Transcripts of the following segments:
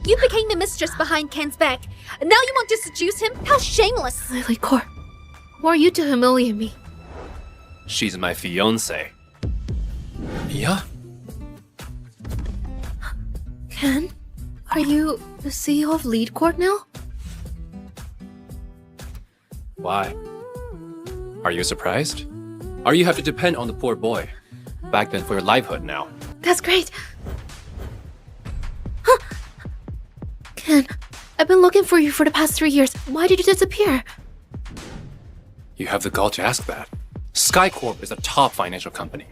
You became the mistress behind Ken's back, and now you want to seduce him? How shameless! Lily Cork, who are you to humiliate me? She's my fiancée. Mia? Ken? Are you the CEO of Lily Cork now? Why? Are you surprised? Or you have to depend on the poor boy back then for your livelihood now? That's great! Huh. Ken, I've been looking for you for the past 3 years. Why did you disappear? You have the gall to ask that. SkyCorp is a top financial company.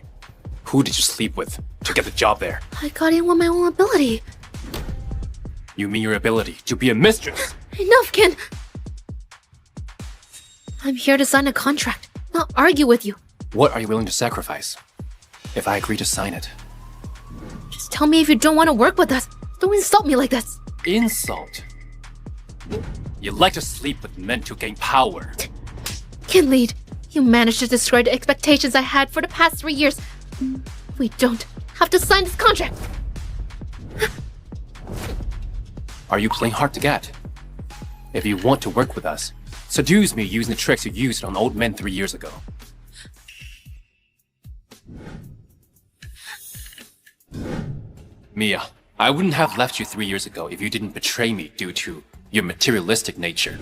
Who did you sleep with to get the job there? I got in with my own ability. You mean your ability to be a mistress? Enough, Ken! I'm here to sign a contract, not argue with you. What are you willing to sacrifice if I agree to sign it? Just tell me if you don't want to work with us. Don't insult me like this. Insult? You like to sleep with men to gain power. Ken Lead, you managed to destroy the expectations I had for the past 3 years. We don't have to sign this contract. Are you playing hard to get? If you want to work with us, seduce me using the tricks you used on old men 3 years ago. Mia, I wouldn't have left you 3 years ago if you didn't betray me due to your materialistic nature.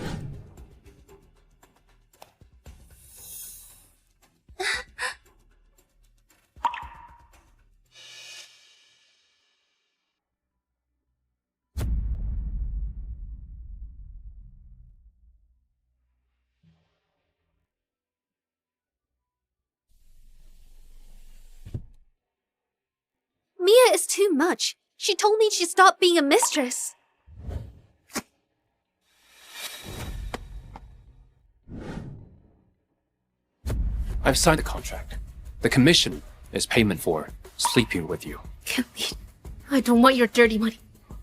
Mia is too much. She told me she stopped being a mistress. I've signed the contract. The commission is payment for sleeping with you. Ken Lead, I don't want your dirty money.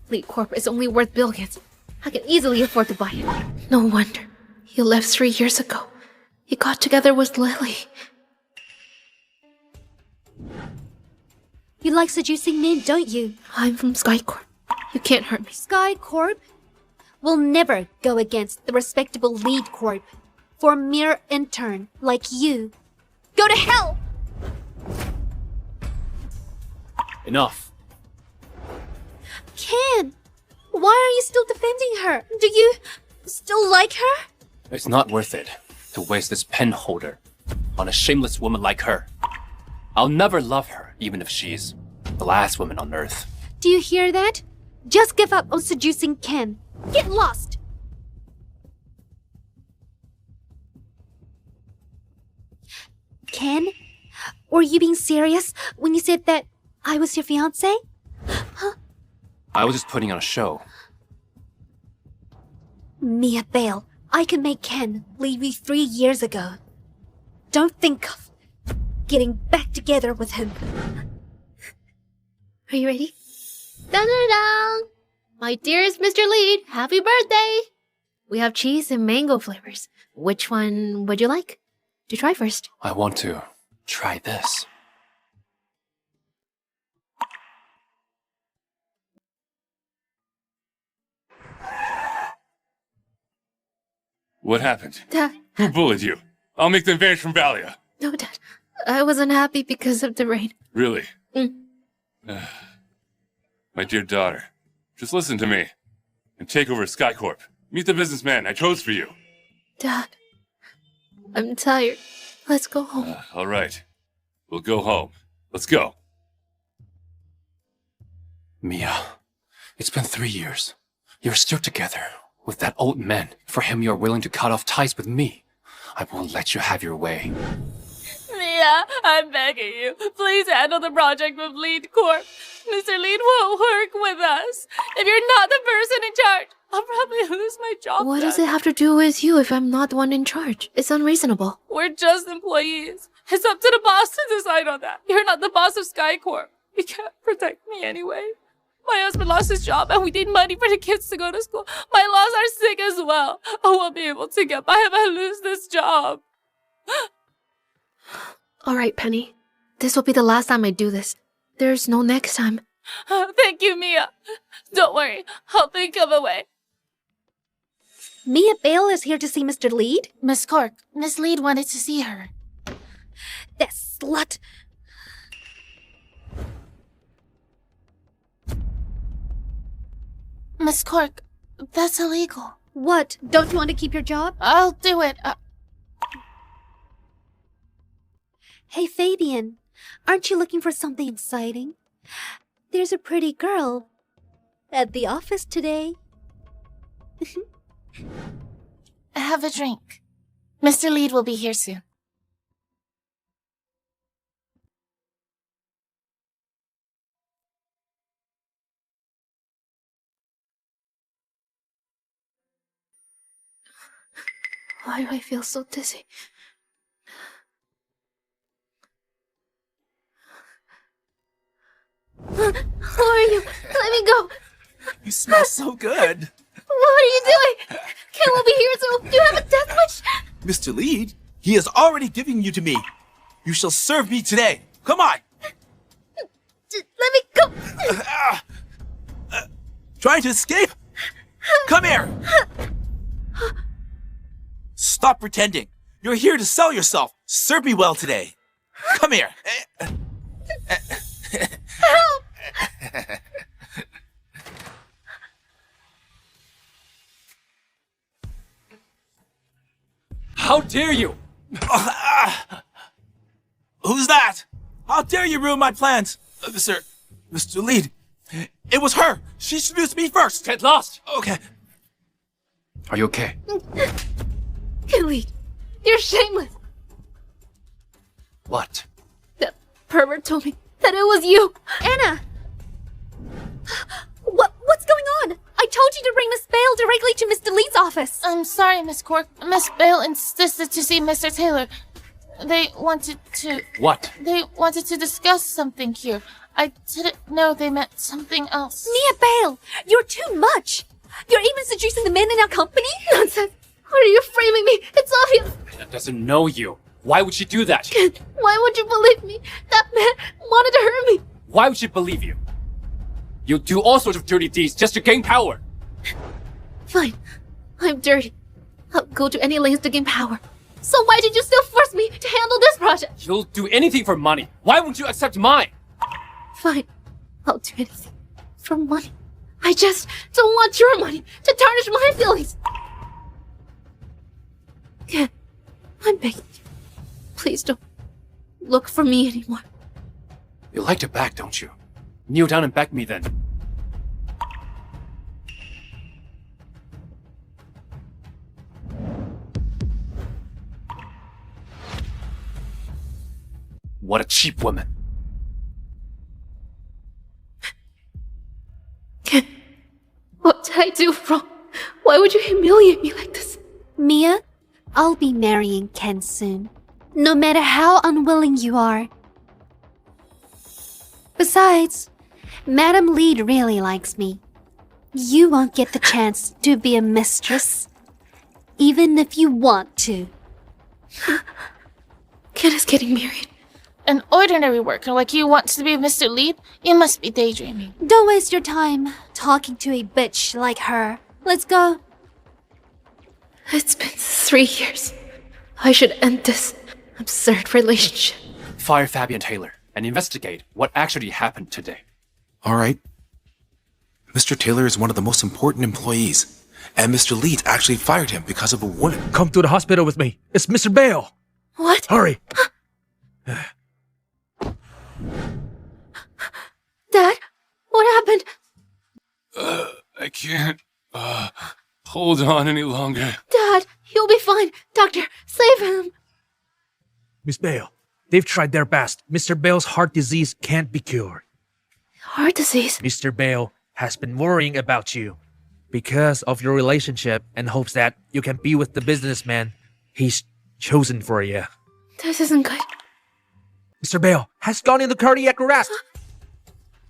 Lily Corp is only worth billions. I can easily afford to buy it. No wonder. You left 3 years ago. You got together with Lily. You like seducing men, don't you? I'm from SkyCorp. You can't hurt me. SkyCorp will never go against the respectable Lead Corp for a mere intern like you. Go to hell! Enough. Ken, why are you still defending her? Do you still like her? It's not worth it to waste this pen holder on a shameless woman like her. I'll never love her, even if she's the last woman on Earth. Do you hear that? Just give up on seducing Ken. Get lost! Ken, were you being serious when you said that I was your fiancé? Huh? I was just putting on a show. Mia Bale, I could make Ken leave you 3 years ago. Don't think of getting back together with him. Are you ready? Dun-dun-dun! My dearest Mr. Lead, happy birthday! We have cheese and mango flavors. Which one would you like to try first? I want to try this. What happened? Dad. Who bullied you? I'll make them vanish from Valia. No, Dad. I was unhappy because of the rain. Really? Mm. My dear daughter, just listen to me and take over SkyCorp. Meet the businessman I chose for you. Dad, I'm tired. Let's go home. All right. We'll go home. Let's go. Mia, it's been 3 years. You're still together with that old man. For him, you're willing to cut off ties with me. I won't let you have your way. Mia, I'm begging you. Please handle the project with Lead Corp. Mr. Lead won't work with us. If you're not the person in charge, I'll probably lose my job. What does it have to do with you if I'm not the one in charge? It's unreasonable. We're just employees. It's up to the boss to decide on that. You're not the boss of SkyCorp. You can't protect me anyway. My husband lost his job and we need money for the kids to go to school. My in-laws are sick as well. I won't be able to get by if I lose this job. All right, Penny. This will be the last time I do this. There's no next time. Thank you, Mia. Don't worry, I'll think of a way. Mia Bale is here to see Mr. Lead? Miss Cork, Miss Lead wanted to see her. That slut. Miss Cork, that's illegal. What? Don't you want to keep your job? I'll do it. Hey, Fabian, aren't you looking for something exciting? There's a pretty girl at the office today. Have a drink. Mr. Lead will be here soon. Why do I feel so dizzy? Who are you? Let me go! You smell so good. What are you doing? Ken will be here soon. Do you have a death wish? Mr. Lead, he has already given you to me. You shall serve me today. Come on. Let me go! Trying to escape? Come here. Stop pretending. You're here to sell yourself. Serve me well today. Come here. Help! How dare you? Who's that? How dare you ruin my plans? Mr. Lead. It was her. She seduced me first. Get lost! Okay. Are you okay? Ken Lead, you're shameless. What? That pervert told me that it was you. Anna! What's going on? I told you to bring Miss Bale directly to Mr. Lee's office. I'm sorry, Miss Cork. Miss Bale insisted to see Mr. Taylor. They wanted to... What? They wanted to discuss something here. I didn't know they meant something else. Mia Bale, you're too much. You're even seducing the men in our company? Nonsense. Why are you framing me? It's obvious. That doesn't know you. Why would she do that? Ken, why would you believe me? That man wanted to hurt me. Why would she believe you? You do all sorts of dirty deeds just to gain power. Fine. I'm dirty. I'll go to any lengths to gain power. So why did you still force me to handle this project? You'll do anything for money. Why won't you accept mine? Fine. I'll do anything for money. I just don't want your money to tarnish my feelings. Ken, I'm begging you. Please don't look for me anymore. You like to beg, don't you? Kneel down and beg me then. What a cheap woman. Ken, what did I do wrong? Why would you humiliate me like this? Mia, I'll be marrying Ken soon. No matter how unwilling you are. Besides, Madam Lead really likes me. You won't get the chance to be a mistress, even if you want to. Ken is getting married. An ordinary worker like you wants to be Mr. Lead? You must be daydreaming. Don't waste your time talking to a bitch like her. Let's go. It's been 3 years. I should end this absurd relationship. Fire Fabian Taylor and investigate what actually happened today. All right. Mr. Taylor is one of the most important employees, and Mr. Leeds actually fired him because of a woman. Come to the hospital with me. It's Mr. Bale. What? Hurry. Dad? What happened? I can't hold on any longer. Dad, he'll be fine. Doctor, save him. Miss Bale, they've tried their best. Mr. Bale's heart disease can't be cured. Heart disease? Mr. Bale has been worrying about you because of your relationship and hopes that you can be with the businessman he's chosen for you. This isn't good. Mr. Bale has gone into cardiac arrest.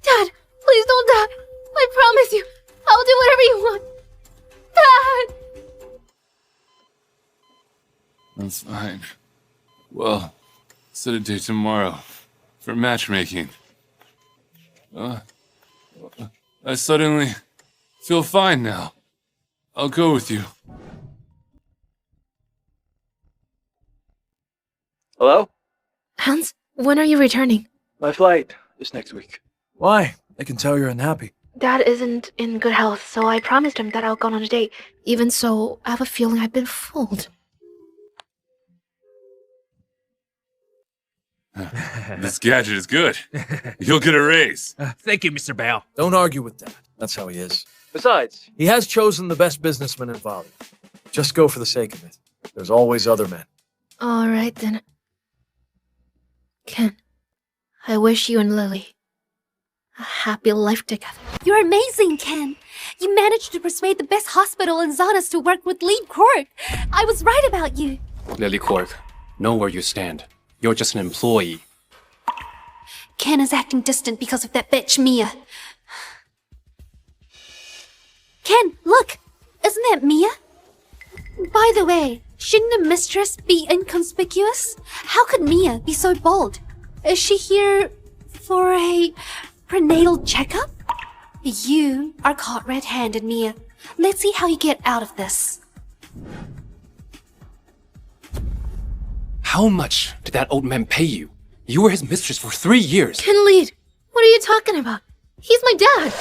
Dad, please don't die. I promise you, I'll do whatever you want. Dad! That's fine. Well, set a date tomorrow for matchmaking. I suddenly Feel fine now. I'll go with you. Hello? Hans, when are you returning? My flight is next week. Why? I can tell you're unhappy. Dad isn't in good health, so I promised him that I'll go on a date. Even so, I have a feeling I've been fooled. This gadget is good. You'll get a raise. Thank you, Mr. Bale. Don't argue with Dad. That's how he is. Besides, he has chosen the best businessman in Valley. Just go for the sake of it. There's always other men. All right, then. Ken, I wish you and Lily a happy life together. You're amazing, Ken. You managed to persuade the best hospital in Zonas to work with Lily Cork. I was right about you. Lily Cork, know where you stand. You're just an employee. Ken is acting distant because of that bitch, Mia. Ken, look! Isn't that Mia? By the way, shouldn't a mistress be inconspicuous? How could Mia be so bold? Is she here for a prenatal checkup? You are caught red-handed, Mia. Let's see how you get out of this. How much did that old man pay you? You were his mistress for 3 years. Ken Lead, what are you talking about? He's my dad.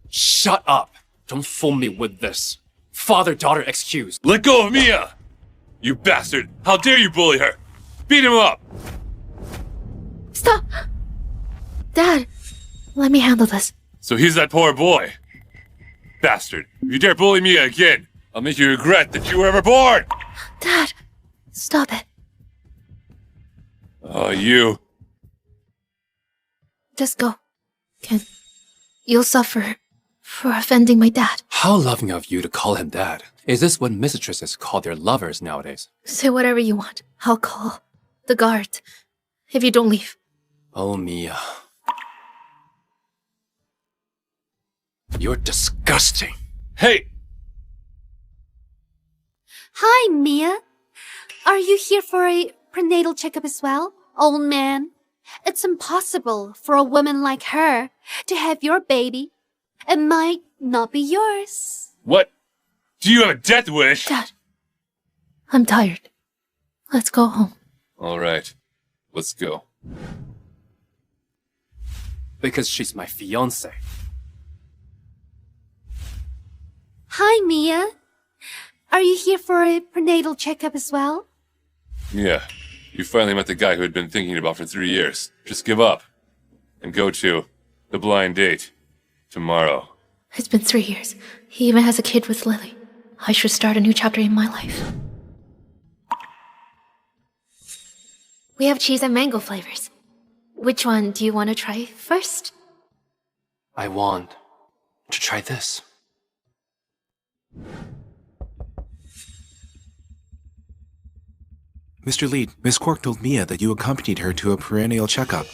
Shut up! Don't fool me with this. Father-daughter excuse. Let go of Mia! You bastard! How dare you bully her? Beat him up! Stop! Dad, let me handle this. So he's that poor boy. Bastard, if you dare bully Mia again, I'll make you regret that you were ever born! Dad, stop it. Oh, you. Just go, Ken. You'll suffer for offending my dad. How loving of you to call him dad. Is this what mistresses call their lovers nowadays? Say whatever you want. I'll call the guard if you don't leave. Oh, Mia. You're disgusting. Hey! Hi, Mia. Are you here for a prenatal checkup as well, old man? It's impossible for a woman like her to have your baby. It might not be yours. What? Do you have a death wish? Dad, I'm tired. Let's go home. All right. Let's go. Because she's my fiancée. Hi, Mia. Are you here for a prenatal checkup as well? Yeah. You finally met the guy who had been thinking about for 3 years. Just give up. And go to the blind date. Tomorrow. It's been 3 years. He even has a kid with Lily. I should start a new chapter in my life. We have cheese and mango flavors. Which one do you want to try first? I want to try this. Mr. Lead, Miss Cork told Mia that you accompanied her to a perennial checkup.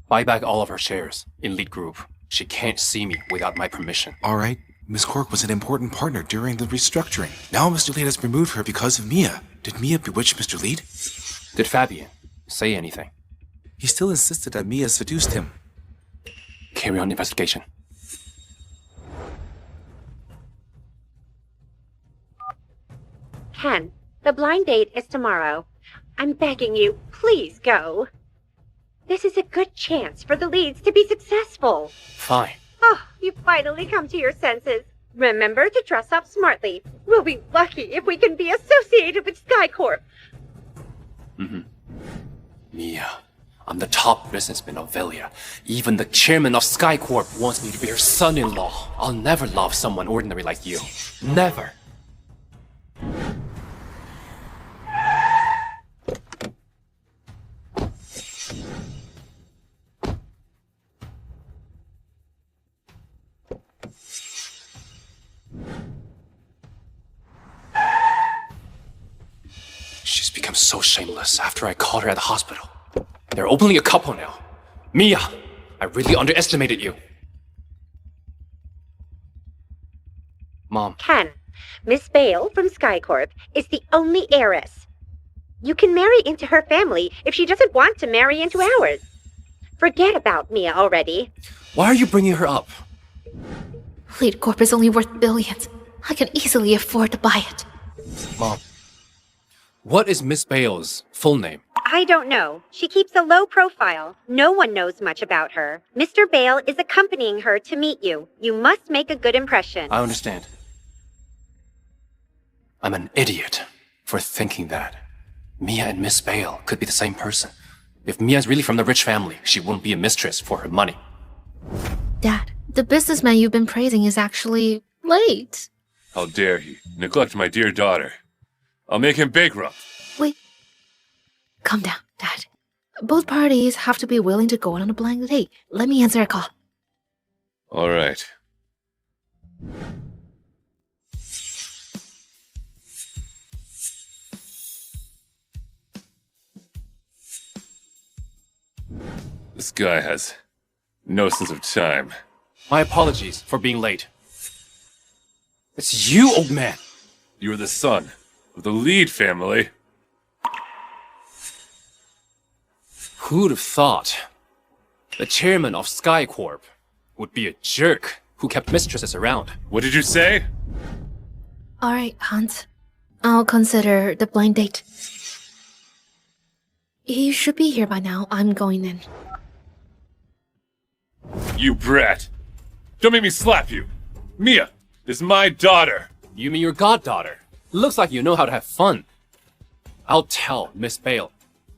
Buy back all of her shares in Lead Group. She can't see me without my permission. All right. Miss Cork was an important partner during the restructuring. Now Mr. Lead has removed her because of Mia. Did Mia bewitch Mr. Lead? Did Fabian say anything? He still insisted that Mia seduced him. Carry on investigation. Ken, the blind date is tomorrow. I'm begging you, please go. This is a good chance for the leads to be successful. Fine. Oh, you've finally come to your senses. Remember to dress up smartly. We'll be lucky if we can be associated with SkyCorp. Mia, I'm the top businessman of Velia. Even the chairman of SkyCorp wants me to be her son-in-law. I'll never love someone ordinary like you. Never. She's become so shameless after I caught her at the hospital. They're openly a couple now. Mia, I really underestimated you. Mom. Ken, Miss Bale from SkyCorp is the only heiress. You can marry into her family if she doesn't want to marry into ours. Forget about Mia already. Why are you bringing her up? Lead Corp is only worth billions. I can easily afford to buy it. Mom, what is Miss Bale's full name? I don't know. She keeps a low profile. No one knows much about her. Mr. Bale is accompanying her to meet you. You must make a good impression. I understand. I'm an idiot for thinking that Mia and Miss Bale could be the same person. If Mia's really from the rich family, she wouldn't be a mistress for her money. Dad, the businessman you've been praising is actually late. How dare he neglect my dear daughter? I'll make him bankrupt. Wait. Calm down, Dad. Both parties have to be willing to go on a blind date. Let me answer a call. All right. This guy has no sense of time. My apologies for being late. It's you, old man. You are the son of the Lead family. Who'd have thought the chairman of Sky Corp would be a jerk who kept mistresses around? What did you say? Alright, Hans. I'll consider the blind date. He should be here by now. I'm going in. You brat! Don't make me slap you! Mia is my daughter! You mean your goddaughter? Looks like you know how to have fun. I'll tell Miss Bale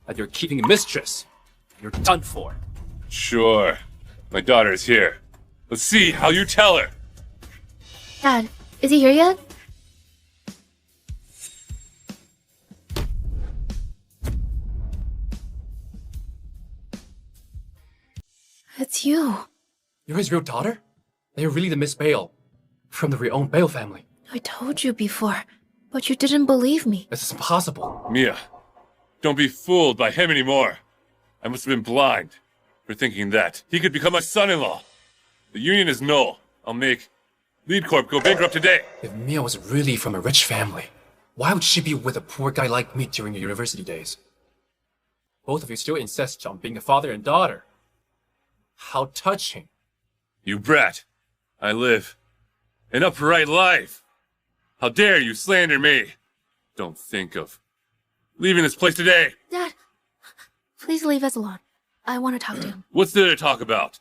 that you're keeping a mistress. You're done for. Sure. My daughter is here. Let's see how you tell her! Dad, is he here yet? It's you. You're his real daughter? They're really the Miss Bale from the renowned Bale family. I told you before, but you didn't believe me. This is impossible. Mia, don't be fooled by him anymore. I must have been blind for thinking that he could become my son-in-law. The union is null. I'll make Lead Corp go bankrupt today. If Mia was really from a rich family, why would she be with a poor guy like me during your university days? Both of you still insist on being a father and daughter. How touching. You brat! I live an upright life. How dare you slander me? Don't think of leaving this place today. Dad, please leave us alone. I want to talk to him. What's there to talk about?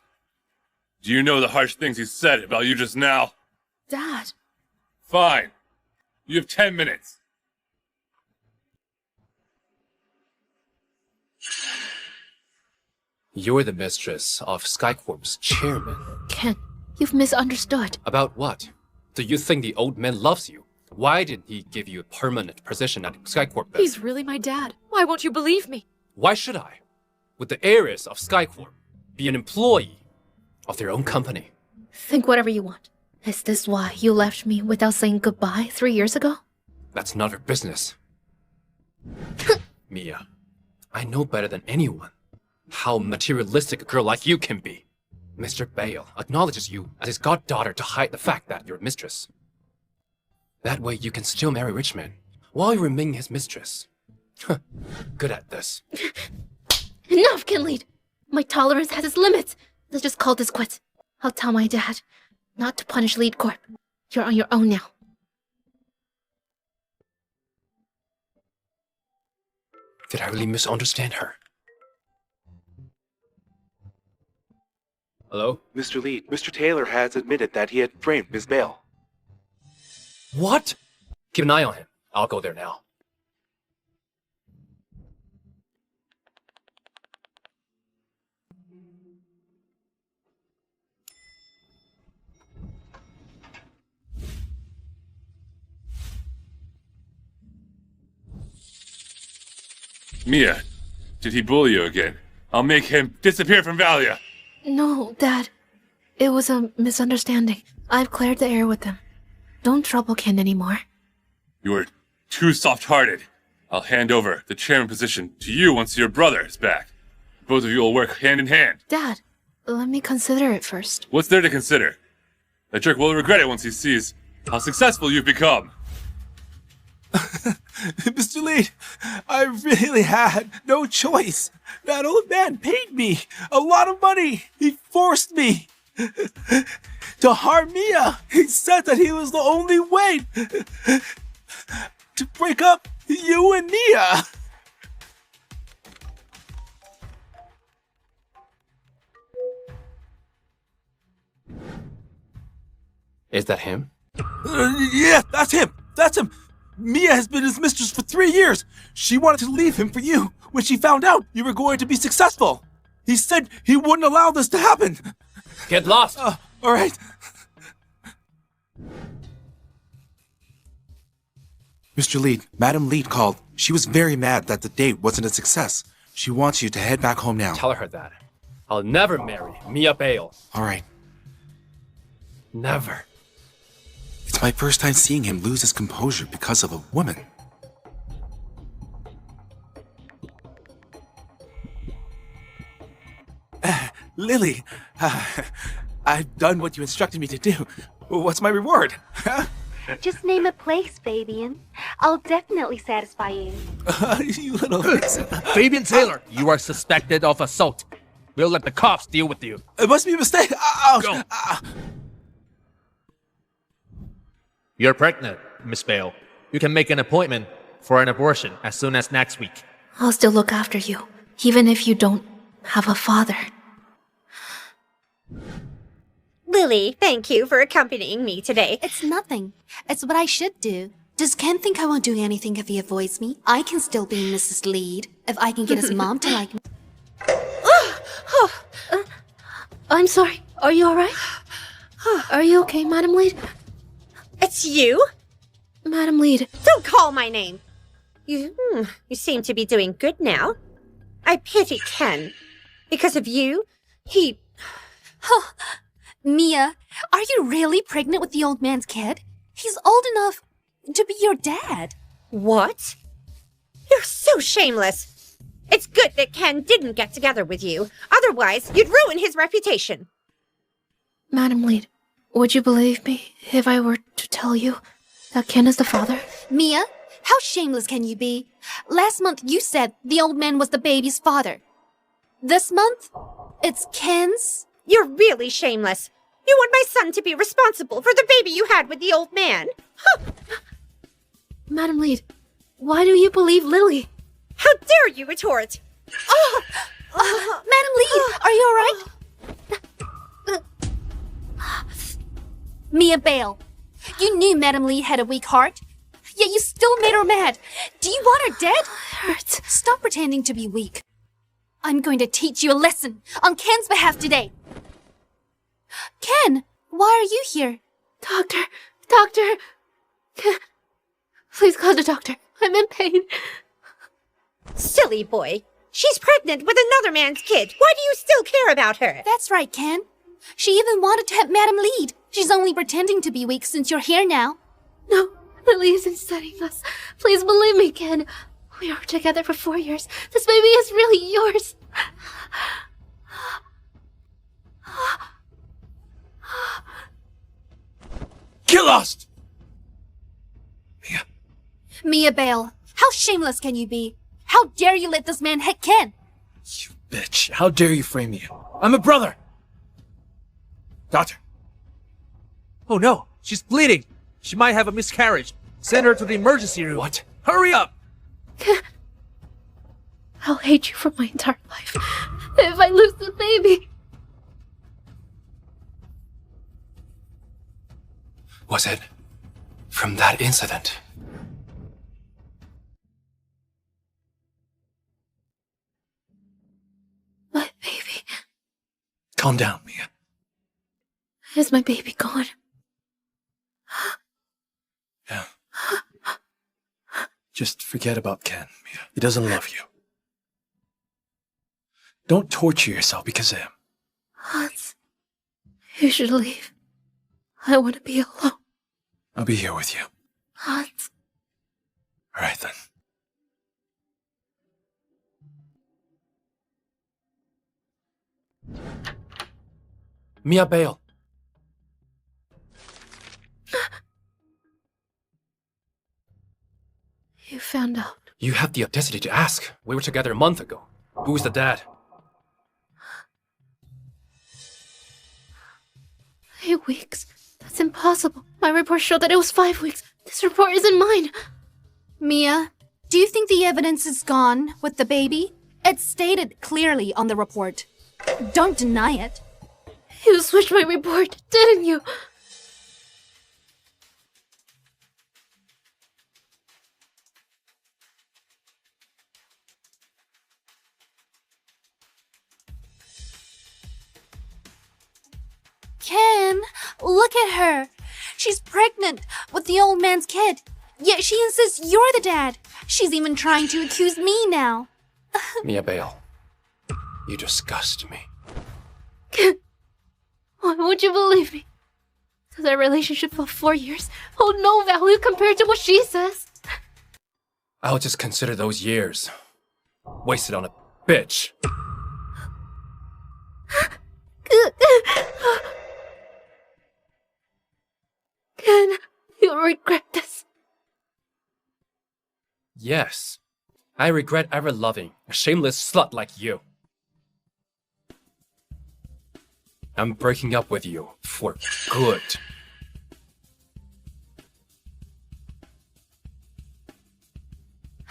Do you know the harsh things he said about you just now? Dad. Fine. You have 10 minutes. You're the mistress of Skycorp's chairman. Ken, you've misunderstood. About what? Do you think the old man loves you? Why didn't he give you a permanent position at Skycorp then? He's really my dad. Why won't you believe me? Why should I? Would the heiress of Skycorp be an employee of their own company? Think whatever you want. Is this why you left me without saying goodbye 3 years ago? That's none of your business. Mia, I know better than anyone how materialistic a girl like you can be. Mr. Bale acknowledges you as his goddaughter to hide the fact that you're a mistress. That way you can still marry rich men while you remain his mistress. Good at this. Enough, Kinlead! My tolerance has its limits. Let's just call this quits. I'll tell my dad not to punish Lead Corp. You're on your own now. Did I really misunderstand her? Hello? Mr. Lead, Mr. Taylor has admitted that he had framed Miss Bale. What? Keep an eye on him. I'll go there now. Mia, did he bully you again? I'll make him disappear from Valia. No, Dad. It was a misunderstanding. I've cleared the air with them. Don't trouble Ken anymore. You are too soft-hearted. I'll hand over the chairman position to you once your brother is back. Both of you will work hand in hand. Dad, let me consider it first. What's there to consider? That jerk will regret it once he sees how successful you've become. Mr. Lead, I really had no choice. That old man paid me a lot of money. He forced me to harm Mia. He said that he was the only way to break up you and Mia. Is that him? Yeah, that's him. That's him. Mia has been his mistress for 3 years. She wanted to leave him for you when she found out you were going to be successful. He said he wouldn't allow this to happen. Get lost! All right. Mr. Lead, Madam Lead called. She was very mad that the date wasn't a success. She wants you to head back home now. Tell her that. I'll never marry Mia Bale. All right. Never. It's my first time seeing him lose his composure because of a woman. Lily, I've done what you instructed me to do. What's my reward? Just name a place, Fabian. I'll definitely satisfy you. You little vixen. Fabian Taylor, you are suspected of assault. We'll let the cops deal with you. It must be a mistake. Ouch. Go. You're pregnant, Miss Bale. You can make an appointment for an abortion as soon as next week. I'll still look after you, even if you don't have a father. Lily, thank you for accompanying me today. It's nothing. It's what I should do. Does Ken think I won't do anything if he avoids me? I can still be Mrs. Lead if I can get his mom to like me. I'm sorry. Are you alright? Are you okay, Madam Lead? It's you? Madam Lead. Don't call my name. You seem to be doing good now. I pity Ken. Because of you, he... Mia, are you really pregnant with the old man's kid? He's old enough to be your dad. What? You're so shameless. It's good that Ken didn't get together with you. Otherwise, you'd ruin his reputation. Madam Lead, would you believe me if I were to tell you that Ken is the father? Mia, how shameless can you be? Last month you said the old man was the baby's father. This month, it's Ken's? You're really shameless. You want my son to be responsible for the baby you had with the old man. Madam Lead, why do you believe Lily? How dare you retort? Madam Lead, are you alright? Mia Bale, you knew Madam Lead had a weak heart, yet you still made her mad. Do you want her dead? Hurts. Stop pretending to be weak. I'm going to teach you a lesson on Ken's behalf today. Ken, why are you here? Doctor. Please call the doctor. I'm in pain. Silly boy. She's pregnant with another man's kid. Why do you still care about her? That's right, Ken. She even wanted to have Madam Lead. She's only pretending to be weak since you're here now. No, Lily isn't studying us. Please believe me, Ken. We were together for 4 years. This baby is really yours. Get lost! Mia Bale, how shameless can you be? How dare you let this man hit Ken? You bitch. How dare you frame me? I'm a brother. Doctor. Oh no, she's bleeding. She might have a miscarriage. Send her to the emergency room. What? Hurry up! I'll hate you for my entire life if I lose the baby. Was it from that incident? My baby. Calm down, Mia. Is my baby gone? Yeah. Just forget about Ken, Mia. He doesn't love you. Don't torture yourself because of him. Hans, you should leave. I want to be alone. I'll be here with you. Hans. All right, then. Mia Bale. found out? You have the audacity to ask. We were together a month ago. Who's the dad? 8 weeks? That's impossible. My report showed that it was 5 weeks. This report isn't mine. Mia, do you think the evidence is gone with the baby? It's stated clearly on the report. Don't deny it. You switched my report, didn't you? Ken, look at her. She's pregnant with the old man's kid. Yet she insists you're the dad. She's even trying to accuse me now. Mia Bale, you disgust me. Why won't you believe me? Does our relationship of 4 years hold no value compared to what she says? I'll just consider those years wasted on a bitch. Ken, you'll regret this. Yes, I regret ever loving a shameless slut like you. I'm breaking up with you for good.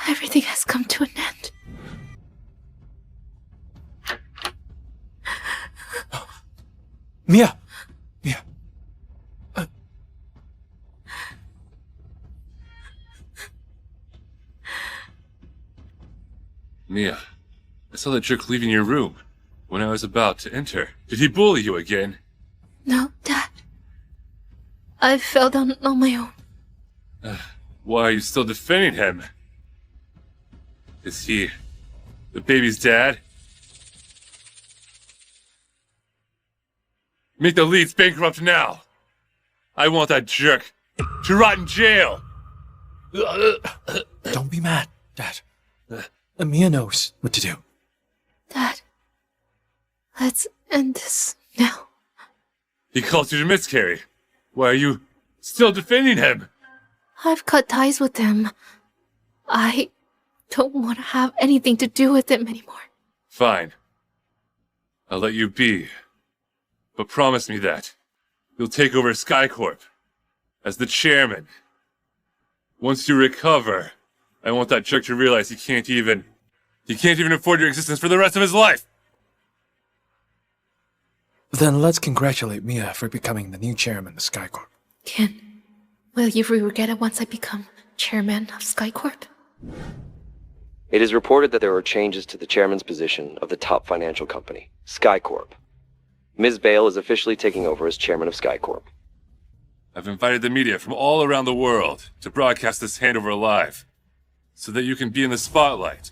Everything has come to an end. Mia! Mia! Mia, I saw that jerk leaving your room when I was about to enter. Did he bully you again? No, Dad. I fell down on my own. Why are you still defending him? Is he the baby's dad? Make the leads bankrupt now. I want that jerk to rot in jail. Don't be mad, Dad. Mia knows what to do. Dad, let's end this now. He caused you to miscarry. Why are you still defending him? I've cut ties with him. I don't want to have anything to do with him anymore. Fine. I'll let you be. But promise me that you'll take over SkyCorp as the chairman. Once you recover, I want that jerk to realize he can't even afford your existence for the rest of his life. Then let's congratulate Mia for becoming the new chairman of SkyCorp. Ken, will you regret it once I become chairman of SkyCorp? It is reported that there are changes to the chairman's position of the top financial company, SkyCorp. Ms. Bale is officially taking over as chairman of SkyCorp. I've invited the media from all around the world to broadcast this handover live, so that you can be in the spotlight.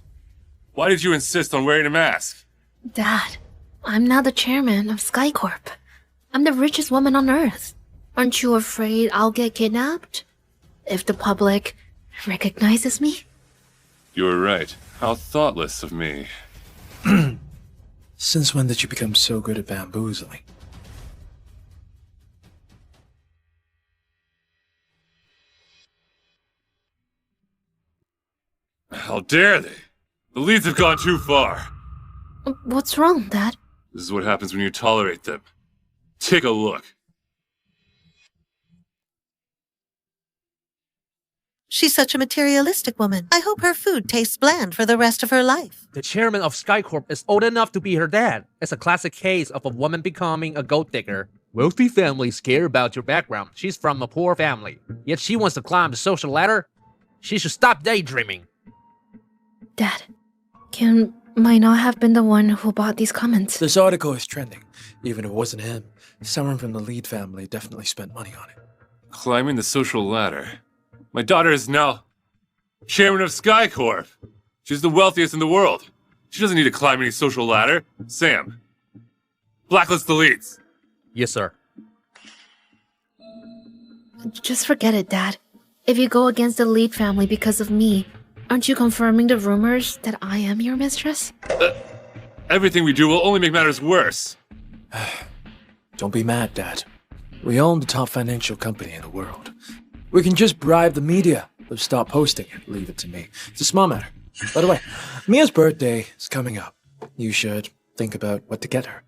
Why did you insist on wearing a mask? Dad, I'm now the chairman of SkyCorp. I'm the richest woman on Earth. Aren't you afraid I'll get kidnapped if the public recognizes me? You're right. How thoughtless of me. Since when did you become so good at bamboozling? How dare they? The leads have gone too far. What's wrong, Dad? This is what happens when you tolerate them. Take a look. She's such a materialistic woman. I hope her food tastes bland for the rest of her life. The chairman of SkyCorp is old enough to be her dad. It's a classic case of a woman becoming a gold digger. Wealthy families care about your background. She's from a poor family, yet she wants to climb the social ladder. She should stop daydreaming. Dad, Ken might not have been the one who bought these comments. This article is trending. Even if it wasn't him, someone from the Lead family definitely spent money on it. Climbing the social ladder. My daughter is now chairman of SkyCorp. She's the wealthiest in the world. She doesn't need to climb any social ladder. Sam, blacklist the leads. Yes, sir. Just forget it, Dad. If you go against the Lead family because of me, aren't you confirming the rumors that I am your mistress? Everything we do will only make matters worse. Don't be mad, Dad. We own the top financial company in the world. We can just bribe the media Stop posting it. Leave it to me. It's a small matter. By the way, Mia's birthday is coming up. You should think about what to get her.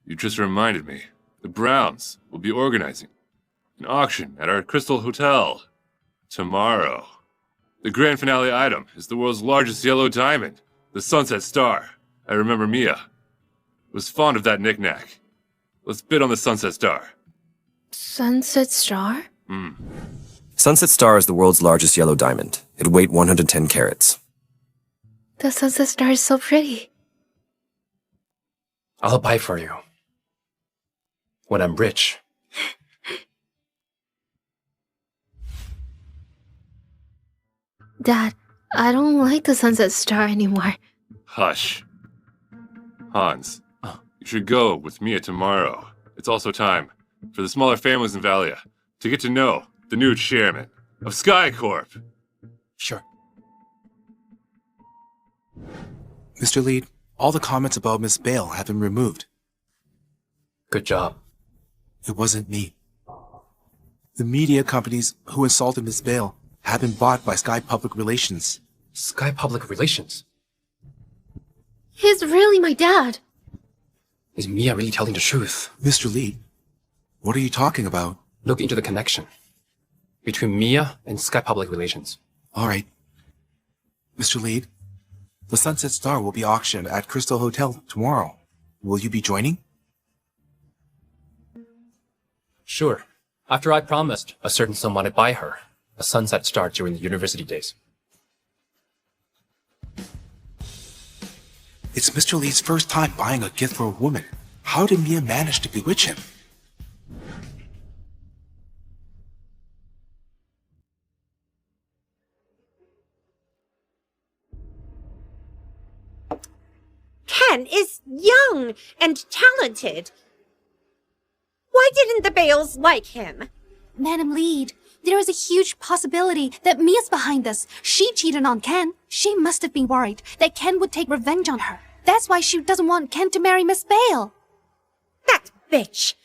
You just reminded me. The Browns will be organizing an auction at our Crystal Hotel tomorrow. The grand finale item is the world's largest yellow diamond, the Sunset Star. I remember Mia was fond of that knick-knack. Let's bid on the Sunset Star. Sunset Star? Sunset Star is the world's largest yellow diamond. It weighed 110 carats. The Sunset Star is so pretty. I'll buy for you. When I'm rich. Dad, I don't like the Sunset Star anymore. Hush. Hans, you should go with Mia tomorrow. It's also time for the smaller families in Valia to get to know the new chairman of Sky Corp. Sure. Mr. Lead, all the comments about Miss Bale have been removed. Good job. It wasn't me. The media companies who insulted Miss Bale have been bought by Sky Public Relations. Sky Public Relations? He's really my dad. Is Mia really telling the truth? Mr. Lead, what are you talking about? Look into the connection between Mia and Sky Public Relations. All right. Mr. Lead, the Sunset Star will be auctioned at Crystal Hotel tomorrow. Will you be joining? Sure. After I promised a certain someone I'd buy her a Sunset Star during the university days. It's Mr. Lee's first time buying a gift for a woman. How did Mia manage to bewitch him? Ken is young and talented. Why didn't the Bales like him? Madam Lead, there is a huge possibility that Mia's behind this. She cheated on Ken. She must have been worried that Ken would take revenge on her. That's why she doesn't want Ken to marry Miss Bale. That bitch.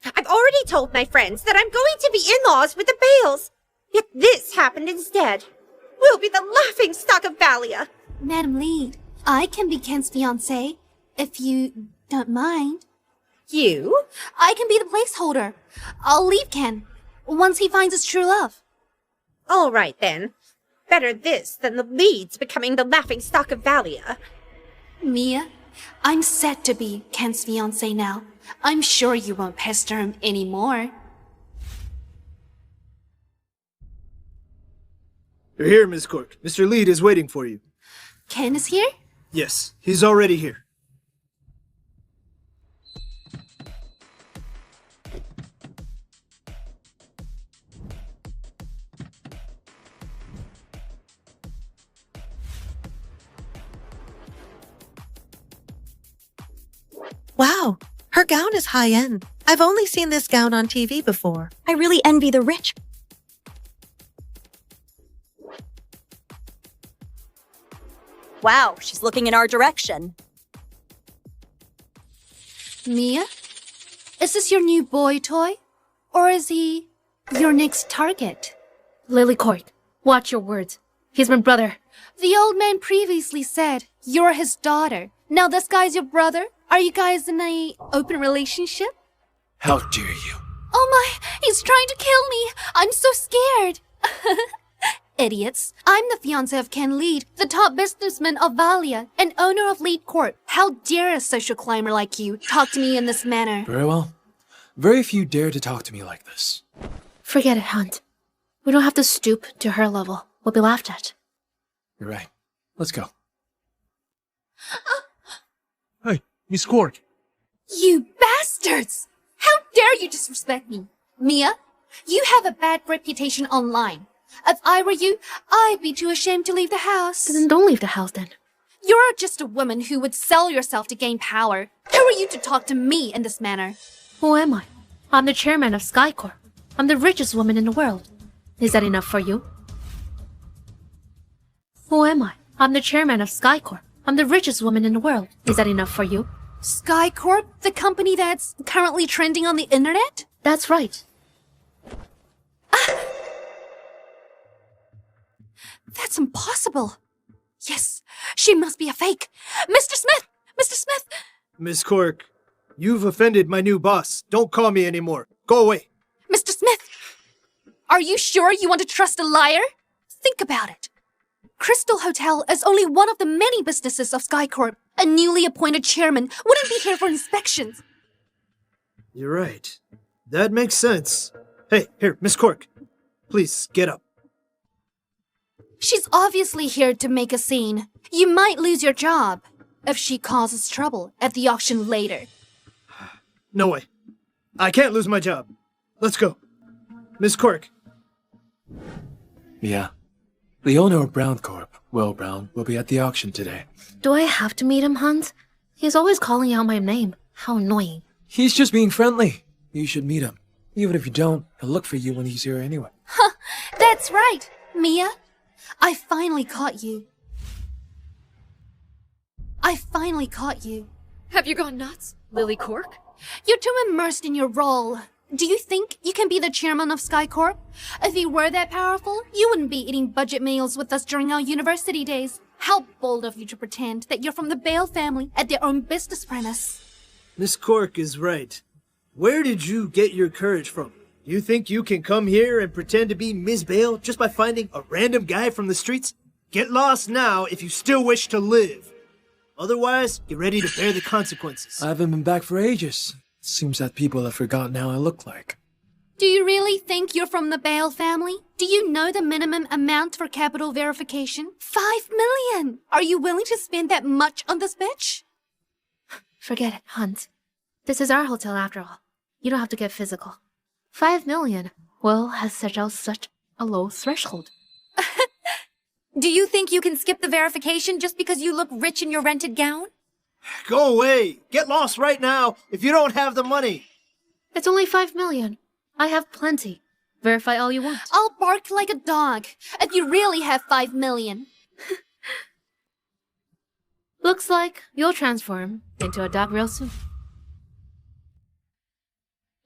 I've already told my friends that I'm going to be in-laws with the Bales. Yet this happened instead. We'll be the laughing stock of Valia. Madam Lead, I can be Ken's fiancé, if you don't mind. You? I can be the placeholder. I'll leave Ken once he finds his true love. All right, then. Better this than the Leeds becoming the laughing stock of Valia. Mia, I'm set to be Ken's fiancé now. I'm sure you won't pester him anymore. You're here, Miss Cork. Mr. Lead is waiting for you. Ken is here? Yes, he's already here. Wow, her gown is high-end. I've only seen this gown on TV before. I really envy the rich. Wow, she's looking in our direction. Mia? Is this your new boy toy? Or is he your next target? Lily Cork, watch your words. He's my brother. The old man previously said you're his daughter. Now this guy's your brother? Are you guys in a open relationship? How dare you? Oh my, he's trying to kill me. I'm so scared. Idiots. I'm the fiancé of Ken Lead, the top businessman of Valia, and owner of Lily Cork. How dare a social climber like you talk to me in this manner? Very well. Very few dare to talk to me like this. Forget it, Hunt. We don't have to stoop to her level. We'll be laughed at. You're right. Let's go. Hey, Miss Cork. You bastards! How dare you disrespect me? Mia, you have a bad reputation online. If I were you, I'd be too ashamed to leave the house. Then don't leave the house then. You're just a woman who would sell yourself to gain power. Who are you to talk to me in this manner? Who am I? I'm the chairman of Sky Corp. I'm the richest woman in the world. Is that enough for you? Who am I? I'm the chairman of Sky Corp. I'm the richest woman in the world. Is that enough for you? Sky Corp, the company that's currently trending on the internet? That's right. That's impossible. Yes, she must be a fake. Mr. Smith! Mr. Smith! Miss Cork, you've offended my new boss. Don't call me anymore. Go away. Mr. Smith! Are you sure you want to trust a liar? Think about it. Crystal Hotel is only one of the many businesses of SkyCorp. A newly appointed chairman wouldn't be here for inspections. You're right. That makes sense. Hey, here, Miss Cork. Please, get up. She's obviously here to make a scene. You might lose your job if she causes trouble at the auction later. No way. I can't lose my job. Let's go. Miss Cork. Yeah. The owner of Brown Corp, Will Brown, will be at the auction today. Do I have to meet him, Hans? He's always calling out my name. How annoying. He's just being friendly. You should meet him. Even if you don't, he'll look for you when he's here anyway. Huh, that's right, Mia. I finally caught you. Have you gone nuts, Lily Cork? You're too immersed in your role. Do you think you can be the chairman of SkyCorp? If you were that powerful, you wouldn't be eating budget meals with us during our university days. How bold of you to pretend that you're from the Bale family at their own business premise. Miss Cork is right. Where did you get your courage from? You think you can come here and pretend to be Ms. Bale just by finding a random guy from the streets? Get lost now if you still wish to live. Otherwise, get ready to bear the consequences. I haven't been back for ages. Seems that people have forgotten how I look like. Do you really think you're from the Bale family? Do you know the minimum amount for capital verification? 5 million! Are you willing to spend that much on this bitch? Forget it, Hans. This is our hotel after all. You don't have to get physical. 5 million. Will has set out such a low threshold. Do you think you can skip the verification just because you look rich in your rented gown? Go away! Get lost right now if you don't have the money! It's only 5 million. I have plenty. Verify all you want. I'll bark like a dog if you really have 5 million. Looks like you'll transform into a dog real soon.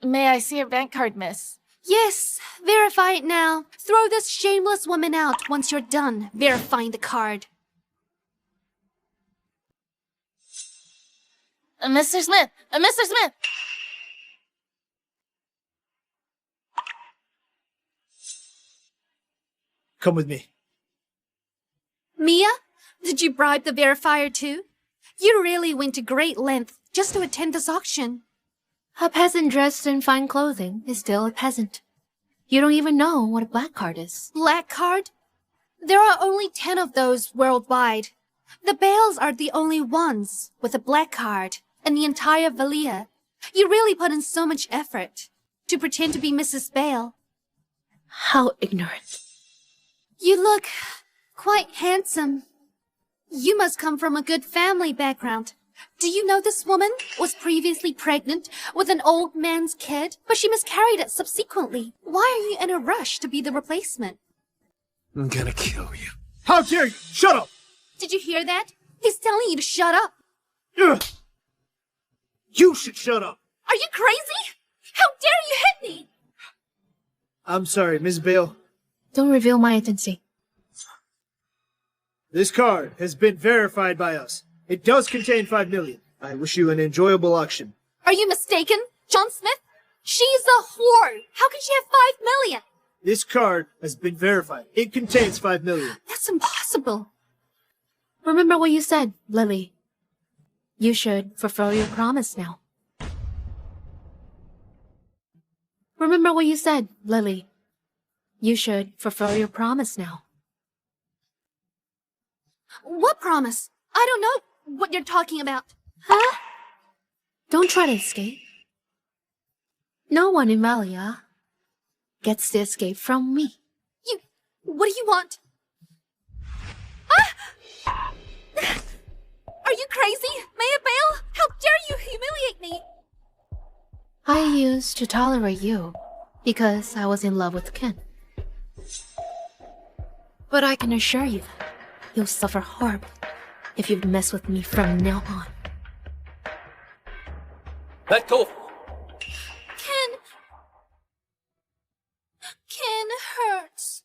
May I see your bank card, miss? Yes, verify it now. Throw this shameless woman out once you're done verifying the card. Mr. Smith! Mr. Smith! Come with me. Mia, did you bribe the verifier too? You really went to great length just to attend this auction. A peasant dressed in fine clothing is still a peasant. You don't even know what a black card is. Black card? There are only 10 of those worldwide. The Bales are the only ones with a black card in the entire Valia. You really put in so much effort to pretend to be Mrs. Bale. How ignorant. You look quite handsome. You must come from a good family background. Do you know this woman was previously pregnant with an old man's kid, but she miscarried it subsequently? Why are you in a rush to be the replacement? I'm gonna kill you. How dare you! Shut up! Did you hear that? He's telling you to shut up. Ugh. You should shut up! Are you crazy? How dare you hit me? I'm sorry, Ms. Bale. Don't reveal my identity. This card has been verified by us. It does contain 5 million. I wish you an enjoyable auction. Are you mistaken, John Smith? She's a whore. How can she have 5 million? This card has been verified. It contains 5 million. That's impossible. Remember what you said, Lily. You should fulfill your promise now. Remember what you said, Lily. You should fulfill your promise now. What promise? I don't know what you're talking about. Huh? Don't try to escape. No one in Valia gets to escape from me. What do you want? Ah! Are you crazy, Maya Bale? How dare you humiliate me? I used to tolerate you because I was in love with Ken. But I can assure you, you'll suffer horribly if you mess with me from now on. Let go! Ken hurts.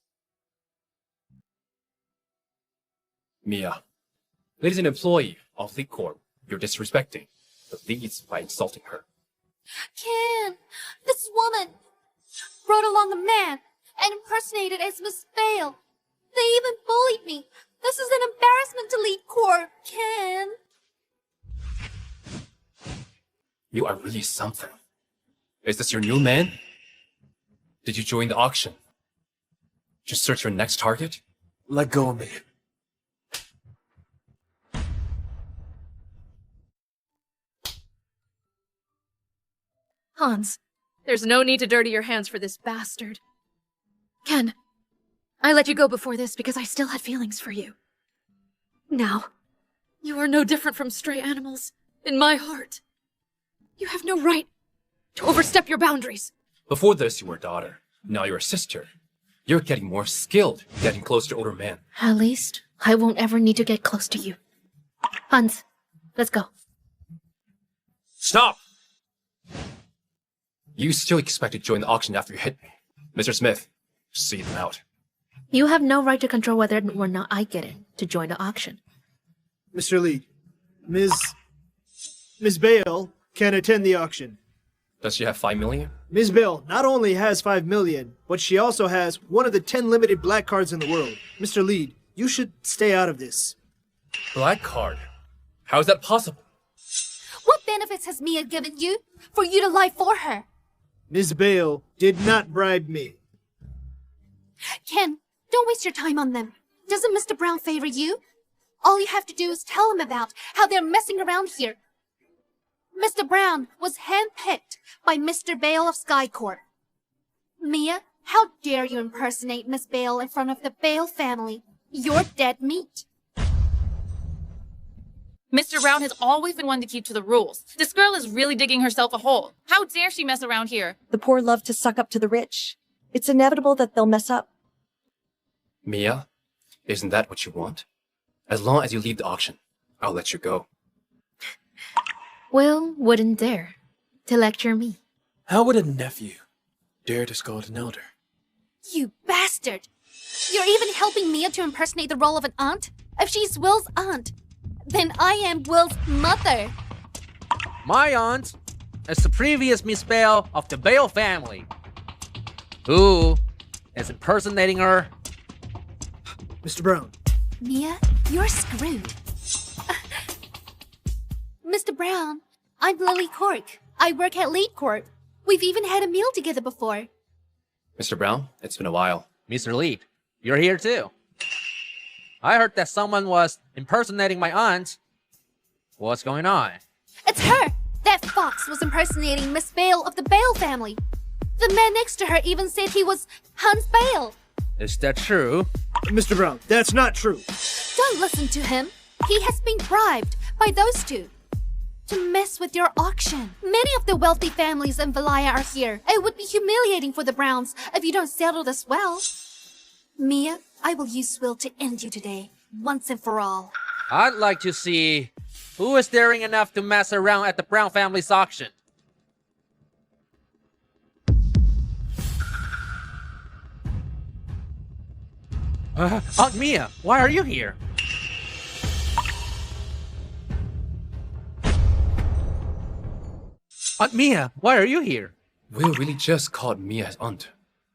Mia, Lily's an employee of Lily Cork. You're disrespecting the leads by insulting her. Ken, this woman brought along a man and impersonated as Miss Bale. They even bullied me. This is an embarrassment to Lily Cork, Ken. You are really something. Is this your new man? Did you join the auction? Just search your next target? Let go of me. Hans, there's no need to dirty your hands for this bastard. Ken, I let you go before this because I still had feelings for you. Now, you are no different from stray animals in my heart. You have no right to overstep your boundaries. Before this, you were a daughter. Now you're a sister. You're getting more skilled, getting close to older men. At least, I won't ever need to get close to you. Hans, let's go. Stop! You still expect to join the auction after you hit me. Mr. Smith, see them out. You have no right to control whether or not I get in to join the auction. Mr. Lee, Miss Bale can attend the auction. Does she have 5 million? Ms. Bale not only has 5 million, but she also has one of the 10 limited black cards in the world. Mr. Lee, you should stay out of this. Black card? How is that possible? What benefits has Mia given you for you to lie for her? Ms. Bale did not bribe me. Ken, don't waste your time on them. Doesn't Mr. Brown favor you? All you have to do is tell him about how they're messing around here. Mr. Brown was handpicked by Mr. Bale of Sky Corp. Mia, how dare you impersonate Miss Bale in front of the Bale family? You're dead meat. Mr. Brown has always been one to keep to the rules. This girl is really digging herself a hole. How dare she mess around here? The poor love to suck up to the rich. It's inevitable that they'll mess up. Mia, isn't that what you want? As long as you leave the auction, I'll let you go. Will wouldn't dare to lecture me. How would a nephew dare to scold an elder? You bastard! You're even helping Mia to impersonate the role of an aunt? If she's Will's aunt, then I am Will's mother. My aunt is the previous Miss Bale of the Bale family. Who is impersonating her? Mr. Brown. Mia, you're screwed. Mr. Brown, I'm Lily Cork. I work at Lily Cork. We've even had a meal together before. Mr. Brown, it's been a while. Mr. Lee, you're here too. I heard that someone was impersonating my aunt. What's going on? It's her! That fox was impersonating Miss Bale of the Bale family. The man next to her even said he was Hans Bale. Is that true? Mr. Brown, that's not true. Don't listen to him. He has been bribed by those two to mess with your auction. Many of the wealthy families in Valaya are here. It would be humiliating for the Browns if you don't settle this well. Mia, I will use Will to end you today, once and for all. I'd like to see who is daring enough to mess around at the Brown family's auction. Aunt Mia, why are you here? Aunt Mia, why are you here? Will really just called Mia his aunt.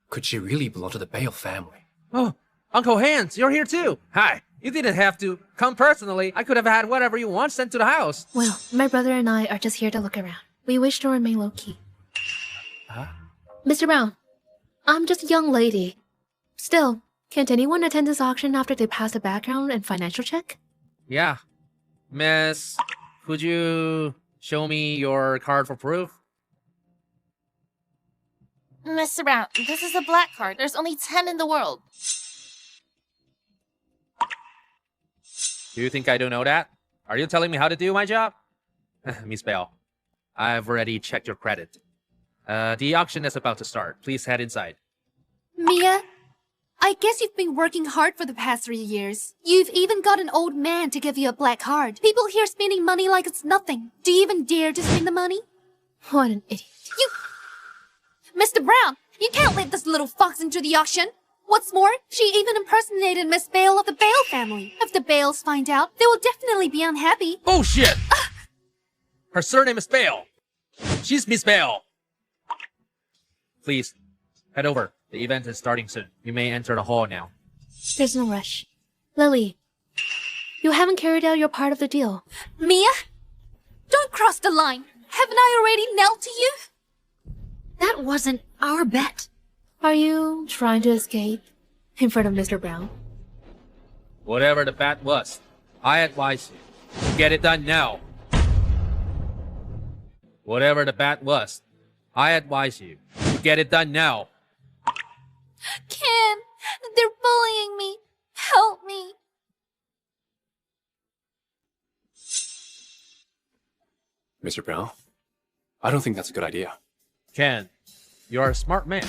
Could she really belong to the Bale family? Oh, Uncle Hans, you're here too. Hi. You didn't have to come personally. I could have had whatever you want sent to the house. Well, my brother and I are just here to look around. We wish to remain low-key. Huh? Mr. Brown, I'm just a young lady. Still, can't anyone attend this auction after they pass a background and financial check? Yeah. Miss, could you show me your card for proof? Mr. Brown, this is a black card. There's only 10 in the world. Do you think I don't know that? Are you telling me how to do my job? Miss Bale, I've already checked your credit. The auction is about to start. Please head inside. Mia, I guess you've been working hard for the past 3 years. You've even got an old man to give you a black card. People here spending money like it's nothing. Do you even dare to spend the money? What an idiot. You... Mr. Brown, you can't let this little fox into the auction. What's more, she even impersonated Miss Bale of the Bale family. If the Bales find out, they will definitely be unhappy. Bullshit! Her surname is Bale. She's Miss Bale. Please, head over. The event is starting soon. You may enter the hall now. There's no rush. Lily, you haven't carried out your part of the deal. Mia? Don't cross the line. Haven't I already knelt to you? That wasn't our bet. Are you trying to escape in front of Mr. Brown? Whatever the bet was, I advise you to get it done now. Whatever the bet was, I advise you to get it done now. Ken, they're bullying me. Help me. Mr. Brown, I don't think that's a good idea. Ken, you're a smart man.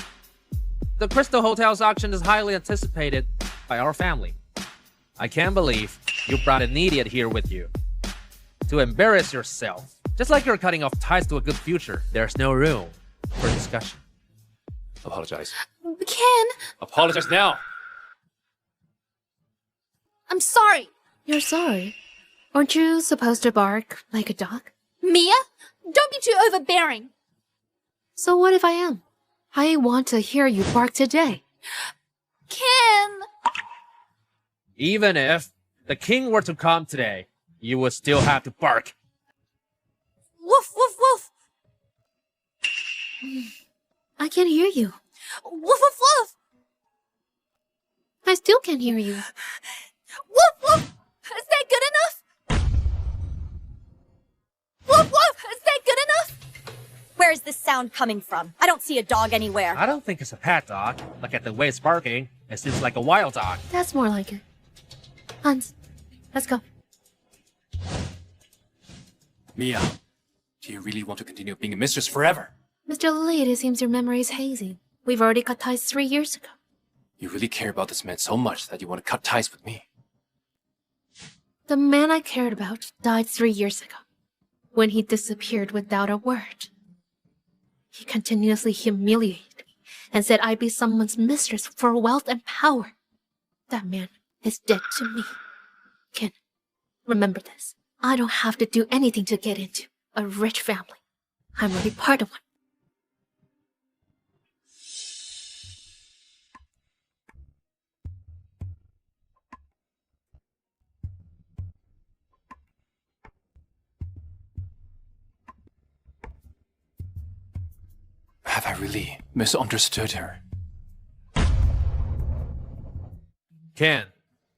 The Crystal Hotel's auction is highly anticipated by our family. I can't believe you brought an idiot here with you. To embarrass yourself. Just like you're cutting off ties to a good future, there's no room for discussion. Apologize. Ken, Apologize now! I'm sorry. You're sorry. Aren't you supposed to bark like a dog? Mia, don't be too overbearing. So what if I am? I want to hear you bark today. Ken! Even if the king were to come today, you would still have to bark. Woof, woof, woof. I can't hear you. Woof, woof, woof. I still can't hear you. Woof, woof. Is that good enough? Woof, woof. Is that good enough? Where is this sound coming from? I don't see a dog anywhere. I don't think it's a pet dog. Look at the way it's barking. It seems like a wild dog. That's more like it. Hans, let's go. Mia, do you really want to continue being a mistress forever? Mr. Lily, it seems your memory is hazy. We've already cut ties 3 years ago. You really care about this man so much that you want to cut ties with me. The man I cared about died 3 years ago, when he disappeared without a word. He continuously humiliated me and said I'd be someone's mistress for wealth and power. That man is dead to me. Ken, remember this. I don't have to do anything to get into a rich family. I'm already part of one. Have I really misunderstood her? Ken,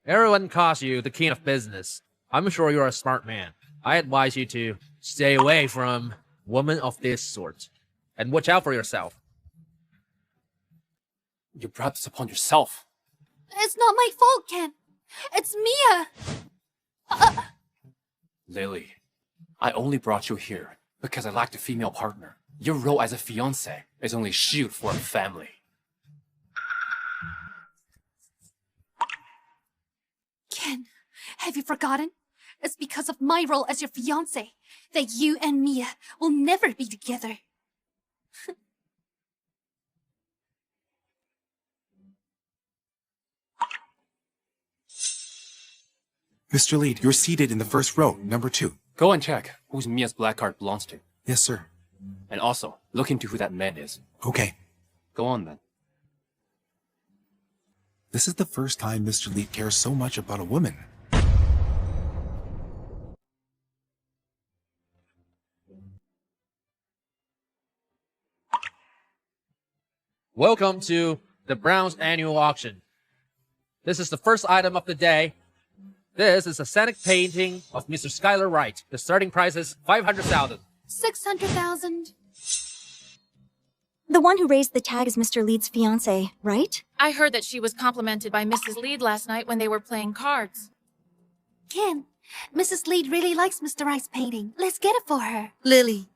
everyone calls you the king of business. I'm sure you're a smart man. I advise you to stay away from women of this sort. And watch out for yourself. You brought this upon yourself. It's not my fault, Ken. It's Mia. Lily, I only brought you here because I lacked a female partner. Your role as a fiancé is only a shield for a family. Ken, have you forgotten? It's because of my role as your fiancé that you and Mia will never be together. Mr. Lead, you're seated in the first row, number 2. Go and check whose Mia's black card belongs to. Yes, sir. And also, look into who that man is. Okay. Go on then. This is the first time Mr. Lead cares so much about a woman. Welcome to the Browns annual auction. This is the first item of the day. This is a scenic painting of Mr. Skylar Wright. The starting price is $500,000. 600,000. The one who raised the tag is Mr. Lead's fiancé, right? I heard that she was complimented by Mrs. Lead last night when they were playing cards. Ken, Mrs. Lead really likes Mr. Wright's painting. Let's get it for her. Lily,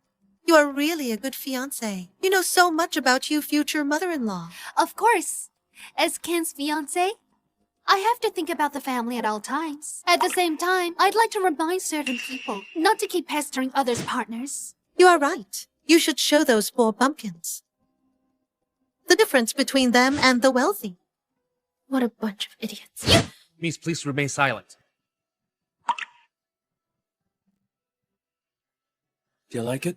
you are really a good fiancé. You know so much about you future mother-in-law. Of course. As Ken's fiancé, I have to think about the family at all times. At the same time, I'd like to remind certain people not to keep pestering others' partners. You are right. You should show those poor bumpkins the difference between them and the wealthy. What a bunch of idiots. Miss, please remain silent. Do you like it?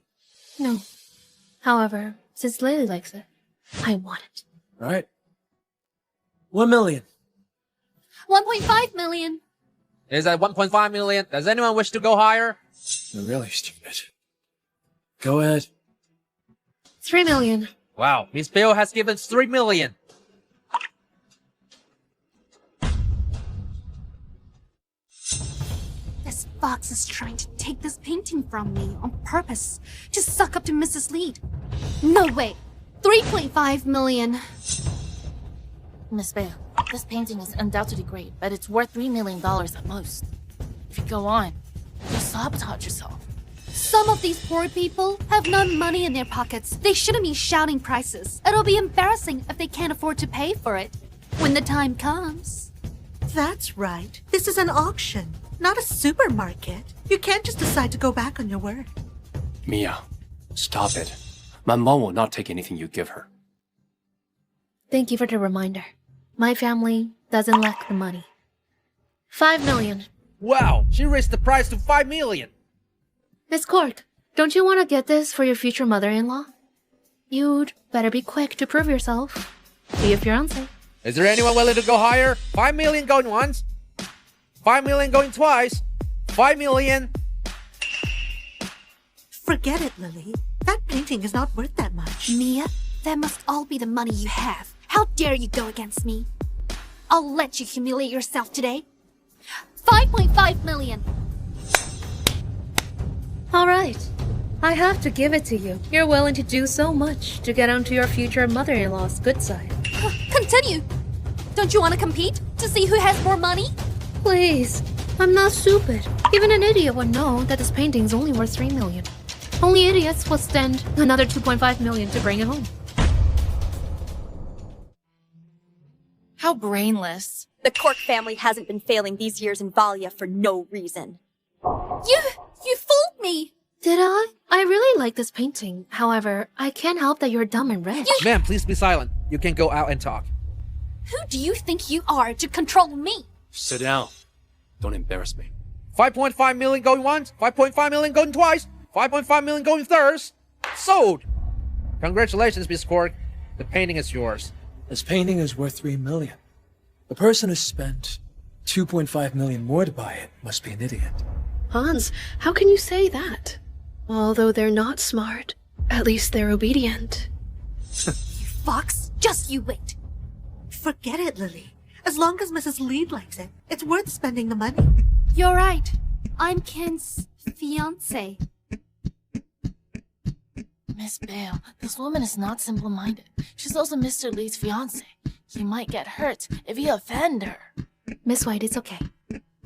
No. However, since Lily likes it, I want it. All right. 1 million. 1.5 million. Is that 1.5 million? Does anyone wish to go higher? You're really stupid. Go ahead. 3 million. Wow, Miss Bale has given 3 million. This fox is trying to take this painting from me on purpose to suck up to Mrs. Lead. No way. 3.5 million. Miss Bale, this painting is undoubtedly great, but it's worth $3 million at most. If you go on, you'll sabotage yourself. Some of these poor people have no money in their pockets. They shouldn't be shouting prices. It'll be embarrassing if they can't afford to pay for it when the time comes. That's right. This is an auction, not a supermarket. You can't just decide to go back on your word. Mia, stop it. My mom will not take anything you give her. Thank you for the reminder. My family doesn't lack the money. 5 million. Wow, she raised the price to 5 million. Miss Cork, don't you want to get this for your future mother-in-law? You'd better be quick to prove yourself to your fiancé. Is there anyone willing to go higher? 5 million going once. 5 million going twice. 5 million. Forget it, Lily. That painting is not worth that much. Mia, that must all be the money you have. How dare you go against me? I'll let you humiliate yourself today. 5.5 million. All right. I have to give it to you. You're willing to do so much to get onto your future mother-in-law's good side. Continue. Don't you want to compete to see who has more money? Please. I'm not stupid. Even an idiot would know that this painting's only worth 3 million. Only idiots would spend another 2.5 million to bring it home. How brainless. The Cork family hasn't been failing these years in Valia for no reason. You fooled me. Did I? I really like this painting. However, I can't help that you're dumb and rich. Ma'am, please be silent. You can go out and talk. Who do you think you are to control me? Sit down. Don't embarrass me. 5.5 million going once. 5.5 million going twice. 5.5 million going thirds. Sold. Congratulations, Miss Cork. The painting is yours. This painting is worth 3 million. The person who spent 2.5 million more to buy it must be an idiot. Hans, how can you say that? Although they're not smart, at least they're obedient. You fox, just you wait. Forget it, Lily. As long as Mrs. Lead likes it, it's worth spending the money. You're right. I'm Ken's fiancé. Miss Bale, this woman is not simple-minded. She's also Mr. Lee's fiancée. He might get hurt if you offend her. Miss White, it's okay.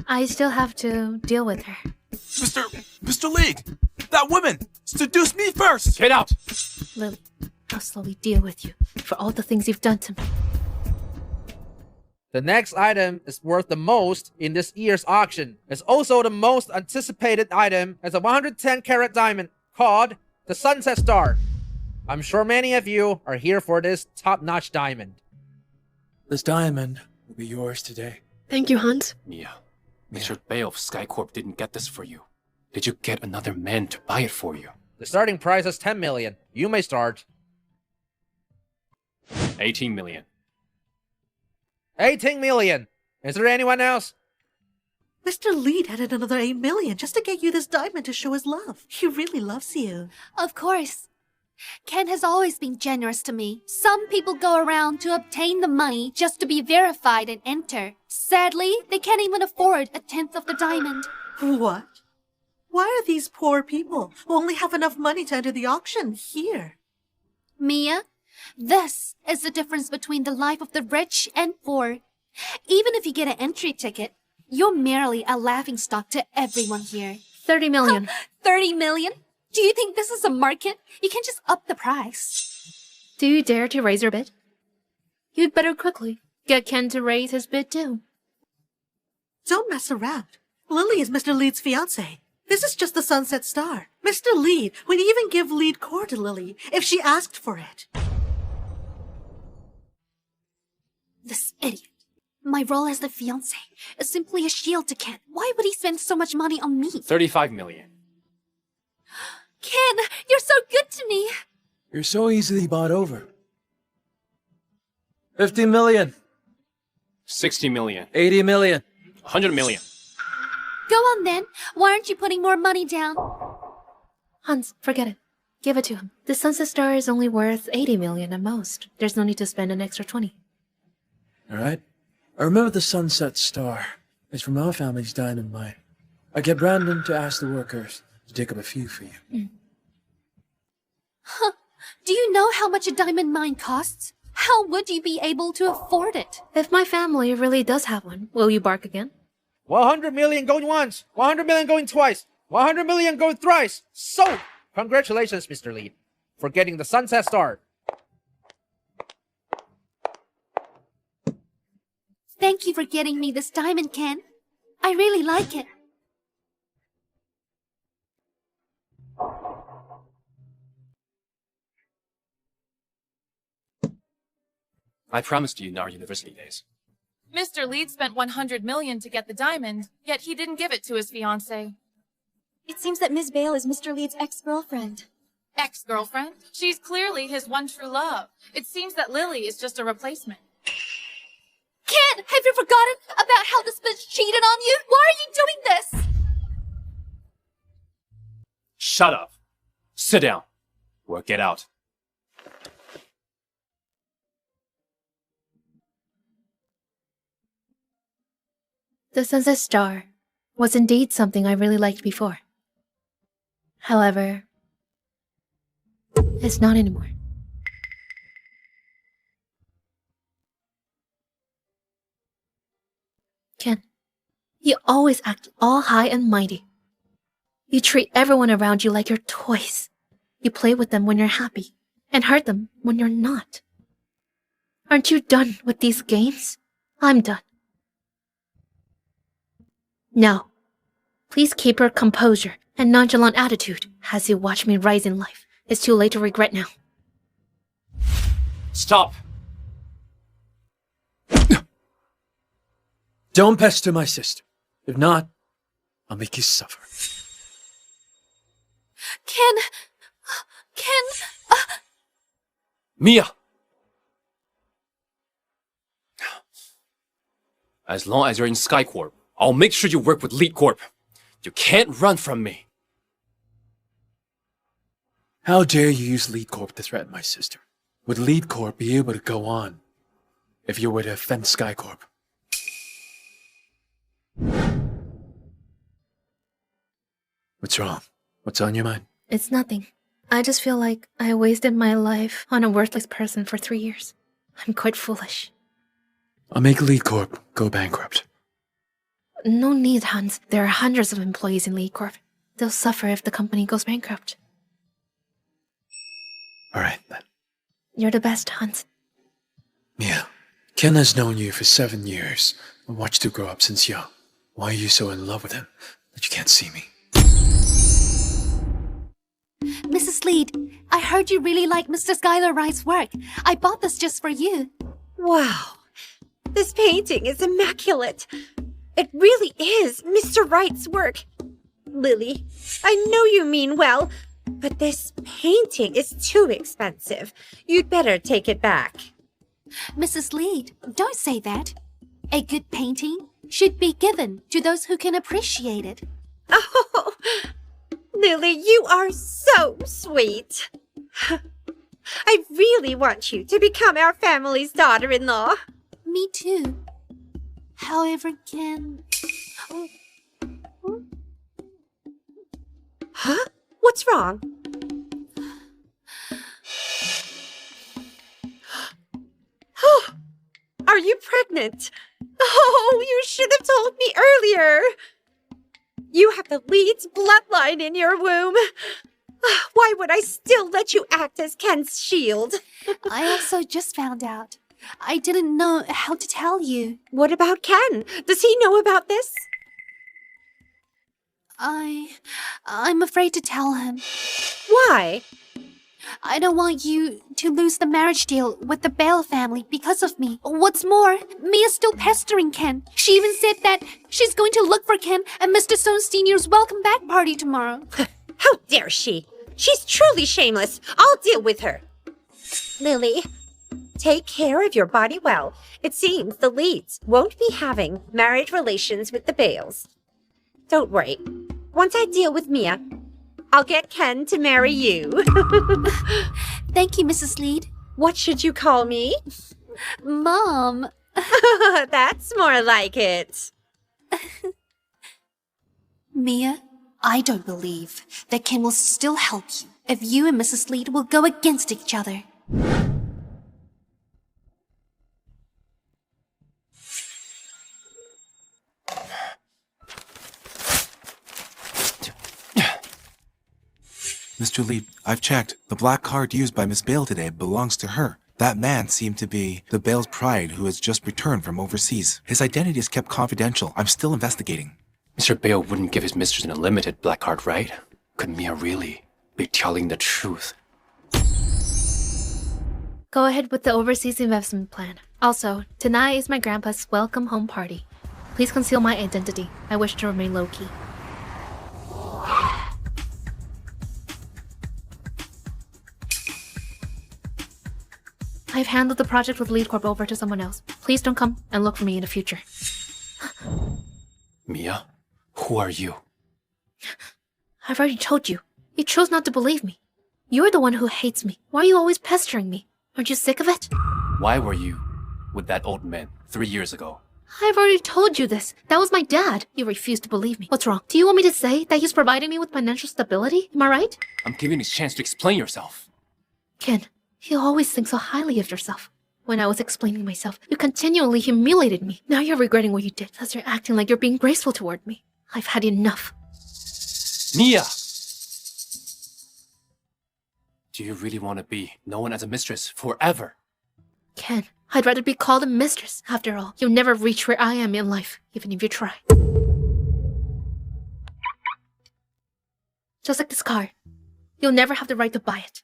I still have to deal with her. Mr. League, that woman seduced me first. Get out! Lily, I'll slowly deal with you for all the things you've done to me. The next item is worth the most in this year's auction. It's also the most anticipated item as a 110-carat diamond called the Sunset Star. I'm sure many of you are here for this top-notch diamond. This diamond will be yours today. Thank you, Hans. Mia, Mr. Bale of SkyCorp didn't get this for you. Did you get another man to buy it for you? The starting price is 10 million. You may start. 18 million. 18 million. Is there anyone else? Mr. Lead added another 8 million just to get you this diamond to show his love. He really loves you. Of course. Ken has always been generous to me. Some people go around to obtain the money just to be verified and enter. Sadly, they can't even afford a tenth of the diamond. What? Why are these poor people who only have enough money to enter the auction here? Mia, this is the difference between the life of the rich and poor. Even if you get an entry ticket, you're merely a laughingstock to everyone here. 30 million. 30 million? Do you think this is a market? You can just up the price. Do you dare to raise your bid? You'd better quickly get Ken to raise his bid too. Don't mess around. Lily is Mr. Lead's fiancée. This is just the Sunset Star. Mr. Lead would even give Lead Cork to Lily if she asked for it. This idiot. My role as the fiancé is simply a shield to Ken. Why would he spend so much money on me? 35 million. Ken, you're so good to me. You're so easily bought over. 50 million. 60 million. 80 million. 100 million. Go on then. Why aren't you putting more money down? Hans, forget it. Give it to him. The Sunset Star is only worth 80 million at most. There's no need to spend an extra 20. Alright? I remember the Sunset Star. It's from our family's diamond mine. I get Brandon to ask the workers to dig up a few for you. Huh. Do you know how much a diamond mine costs? How would you be able to afford it? If my family really does have one, will you bark again? 100 million going once, 100 million going twice, 100 million going thrice. Sold! Congratulations, Mr. Lee, for getting the Sunset Star. Thank you for getting me this diamond, Ken. I really like it. I promised you in our university days. Mr. Lead spent 100 million to get the diamond, yet he didn't give it to his fiancée. It seems that Miss Bale is Mr. Lead's ex-girlfriend. Ex-girlfriend? She's clearly his one true love. It seems that Lily is just a replacement. Ken, have you forgotten about how this bitch cheated on you? Why are you doing this? Shut up. Sit down. Or get out. The Sunset Star was indeed something I really liked before. However, it's not anymore. Ken, you always act all high and mighty. You treat everyone around you like your toys. You play with them when you're happy, and hurt them when you're not. Aren't you done with these games? I'm done. Now, please keep your composure and nonchalant attitude as you watch me rise in life. It's too late to regret now. Stop! Don't pester my sister. If not, I'll make you suffer. Ken... Mia! As long as you're in SkyCorp, I'll make sure you work with Lily Cork. You can't run from me. How dare you use Lily Cork to threaten my sister? Would Lily Cork be able to go on if you were to offend SkyCorp? What's wrong? What's on your mind? It's nothing. I just feel like I wasted my life on a worthless person for 3 years. I'm quite foolish. I'll make Lily Corp go bankrupt. No need, Hans. There are hundreds of employees in Lily Corp. They'll suffer if the company goes bankrupt. Alright then. You're the best, Hans. Mia, Ken has known you for 7 years and watched you grow up since young. Why are you so in love with him that you can't see me? Mrs. Lead, I heard you really like Mr. Skylar Wright's work. I bought this just for you. Wow. This painting is immaculate. It really is Mr. Wright's work. Lily, I know you mean well, but this painting is too expensive. You'd better take it back. Mrs. Lead, don't say that. A good painting should be given to those who can appreciate it. Oh, Lily, you are so sweet. I really want you to become our family's daughter-in-law. Me too. However, Ken... Huh? What's wrong? Are you pregnant? Oh, you should have told me earlier. You have the Leeds bloodline in your womb. Why would I still let you act as Ken's shield? I also just found out. I didn't know how to tell you. What about Ken? Does he know about this? I'm afraid to tell him. Why? I don't want you to lose the marriage deal with the Bale family because of me. What's more, Mia's still pestering Ken. She even said that she's going to look for Ken at Mr. Stone Sr.'s welcome back party tomorrow. How dare she? She's truly shameless. I'll deal with her. Lily, take care of your body well. It seems the Leeds won't be having marriage relations with the Bales. Don't worry. Once I deal with Mia, I'll get Ken to marry you. Thank you, Mrs. Lead. What should you call me? Mom. That's more like it. Mia, I don't believe that Ken will still help you if you and Mrs. Lead will go against each other. Mr. Lee, I've checked. The black card used by Miss Bale today belongs to her. That man seemed to be the Bale's pride who has just returned from overseas. His identity is kept confidential. I'm still investigating. Mr. Bale wouldn't give his mistress an unlimited black card, right? Could Mia really be telling the truth? Go ahead with the overseas investment plan. Also, tonight is my grandpa's welcome home party. Please conceal my identity. I wish to remain low-key. I've handed the project with Lily Cork over to someone else. Please don't come and look for me in the future. Mia, who are you? I've already told you. You chose not to believe me. You're the one who hates me. Why are you always pestering me? Aren't you sick of it? Why were you with that old man 3 years ago? I've already told you this. That was my dad. You refuse to believe me. What's wrong? Do you want me to say that he's providing me with financial stability? Am I right? I'm giving you a chance to explain yourself. Ken, you always think so highly of yourself. When I was explaining myself, you continually humiliated me. Now you're regretting what you did, as you're acting like you're being graceful toward me. I've had enough. Mia! Do you really want to be known as a mistress forever? Ken, I'd rather be called a mistress. After all, you'll never reach where I am in life, even if you try. Just like this car. You'll never have the right to buy it.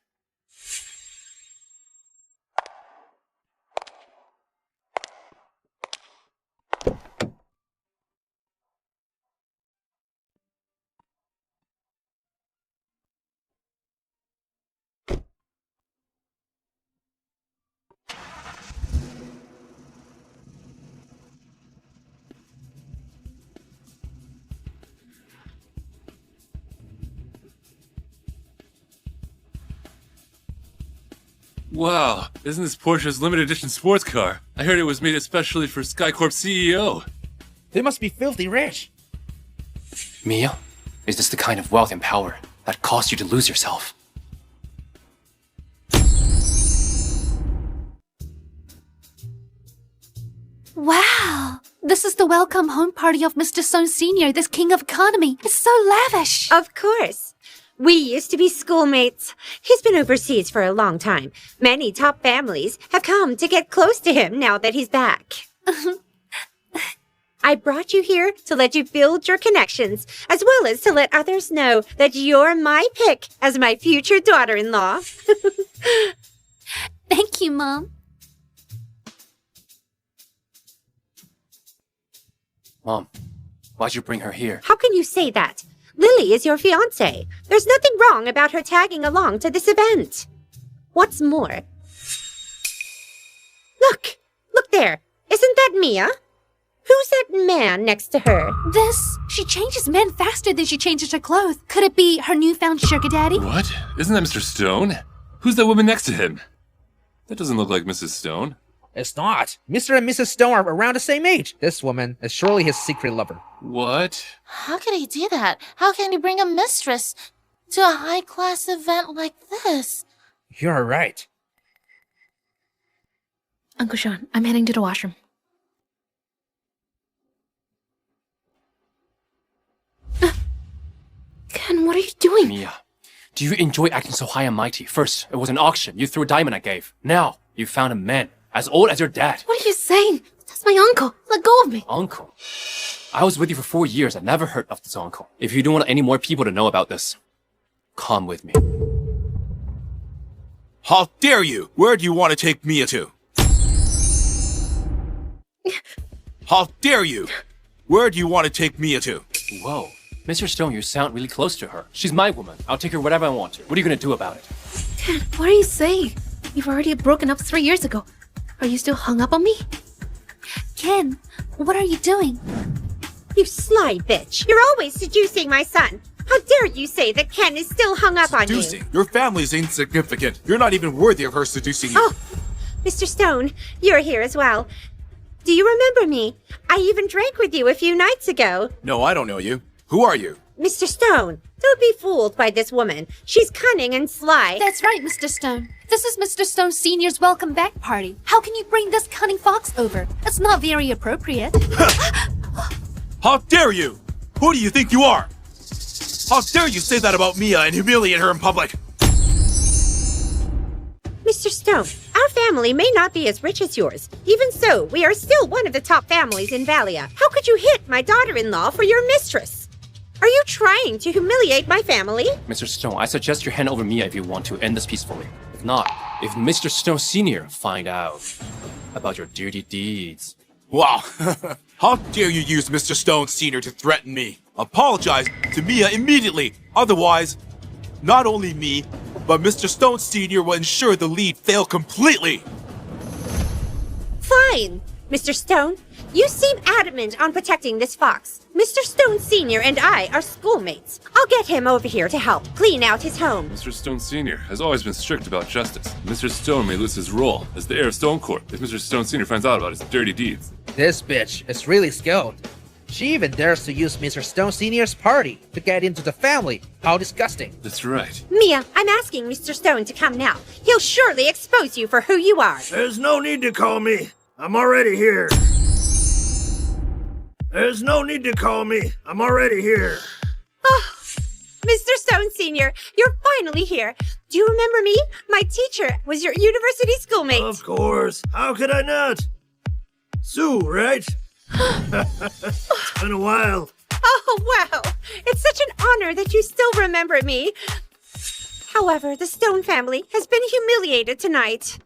Wow, isn't this Porsche's limited edition sports car? I heard it was made especially for SkyCorp CEO. They must be filthy rich. Mia, is this the kind of wealth and power that caused you to lose yourself? Wow! This is the welcome home party of Mr. Stone Sr., this king of economy. It's so lavish! Of course. We used to be schoolmates. He's been overseas for a long time. Many top families have come to get close to him now that he's back. I brought you here to let you build your connections, as well as to let others know that you're my pick as my future daughter-in-law. Thank you, Mom. Mom, why'd you bring her here? How can you say that? Lily is your fiancée. There's nothing wrong about her tagging along to this event. What's more... Look there. Isn't that Mia? Who's that man next to her? She changes men faster than she changes her clothes. Could it be her newfound sugar daddy? What? Isn't that Mr. Stone? Who's that woman next to him? That doesn't look like Mrs. Stone. It's not. Mr. and Mrs. Stone are around the same age. This woman is surely his secret lover. What? How could he do that? How can he bring a mistress to a high-class event like this? You're right. Uncle Sean, I'm heading to the washroom. Ken, what are you doing? Mia, do you enjoy acting so high and mighty? First, it was an auction. You threw a diamond I gave. Now, you found a man as old as your dad. What are you saying? That's my uncle. Let go of me. Uncle? I was with you for 4 years. I never heard of this uncle. If you don't want any more people to know about this, come with me. How dare you? Where do you want to take Mia to? How dare you? Where do you want to take Mia to? Whoa. Mr. Stone, you sound really close to her. She's my woman. I'll take her wherever I want to. What are you gonna do about it? Ken, what are you saying? You've already broken up 3 years ago. Are you still hung up on me? Ken, what are you doing? You sly bitch. You're always seducing my son. How dare you say that Ken is still hung up on you? Seducing? Your family's insignificant. You're not even worthy of her seducing you. Oh, Mr. Stone, you're here as well. Do you remember me? I even drank with you a few nights ago. No, I don't know you. Who are you? Mr. Stone, don't be fooled by this woman. She's cunning and sly. That's right, Mr. Stone. This is Mr. Stone Sr.'s welcome back party. How can you bring this cunning fox over? It's not very appropriate. How dare you? Who do you think you are? How dare you say that about Mia and humiliate her in public? Mr. Stone, our family may not be as rich as yours. Even so, we are still one of the top families in Valia. How could you hit my daughter-in-law for your mistress? Are you trying to humiliate my family? Mr. Stone, I suggest you hand over Mia if you want to end this peacefully. If not, if Mr. Stone Sr. find out about your dirty deeds. Wow. How dare you use Mr. Stone Sr. to threaten me? Apologize to Mia immediately. Otherwise, not only me, but Mr. Stone Sr. will ensure the lead fail completely. Fine. Mr. Stone, you seem adamant on protecting this fox. Mr. Stone Sr. and I are schoolmates. I'll get him over here to help clean out his home. Mr. Stone Sr. has always been strict about justice. Mr. Stone may lose his role as the heir of Stone Corp if Mr. Stone Sr. finds out about his dirty deeds. This bitch is really skilled. She even dares to use Mr. Stone Sr.'s party to get into the family. How disgusting. That's right. Mia, I'm asking Mr. Stone to come now. He'll surely expose you for who you are. There's no need to call me. I'm already here. There's no need to call me. I'm already here. Oh, Mr. Stone Sr., you're finally here. Do you remember me? My teacher was your university schoolmate. Of course. How could I not? Sue, right? It's been a while. Oh, wow. It's such an honor that you still remember me. However, the Stone family has been humiliated tonight.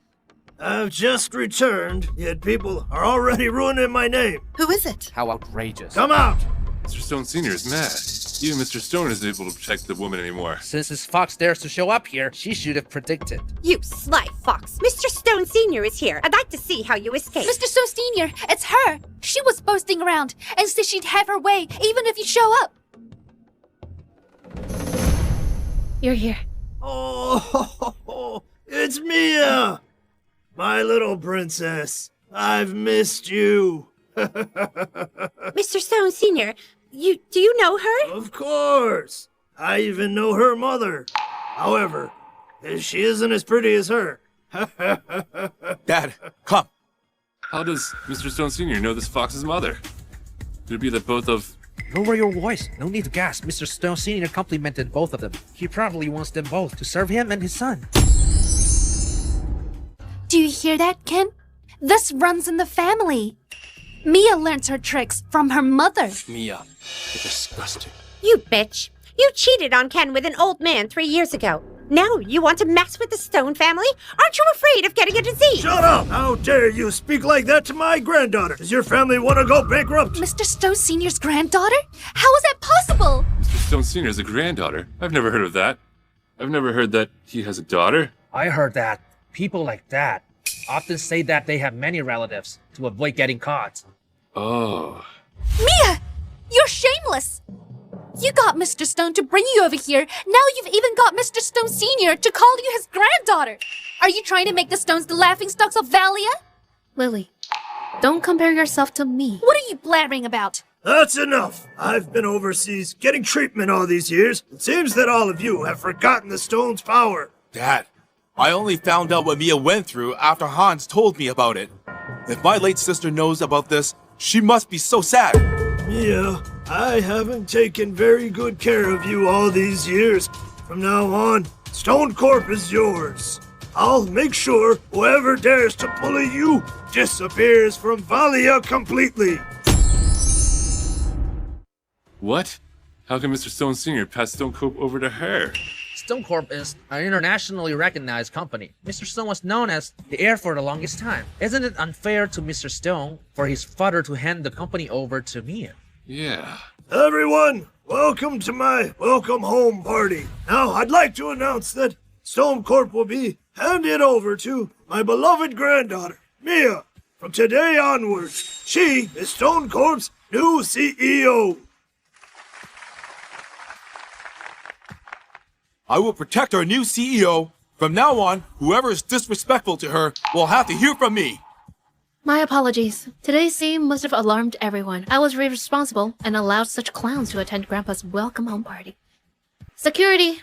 I've just returned, yet people are already ruining my name. Who is it? How outrageous. Come out! Mr. Stone Sr. is mad. Even Mr. Stone isn't able to protect the woman anymore. Since this fox dares to show up here, she should have predicted. You sly fox. Mr. Stone Sr. is here. I'd like to see how you escape. Mr. Stone Sr., it's her. She was boasting around and said she'd have her way even if you show up. You're here. Oh, it's Mia! My little princess. I've missed you. Mr. Stone Sr., do you know her? Of course. I even know her mother. However, she isn't as pretty as her. Dad, come. How does Mr. Stone Sr. know this fox's mother? Could it be that both of... Lower your voice. No need to gasp. Mr. Stone Sr. complimented both of them. He probably wants them both to serve him and his son. Do you hear that, Ken? This runs in the family. Mia learns her tricks from her mother. Mia, you're disgusting. You bitch. You cheated on Ken with an old man 3 years ago. Now you want to mess with the Stone family? Aren't you afraid of getting a disease? Shut up! How dare you speak like that to my granddaughter? Does your family want to go bankrupt? Mr. Stone Sr.'s granddaughter? How is that possible? Mr. Stone Sr. has a granddaughter? I've never heard of that. I've never heard that he has a daughter. I heard that people like that often say that they have many relatives to avoid getting caught. Oh. Mia! You're shameless! You got Mr. Stone to bring you over here. Now you've even got Mr. Stone Sr. to call you his granddaughter. Are you trying to make the Stones the laughingstocks of Valia? Lily, don't compare yourself to me. What are you blabbering about? That's enough. I've been overseas getting treatment all these years. It seems that all of you have forgotten the Stone's power. Dad, I only found out what Mia went through after Hans told me about it. If my late sister knows about this, she must be so sad. Mia, I haven't taken very good care of you all these years. From now on, Stone Corp is yours. I'll make sure whoever dares to bully you disappears from Valia completely. What? How can Mr. Stone Sr. pass Stone Corp over to her? Stone Corp is an internationally recognized company. Mr. Stone was known as the heir for the longest time. Isn't it unfair to Mr. Stone for his father to hand the company over to Mia? Yeah. Everyone, welcome to my welcome home party. Now, I'd like to announce that Stone Corp will be handed over to my beloved granddaughter, Mia. From today onwards, she is Stone Corp's new CEO. I will protect our new CEO. From now on, whoever is disrespectful to her will have to hear from me. My apologies. Today's scene must have alarmed everyone. I was irresponsible and allowed such clowns to attend Grandpa's welcome home party. Security,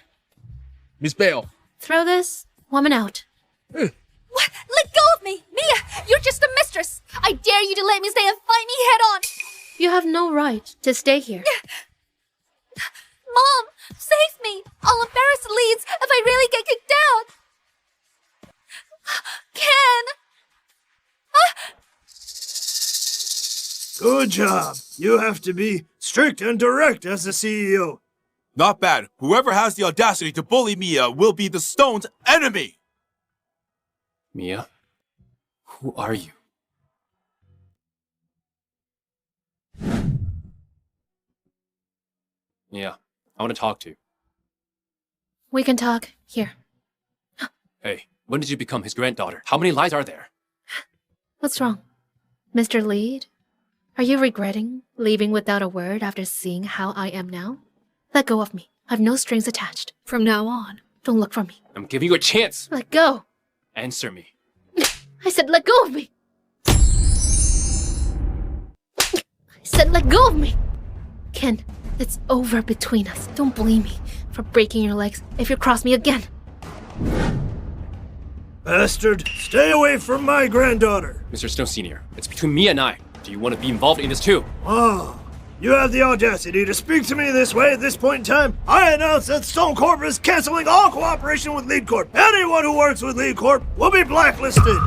Miss Bale. throw this woman out. What? Let go of me! Mia, you're just a mistress! I dare you to let me stay and fight me head on! You have no right to stay here. Mom, save me! I'll embarrass the Leeds if I really get kicked out! Ken! Good job. You have to be strict and direct as the CEO. Not bad. Whoever has the audacity to bully Mia will be the Stone's enemy. Mia, who are you? Mia, I want to talk to you. We can talk here. Hey, when did you become his granddaughter? How many lies are there? What's wrong? Mr. Lead? Are you regretting leaving without a word after seeing how I am now? Let go of me. I've no strings attached. From now on, don't look for me. I'm giving you a chance. Let go. Answer me. I said let go of me. I said let go of me. Ken, it's over between us. Don't blame me for breaking your legs if you cross me again. Bastard, stay away from my granddaughter. Mr. Stone Sr., it's between me and I. Do you want to be involved in this too? Oh, you have the audacity to speak to me this way at this point in time? I announce that Stone Corp is canceling all cooperation with Lead Corp. Anyone who works with Lead Corp will be blacklisted.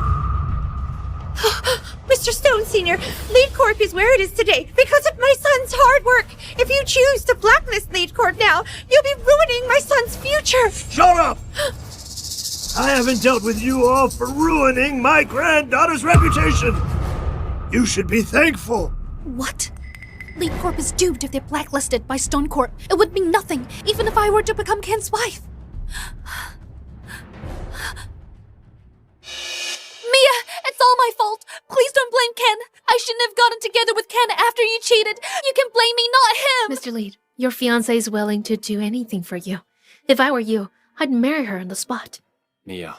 Mr. Stone Sr., Lead Corp is where it is today because of my son's hard work. If you choose to blacklist Lead Corp now, you'll be ruining my son's future. Shut up! I haven't dealt with you all for ruining my granddaughter's reputation. You should be thankful. What? Lead Corp is doomed if they're blacklisted by Stone Corp. It would mean nothing, even if I were to become Ken's wife. Mia, it's all my fault. Please don't blame Ken. I shouldn't have gotten together with Ken after you cheated. You can blame me, not him. Mr. Lead, your fiancé is willing to do anything for you. If I were you, I'd marry her on the spot. Mia,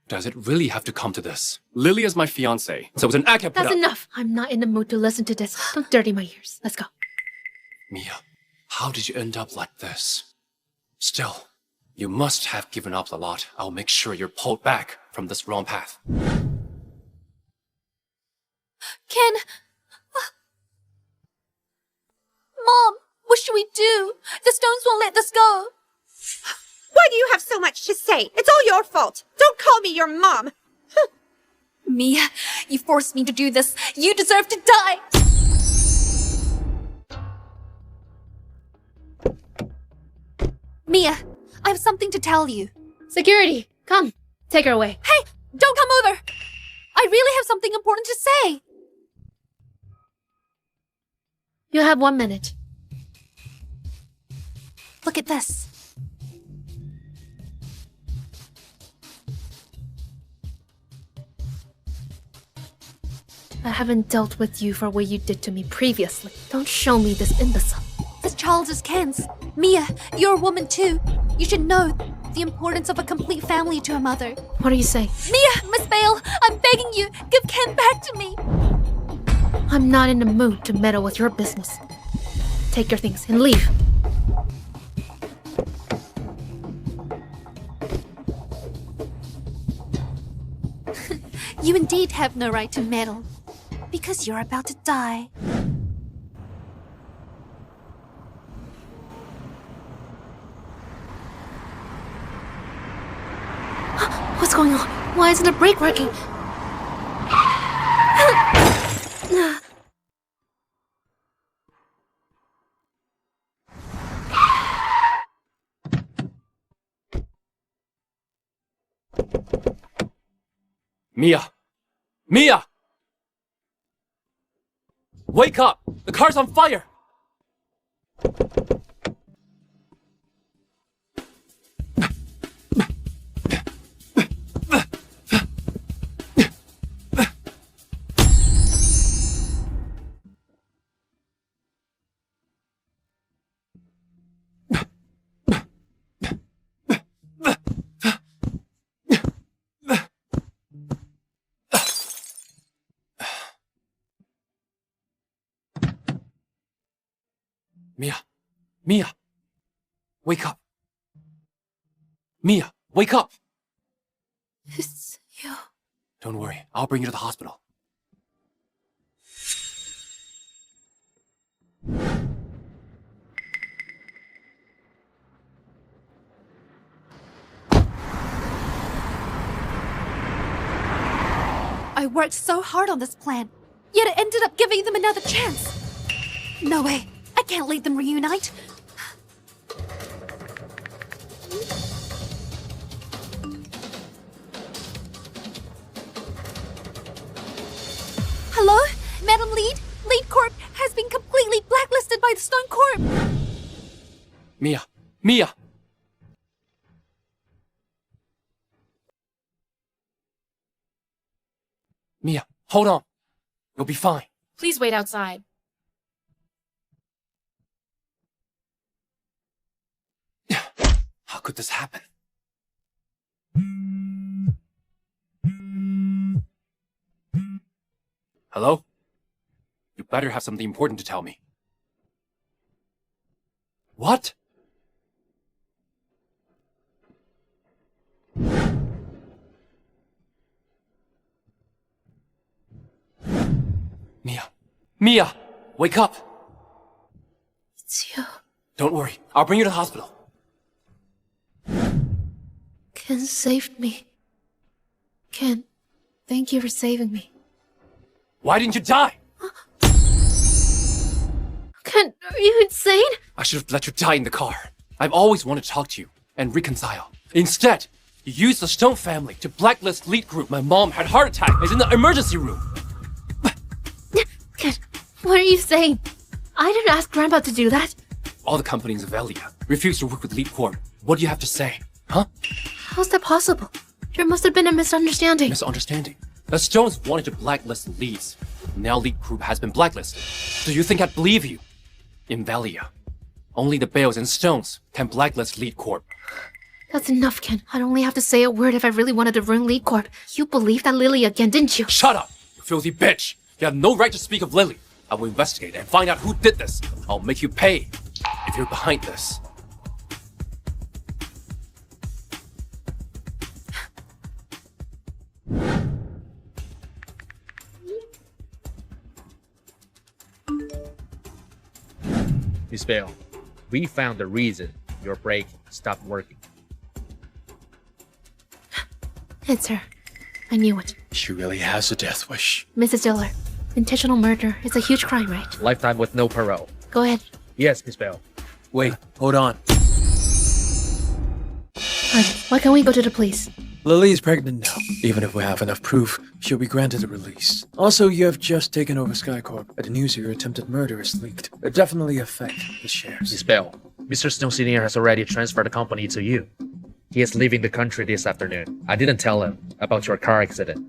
does it really have to come to this? Lily is my fiancée, so it's an act I put That's up. enough. I'm not in the mood to listen to this. Don't dirty my ears. Let's go. Mia, how did you end up like this? Still, you must have given up a lot. I'll make sure you're pulled back from this wrong path. Ken. Mom, what should we do? The Stones won't let us go. Why do you have so much to say? It's all your fault. Don't call me your mom. Mia, you forced me to do this. You deserve to die. Mia, I have something to tell you. Security, come. Take her away. Hey, don't come over. I really have something important to say. You have 1 minute. Look at this. I haven't dealt with you for what you did to me previously. Don't show me this imbecile. This child is Ken's. Mia, you're a woman too. You should know the importance of a complete family to a mother. What are you saying? Mia, Miss Bale, I'm begging you, give Ken back to me. I'm not in the mood to meddle with your business. Take your things and leave. You indeed have no right to meddle, because you're about to die. What's going on? Why isn't the brake working? Mia! Mia! Wake up! The car's on fire! Mia! Mia! Wake up! Mia! Wake up! It's you. Don't worry, I'll bring you to the hospital. I worked so hard on this plan, yet it ended up giving them another chance. No way. I can't let them reunite. Hello? Madam Lead? Lead Corp has been completely blacklisted by the Stone Corp. Mia! Mia! Mia, hold on. You'll be fine. Please wait outside. How could this happen? Hello? You better have something important to tell me. What? Mia! Mia! Wake up! It's you. Don't worry, I'll bring you to the hospital. Ken saved me. Ken, thank you for saving me. Why didn't you die? Ken, are you insane? I should have let you die in the car. I've always wanted to talk to you and reconcile. Instead, you used the Stone family to blacklist Lead Group. My mom had a heart attack. Is in the emergency room. Ken, what are you saying? I didn't ask Grandpa to do that. All the companies of Velia refused to work with Lead Corp. What do you have to say? Huh? How's that possible? There must have been a misunderstanding. Misunderstanding? The Stones wanted to blacklist Leads. Now Lead Group has been blacklisted. Do you think I'd believe you? In Velia, only the Bales and Stones can blacklist Lead Corp. That's enough, Ken. I'd only have to say a word if I really wanted to ruin Lead Corp. You believed that Lily again, didn't you? Shut up, you filthy bitch! You have no right to speak of Lily. I will investigate and find out who did this. I'll make you pay if you're behind this. Miss Bale, we found the reason your brake stopped working. It's her. I knew it. She really has a death wish. Mrs. Diller, intentional murder is a huge crime, right? Lifetime with no parole. Go ahead. Yes, Miss Bale. Wait, hold on. Honey, why can't we go to the police? Lily is pregnant now. Even if we have enough proof, she'll be granted a release. Also, you have just taken over SkyCorp, and the news of your attempted murder is leaked. It definitely affect the shares. Miss Bale, Mr. Stone Sr. has already transferred the company to you. He is leaving the country this afternoon. I didn't tell him about your car accident.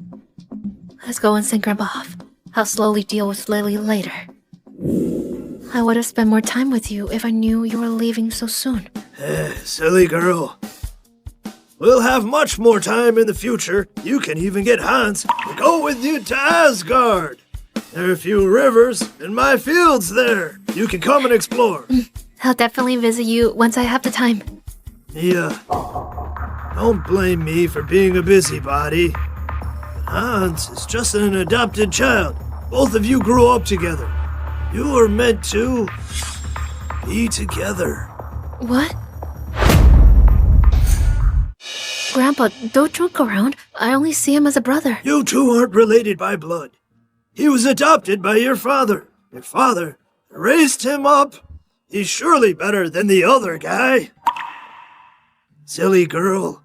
Let's go and send Grandpa off. I'll slowly deal with Lily later. I would have spent more time with you if I knew you were leaving so soon. Silly girl. We'll have much more time in the future. You can even get Hans to go with you to Asgard. There are a few rivers in my fields there. You can come and explore. I'll definitely visit you once I have the time. Mia, don't blame me for being a busybody. Hans is just an adopted child. Both of you grew up together. You were meant to be together. What? Grandpa, don't joke around. I only see him as a brother. You two aren't related by blood. He was adopted by your father. Your father raised him up. He's surely better than the other guy. Silly girl.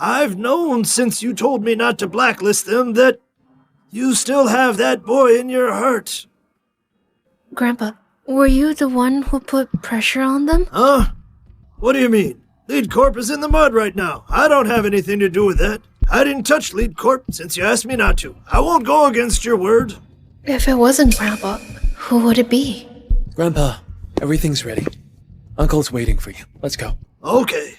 I've known since you told me not to blacklist them that you still have that boy in your heart. Grandpa, were you the one who put pressure on them? Huh? What do you mean? Lead Corp is in the mud right now. I don't have anything to do with that. I didn't touch Lead Corp since you asked me not to. I won't go against your word. If it wasn't Grandpa, who would it be? Grandpa, everything's ready. Uncle's waiting for you. Let's go. Okay.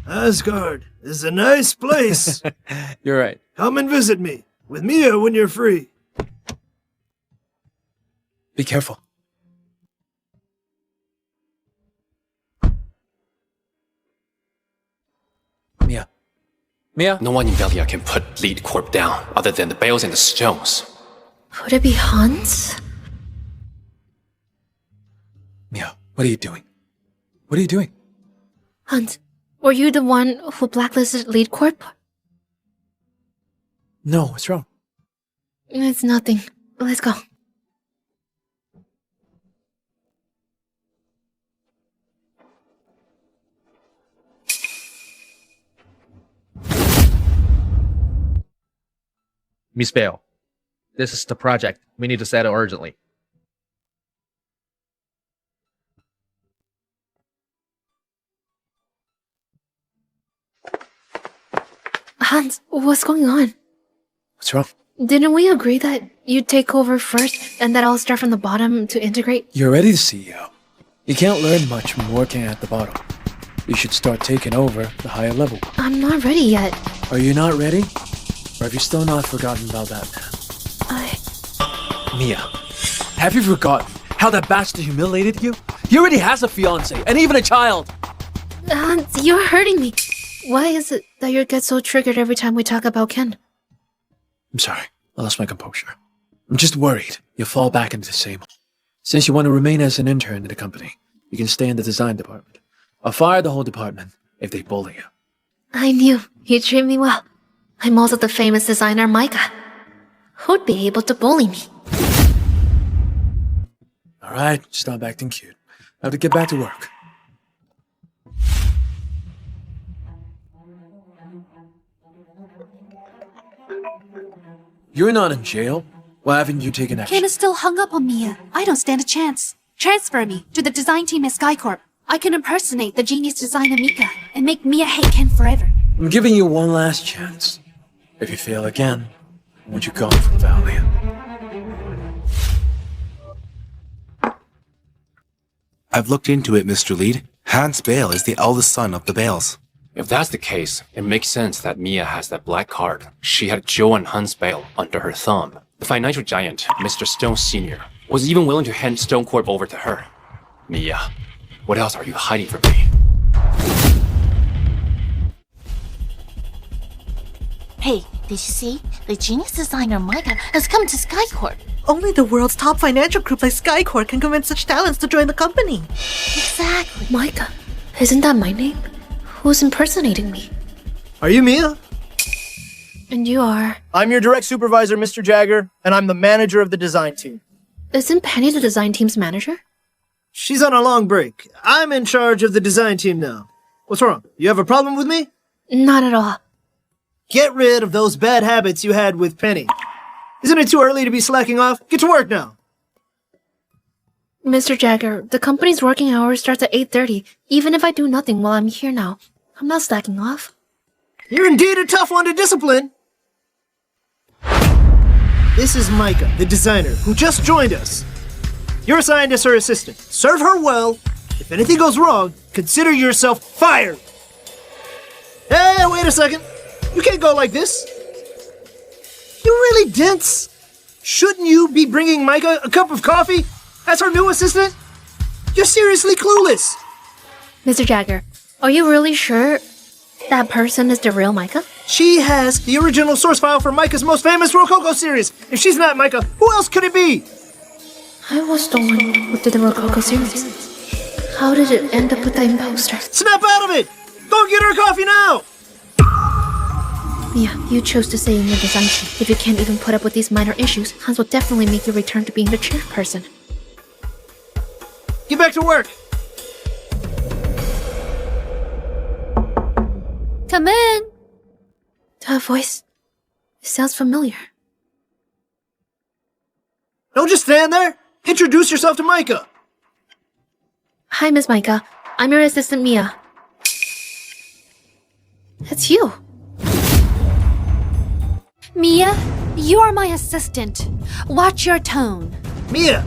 Asgard is a nice place. You're right. Come and visit me. With Mia when you're free. Be careful. Mia. Mia? No one in Velia can put Lead Corp down other than the Bales and the Stones. Could it be Hans? Mia, what are you doing? What are you doing? Hans, were you the one who blacklisted Lead Corp? No, what's wrong? It's nothing. Let's go. Miss Bale, this is the project. We need to settle urgently. Hans, what's going on? What's wrong? Didn't we agree that you'd take over first and that I'll start from the bottom to integrate? You're already the CEO. You can't learn much from working at the bottom. You should start taking over the higher level. I'm not ready yet. Are you not ready? Or have you still not forgotten about that man? Mia, have you forgotten how that bastard humiliated you? He already has a fiancé and even a child! Hans, you're hurting me. Why is it that you get so triggered every time we talk about Ken? I'm sorry, I lost my composure. I'm just worried you'll fall back into the same. Since you want to remain as an intern in the company, you can stay in the design department. I'll fire the whole department if they bully you. I knew you'd treat me well. I'm also the famous designer Micah. Who'd be able to bully me? Alright, stop acting cute. I have to get back to work. You're not in jail. Why haven't you taken action? Ken is still hung up on Mia. I don't stand a chance. Transfer me to the design team at SkyCorp. I can impersonate the genius designer Mika and make Mia hate Ken forever. I'm giving you one last chance. If you fail again, I want you gone from Valley. I've looked into it, Mr. Lead. Hans Bale is the eldest son of the Bales. If that's the case, it makes sense that Mia has that black card. She had Joe and Hans Bale under her thumb. The financial giant, Mr. Stone Sr., was even willing to hand Stone Corp over to her. Mia, what else are you hiding from me? Hey, did you see? The genius designer Micah has come to SkyCorp. Only the world's top financial group like SkyCorp can convince such talents to join the company. Exactly. Micah, isn't that my name? Who's impersonating me? Are you Mia? And you are? I'm your direct supervisor, Mr. Jagger, and I'm the manager of the design team. Isn't Penny the design team's manager? She's on a long break. I'm in charge of the design team now. What's wrong? You have a problem with me? Not at all. Get rid of those bad habits you had with Penny. Isn't it too early to be slacking off? Get to work now. Mr. Jagger, the company's working hours starts at 8:30. Even if I do nothing while I'm here now, I'm not slacking off. You're indeed a tough one to discipline. This is Micah, the designer, who just joined us. You're assigned as her assistant. Serve her well. If anything goes wrong, consider yourself fired. Hey, wait a second. You can't go like this. You're really dense. Shouldn't you be bringing Micah a cup of coffee as her new assistant? You're seriously clueless. Mr. Jagger, are you really sure that person is the real Micah? She has the original source file for Micah's most famous Rococo series. If she's not Micah, who else could it be? I was the one who did the Rococo series. How did it end up with the imposter? Snap out of it! Go get her coffee now! Yeah, you chose to stay in your design team. If you can't even put up with these minor issues, Hans will definitely make you return to being the chairperson. Get back to work! Come in. That voice. It sounds familiar. Don't just stand there! Introduce yourself to Micah! Hi, Miss Micah. I'm your assistant, Mia. It's you. Mia, you are my assistant. Watch your tone. Mia!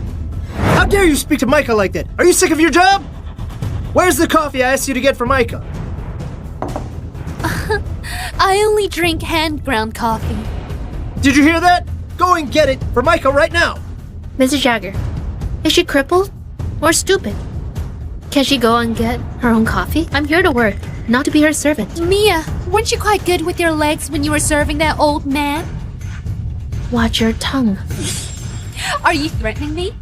How dare you speak to Micah like that? Are you sick of your job? Where's the coffee I asked you to get for Micah? I only drink hand-ground coffee. Did you hear that? Go and get it for Micah right now! Mr. Jagger, is she crippled or stupid? Can she go and get her own coffee? I'm here to work, not to be her servant. Mia, weren't you quite good with your legs when you were serving that old man? Watch your tongue. Are you threatening me?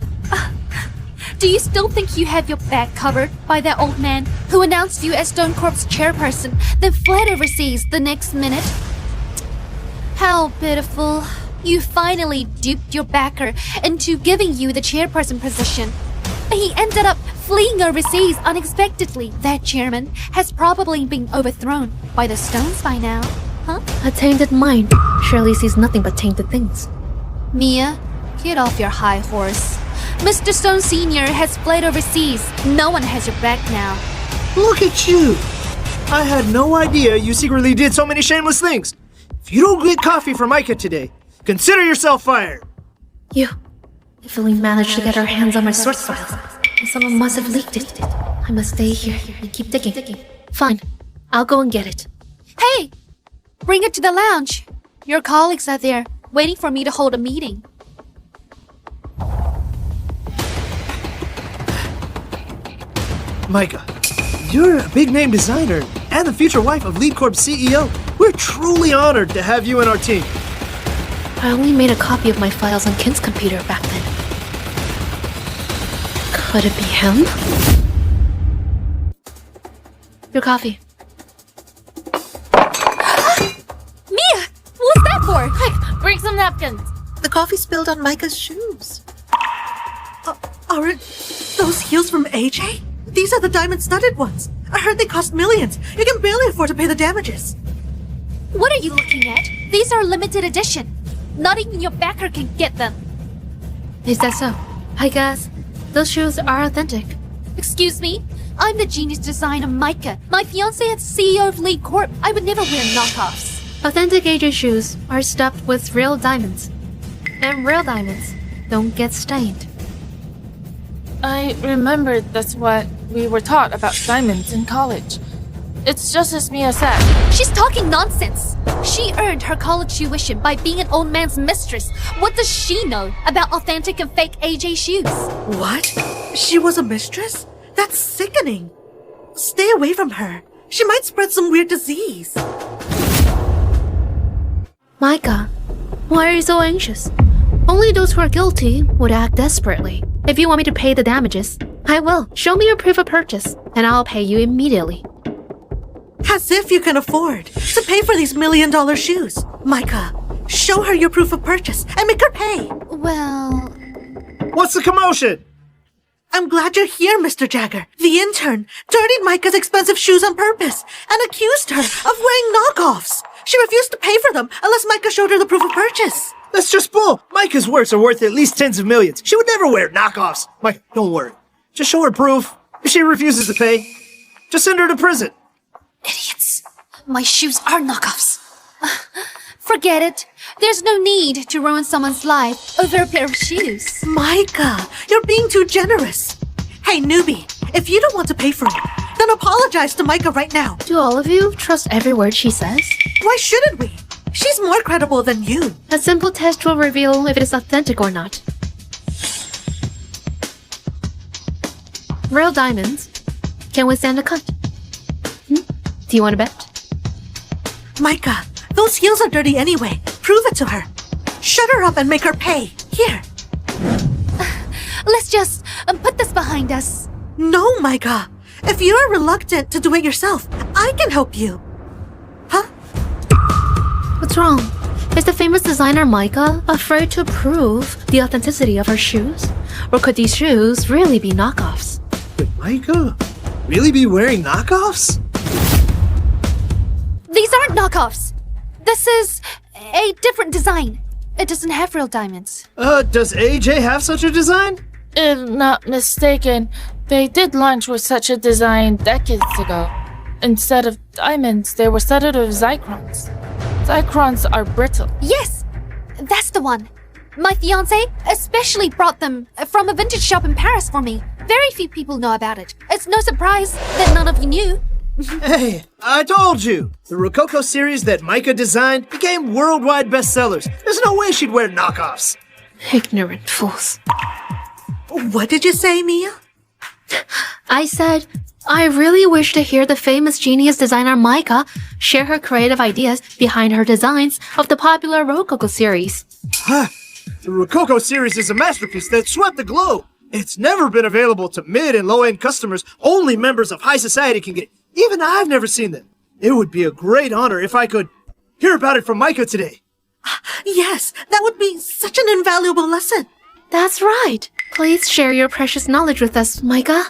Do you still think you have your back covered by that old man who announced you as Stone Corp's chairperson, then fled overseas the next minute? How pitiful. You finally duped your backer into giving you the chairperson position. He ended up fleeing overseas unexpectedly. That chairman has probably been overthrown by the Stones by now, huh? A tainted mind surely sees nothing but tainted things. Mia, get off your high horse. Mr. Stone Sr. has fled overseas. No one has your back now. Look at you! I had no idea you secretly did so many shameless things. If you don't get coffee for Micah today, consider yourself fired. If we managed to get our hands on my source files, someone must have leaked it. I must stay here and keep digging. Fine, I'll go and get it. Hey! Bring it to the lounge. Your colleagues are there, waiting for me to hold a meeting. Micah, you're a big-name designer and the future wife of Lily Cork's CEO. We're truly honored to have you in our team. I only made a copy of my files on Ken's computer back then. Could it be him? Your coffee. Mia! What's that for? Quick, bring some napkins. The coffee spilled on Micah's shoes. Aren't those heels from AJ? These are the diamond-studded ones. I heard they cost millions. You can barely afford to pay the damages. What are you looking at? These are limited edition. Not even your backer can get them. Is that so? I guess those shoes are authentic. Excuse me? I'm the genius designer Micah. My fiancé is CEO of Lily Cork. I would never wear knockoffs. Authentic AJ shoes are stuffed with real diamonds. And real diamonds don't get stained. I remember that's what we were taught about diamonds in college. It's just as Mia said. She's talking nonsense. She earned her college tuition by being an old man's mistress. What does she know about authentic and fake AJ shoes? What? She was a mistress? That's sickening. Stay away from her. She might spread some weird disease. Micah, why are you so anxious? Only those who are guilty would act desperately. If you want me to pay the damages, I will. Show me your proof of purchase, and I'll pay you immediately. As if you can afford to pay for these million-dollar shoes. Micah, show her your proof of purchase and make her pay. Well... What's the commotion? I'm glad you're here, Mr. Jagger. The intern dirtied Micah's expensive shoes on purpose and accused her of wearing knockoffs. She refused to pay for them unless Micah showed her the proof of purchase. That's just bull. Micah's works are worth at least tens of millions. She would never wear knockoffs. Micah, don't worry. Just show her proof. If she refuses to pay, just send her to prison. Idiots. My shoes are knockoffs. Forget it. There's no need to ruin someone's life over a pair of shoes. Micah, you're being too generous. Hey, newbie, if you don't want to pay for it, then apologize to Micah right now. Do all of you trust every word she says? Why shouldn't we? She's more credible than you. A simple test will reveal if it is authentic or not. Real diamonds can withstand a cut. Do you want to bet? Micah, those heels are dirty anyway. Prove it to her. Shut her up and make her pay. Here. Let's just put this behind us. No, Micah. If you're reluctant to do it yourself, I can help you. Huh? What's wrong? Is the famous designer Micah afraid to prove the authenticity of her shoes? Or could these shoes really be knockoffs? Could Micah really be wearing knockoffs? These aren't knockoffs. This is a different design. It doesn't have real diamonds. Does AJ have such a design? If not mistaken, they did launch with such a design decades ago. Instead of diamonds, they were studded with zycrons. Zycrons are brittle. Yes, that's the one. My fiance especially brought them from a vintage shop in Paris for me. Very few people know about it. It's no surprise that none of you knew. Hey, I told you! The Rococo series that Micah designed became worldwide bestsellers. There's no way she'd wear knockoffs. Ignorant fools. What did you say, Mia? I said, I really wish to hear the famous genius designer Micah share her creative ideas behind her designs of the popular Rococo series. The Rococo series is a masterpiece that swept the globe. It's never been available to mid and low-end customers. Only members of high society can get it. Even I've never seen them. It would be a great honor if I could hear about it from Micah today. Yes, that would be such an invaluable lesson. That's right. Please share your precious knowledge with us, Micah.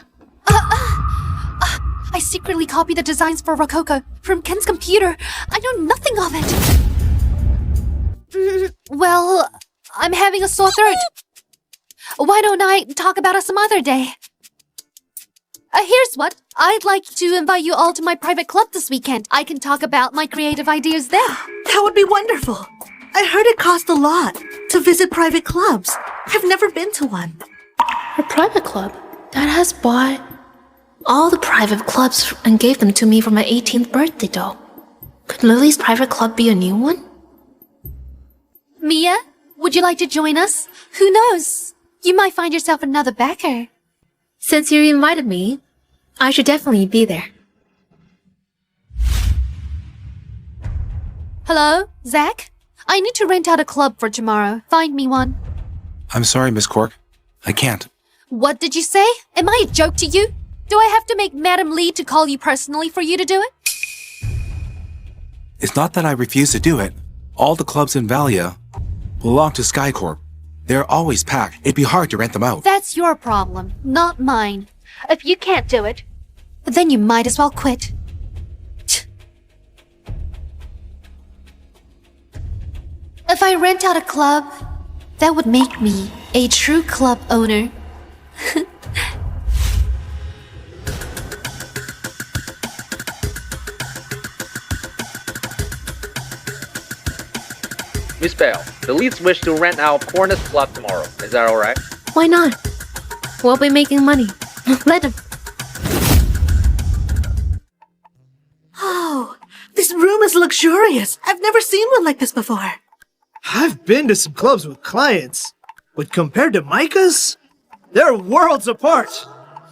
I secretly copied the designs for Rococo from Ken's computer. I know nothing of it. Well, I'm having a sore throat. Why don't I talk about it some other day? Here's what. I'd like to invite you all to my private club this weekend. I can talk about my creative ideas there. That would be wonderful. I heard it cost a lot to visit private clubs. I've never been to one. Her private club? Dad has bought all the private clubs and gave them to me for my 18th birthday, though. Could Lily's private club be a new one? Mia, would you like to join us? Who knows? You might find yourself another backer. Since you invited me, I should definitely be there. Hello, Zach? I need to rent out a club for tomorrow. Find me one. I'm sorry, Miss Cork. I can't. What did you say? Am I a joke to you? Do I have to make Madam Lee to call you personally for you to do it? It's not that I refuse to do it. All the clubs in Valia belong to SkyCorp. They're always packed. It'd be hard to rent them out. That's your problem, not mine. If you can't do it, then you might as well quit. If I rent out a club, that would make me a true club owner. Miss Bale, the leads wish to rent out Cornus Club tomorrow. Is that alright? Why not? We'll be making money. Let them. Oh, this room is luxurious. I've never seen one like this before. I've been to some clubs with clients, but compared to Micah's, they're worlds apart.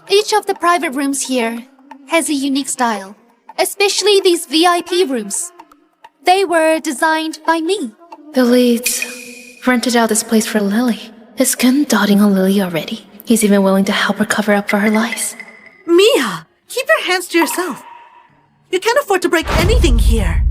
Each of the private rooms here has a unique style, especially these VIP rooms. They were designed by me. The leads rented out this place for Lily. Is Ken doting on Lily already? He's even willing to help her cover up for her lies. Mia, keep your hands to yourself. You can't afford to break anything here.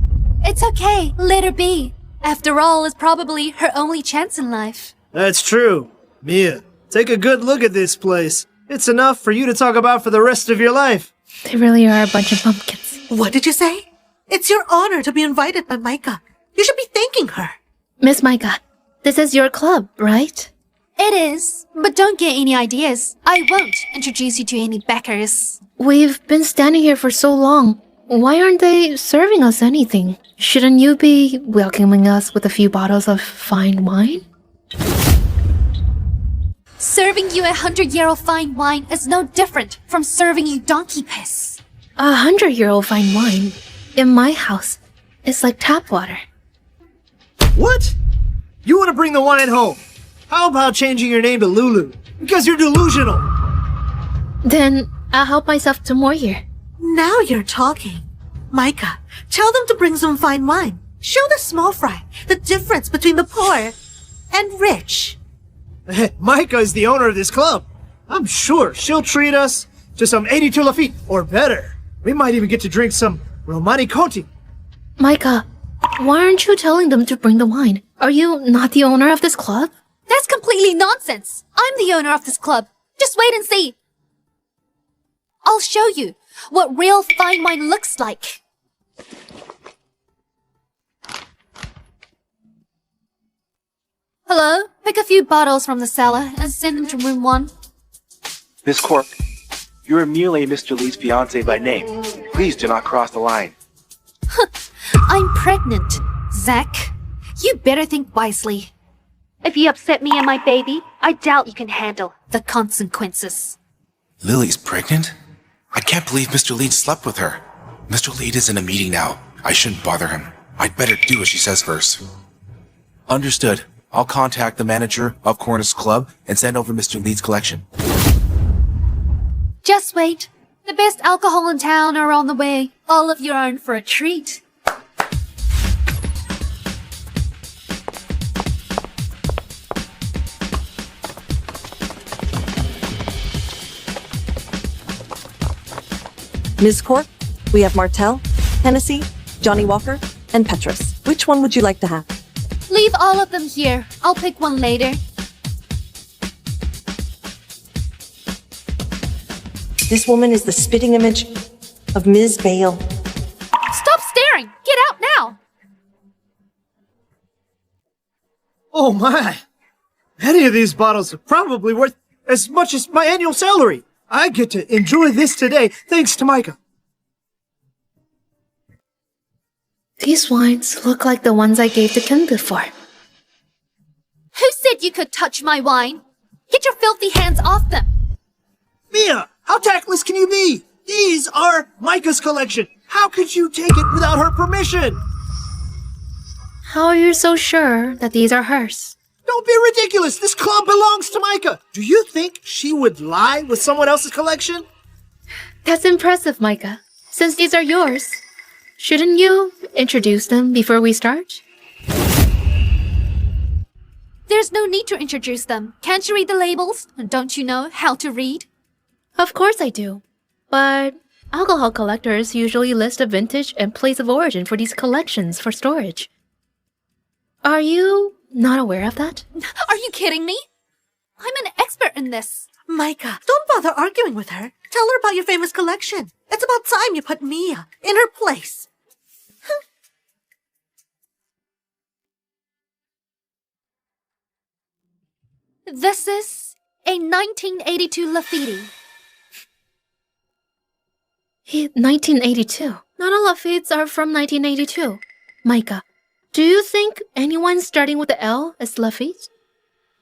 It's okay, let her be. After all, it's probably her only chance in life. That's true. Mia, take a good look at this place. It's enough for you to talk about for the rest of your life. They really are a bunch of pumpkins. What did you say? It's your honor to be invited by Micah. You should be thanking her. Miss Micah, this is your club, right? It is, but don't get any ideas. I won't introduce you to any backers. We've been standing here for so long. Why aren't they serving us anything? Shouldn't you be welcoming us with a few bottles of fine wine? Serving you 100-year-old fine wine is no different from serving you donkey piss. 100-year-old fine wine in my house is like tap water. What? You want to bring the wine home? How about changing your name to Lulu? Because you're delusional. Then I'll help myself to more here. Now you're talking. Micah, tell them to bring some fine wine. Show the small fry the difference between the poor and rich. Micah is the owner of this club. I'm sure she'll treat us to some 82 Lafitte or better. We might even get to drink some Romani Conti. Micah, why aren't you telling them to bring the wine? Are you not the owner of this club? That's completely nonsense. I'm the owner of this club. Just wait and see. I'll show you what real fine wine looks like. Hello? Pick a few bottles from the cellar and send them to room 1. Miss Cork, you are merely Mr. Lee's fiancée by name. Please do not cross the line. I'm pregnant, Zach. You better think wisely. If you upset me and my baby, I doubt you can handle the consequences. Lily's pregnant? I can't believe Mr. Lead slept with her. Mr. Lead is in a meeting now. I shouldn't bother him. I'd better do what she says first. Understood. I'll contact the manager of Corners Club and send over Mr. Lead's collection. Just wait. The best alcohol in town are on the way. All of you are in for a treat. Ms. Cork, we have Martel, Hennessy, Johnny Walker, and Petrus. Which one would you like to have? Leave all of them here. I'll pick one later. This woman is the spitting image of Ms. Bale. Stop staring! Get out now! Oh my! Any of these bottles are probably worth as much as my annual salary. I get to enjoy this today thanks to Micah. These wines look like the ones I gave to Ken before. Who said you could touch my wine? Get your filthy hands off them! Mia, how tactless can you be? These are Micah's collection. How could you take it without her permission? How are you so sure that these are hers? Don't be ridiculous. This club belongs to Micah. Do you think she would lie with someone else's collection? That's impressive, Micah. Since these are yours, shouldn't you introduce them before we start? There's no need to introduce them. Can't you read the labels? Don't you know how to read? Of course I do. But alcohol collectors usually list a vintage and place of origin for these collections for storage. Are you not aware of that? Are you kidding me? I'm an expert in this. Micah, don't bother arguing with her. Tell her about your famous collection. It's about time you put Mia in her place. This is a 1982 Lafitte. 1982. Not all Lafitte's are from 1982. Micah, do you think anyone starting with the L is Lafitte?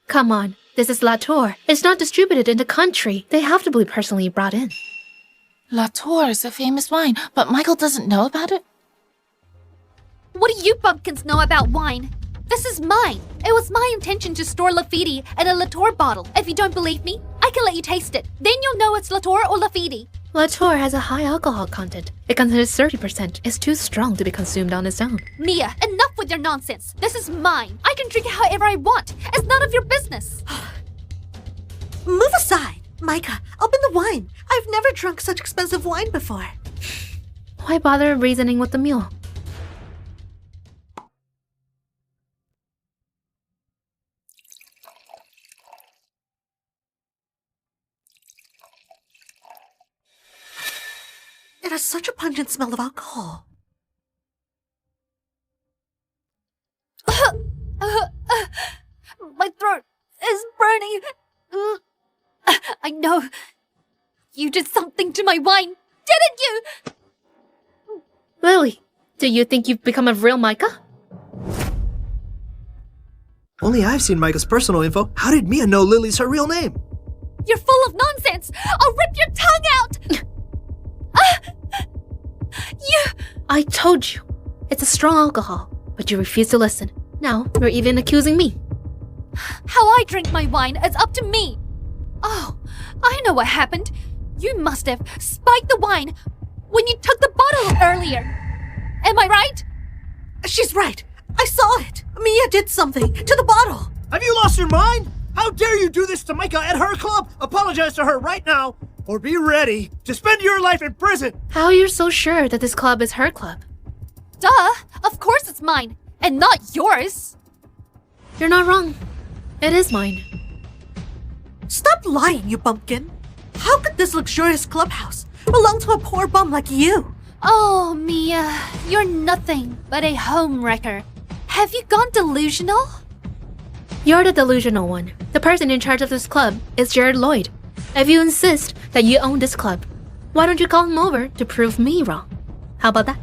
Come on, this is Latour. It's not distributed in the country. They have to be personally brought in. Latour is a famous wine, but Michael doesn't know about it? What do you bumpkins know about wine? This is mine. It was my intention to store Lafitte in a Latour bottle. If you don't believe me, I can let you taste it. Then you'll know it's Latour or Lafitte. Latour has a high alcohol content. It contains 30%. It's too strong to be consumed on its own. Mia, enough with your nonsense. This is mine. I can drink it however I want. It's none of your business. Move aside. Micah, open the wine. I've never drunk such expensive wine before. Why bother reasoning with the mule? It has such a pungent smell of alcohol. My throat is burning. I know. You did something to my wine, didn't you? Lily, do you think you've become a real Micah? Only I've seen Micah's personal info. How did Mia know Lily's her real name? You're full of nonsense. I'll rip your tongue out. I told you. It's a strong alcohol, but you refuse to listen. Now, you're even accusing me. How I drink my wine is up to me. Oh, I know what happened. You must have spiked the wine when you took the bottle earlier. Am I right? She's right. I saw it. Mia did something to the bottle. Have you lost your mind? How dare you do this to Micah at her club? Apologize to her right now, or be ready to spend your life in prison. How are you so sure that this club is her club? Duh! Of course it's mine, and not yours. You're not wrong. It is mine. Stop lying, you bumpkin. How could this luxurious clubhouse belong to a poor bum like you. Oh, Mia, you're nothing but a homewrecker. Have you gone delusional? You're the delusional one. The person in charge of this club is Jared Lloyd. If you insist that you own this club, why don't you call him over to prove me wrong? How about that?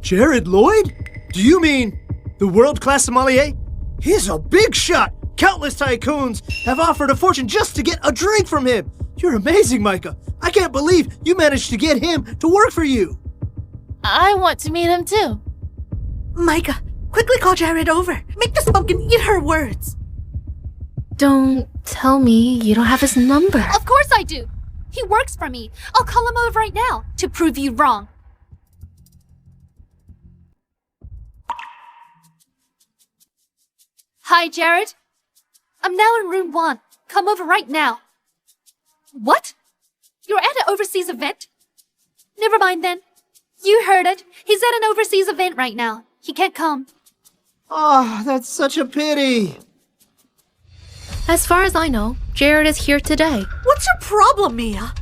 Jared Lloyd? Do you mean the world-class sommelier? He's a big shot. Countless tycoons have offered a fortune just to get a drink from him. You're amazing, Micah. I can't believe you managed to get him to work for you. I want to meet him too. Micah, quickly call Jared over. Make this pumpkin eat her words. Don't tell me you don't have his number. Of course I do. He works for me. I'll call him over right now to prove you wrong. Hi, Jared. I'm now in room 1. Come over right now. What? You're at an overseas event? Never mind then. You heard it. He's at an overseas event right now. He can't come. Oh, that's such a pity. As far as I know, Jared is here today. What's your problem, Mia?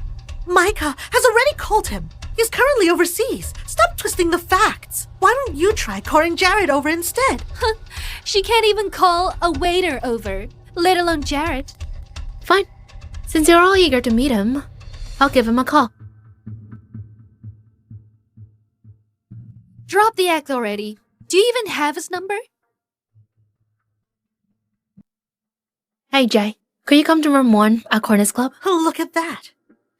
Micah has already called him. He's currently overseas. Stop twisting the facts. Why don't you try calling Jared over instead? She can't even call a waiter over, let alone Jared. Fine. Since you're all eager to meet him, I'll give him a call. Drop the act already. Do you even have his number? Hey, Jay. Could you come to room 1 at Corners Club? Oh, look at that.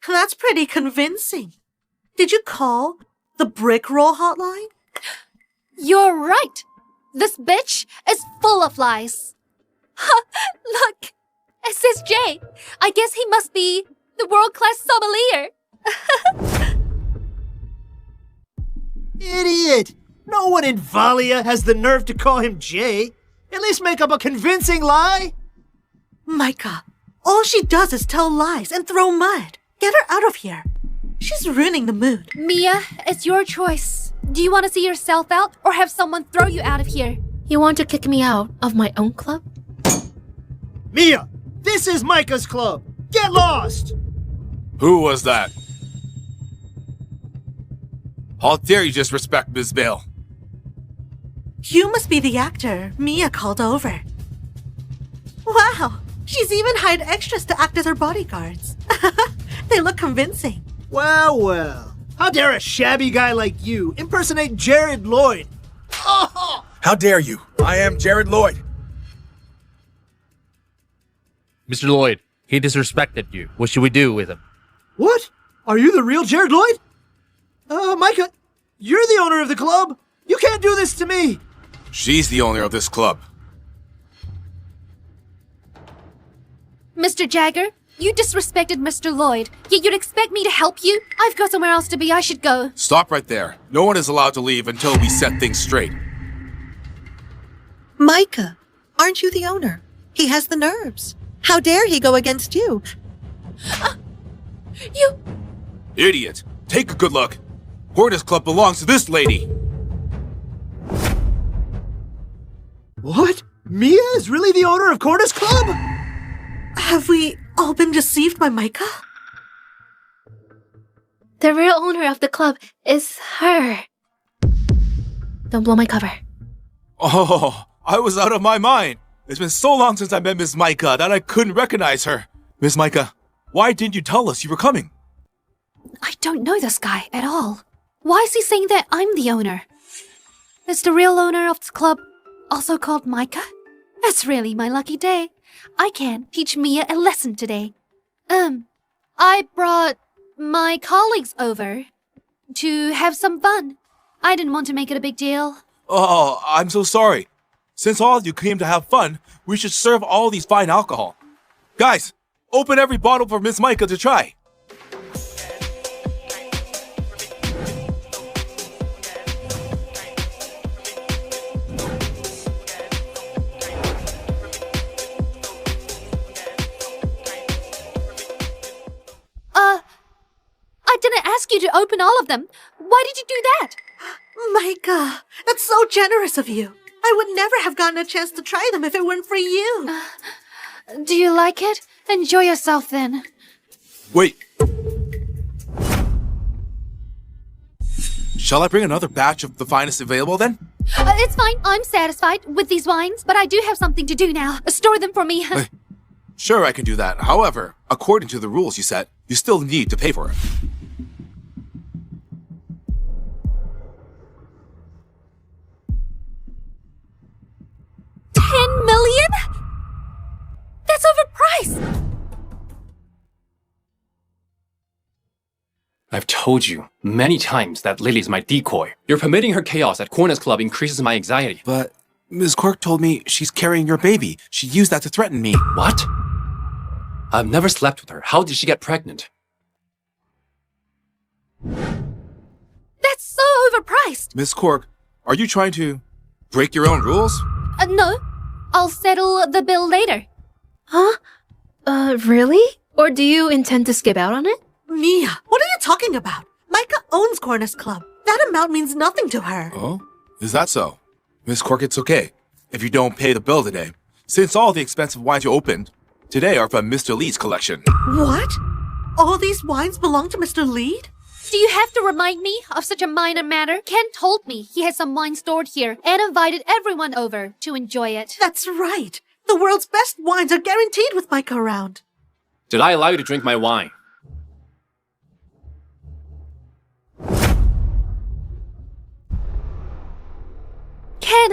That's pretty convincing. Did you call the brick roll hotline? You're right. This bitch is full of lies. Look, it says Jay. I guess he must be the world-class sommelier. Idiot! No one in Valia has the nerve to call him Jay. At least make up a convincing lie. Micah, all she does is tell lies and throw mud. Get her out of here. She's ruining the mood. Mia, it's your choice. Do you want to see yourself out or have someone throw you out of here? You want to kick me out of my own club? Mia, this is Micah's club. Get lost! Who was that? How dare you disrespect Miss Bale? You must be the actor Mia called over. Wow, she's even hired extras to act as her bodyguards. They look convincing. Well, well. How dare a shabby guy like you impersonate Jared Lloyd? Oh! How dare you? I am Jared Lloyd. Mr. Lloyd, he disrespected you. What should we do with him? What? Are you the real Jared Lloyd? Micah, you're the owner of the club. You can't do this to me. She's the owner of this club. Mr. Jagger, you disrespected Mr. Lloyd, yet you'd expect me to help you? I've got somewhere else to be. I should go. Stop right there. No one is allowed to leave until we set things straight. Micah, aren't you the owner? He has the nerves. How dare he go against you? You... Idiot. Take a good look. Hornets Club belongs to this lady. What? Mia is really the owner of Corners Club? Have we all been deceived by Micah? The real owner of the club is her. Don't blow my cover. Oh, I was out of my mind. It's been so long since I met Miss Micah that I couldn't recognize her. Miss Micah, why didn't you tell us you were coming? I don't know this guy at all. Why is he saying that I'm the owner? Is the real owner of this club also called Micah? It's really my lucky day. I can teach Mia a lesson today. I brought my colleagues over to have some fun. I didn't want to make it a big deal. Oh, I'm so sorry. Since all of you came to have fun, we should serve all these fine alcohol. Guys, open every bottle for Miss Micah to try. I didn't ask you to open all of them. Why did you do that? Micah, that's so generous of you. I would never have gotten a chance to try them if it weren't for you. Do you like it? Enjoy yourself then. Wait. Shall I bring another batch of the finest available then? It's fine. I'm satisfied with these wines, but I do have something to do now. Store them for me. Sure, I can do that. However, according to the rules you set, you still need to pay for it. $10 million? That's overpriced. I've told you many times that Lily's my decoy. You're permitting her chaos at Corners Club increases my anxiety. But Ms. Cork told me she's carrying your baby. She used that to threaten me. What? I've never slept with her. How did she get pregnant? That's so overpriced. Ms. Cork, are you trying to break your own rules? No. I'll settle the bill later. Huh? Really? Or do you intend to skip out on it? Mia, what are you talking about? Micah owns Corners Club. That amount means nothing to her. Oh? Is that so? Ms. Cork, it's okay if you don't pay the bill today, since all the expensive wines you opened today are from Mr. Lee's collection. What? All these wines belong to Mr. Lead? Do you have to remind me of such a minor matter? Ken told me he has some wine stored here and invited everyone over to enjoy it. That's right. The world's best wines are guaranteed with Micah around. Did I allow you to drink my wine? Ken,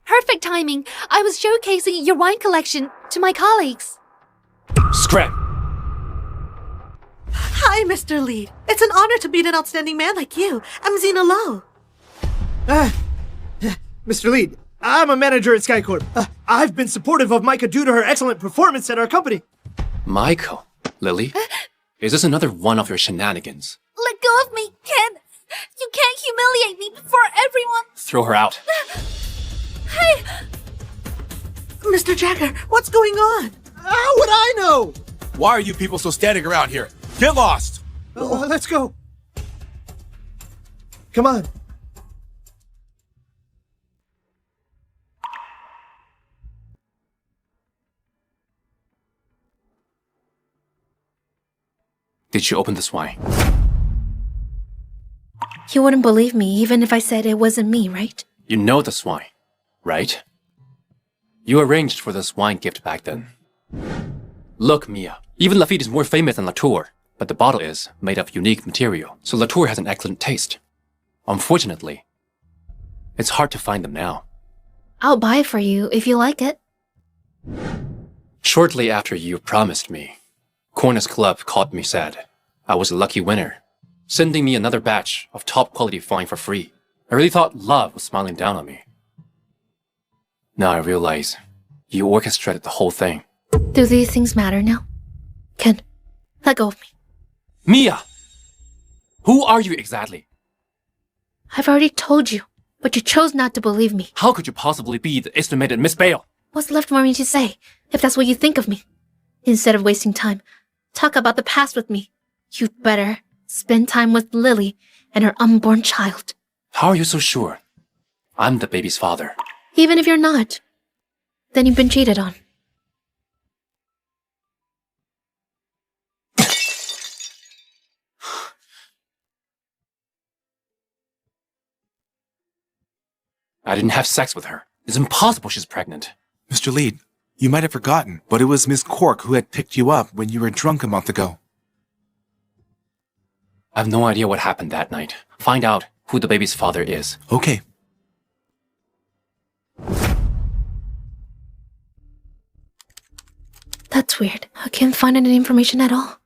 perfect timing. I was showcasing your wine collection to my colleagues. Scram! Hi, Mr. Lead. It's an honor to meet an outstanding man like you. I'm Zena Lowe. Mr. Lead, I'm a manager at SkyCorp. I've been supportive of Micah due to her excellent performance at our company. Michael? Lily? Is this another one of your shenanigans? Let go of me, Ken. You can't humiliate me before everyone. Throw her out. Hey! Mr. Jagger, what's going on? How would I know? Why are you people still standing around here? Get lost! Let's go. Come on. Did you open this wine? You wouldn't believe me even if I said it wasn't me, right? You know this wine, right? You arranged for this wine gift back then. Look, Mia, even Lafite is more famous than Latour, but the bottle is made of unique material, so Latour has an excellent taste. Unfortunately, it's hard to find them now. I'll buy it for you if you like it. Shortly after you promised me, Corners Club called me sad. I was a lucky winner, sending me another batch of top quality wine for free. I really thought love was smiling down on me. Now I realize you orchestrated the whole thing. Do these things matter now? Ken, let go of me. Mia! Who are you exactly? I've already told you, but you chose not to believe me. How could you possibly be the estimated Miss Bale? What's left for me to say, if that's what you think of me? Instead of wasting time, talk about the past with me. You'd better spend time with Lily and her unborn child. How are you so sure? I'm the baby's father. Even if you're not, then you've been cheated on. I didn't have sex with her. It's impossible she's pregnant. Mr. Lead, you might have forgotten, but it was Miss Cork who had picked you up when you were drunk a month ago. I have no idea what happened that night. Find out who the baby's father is. Okay. That's weird. I can't find any information at all.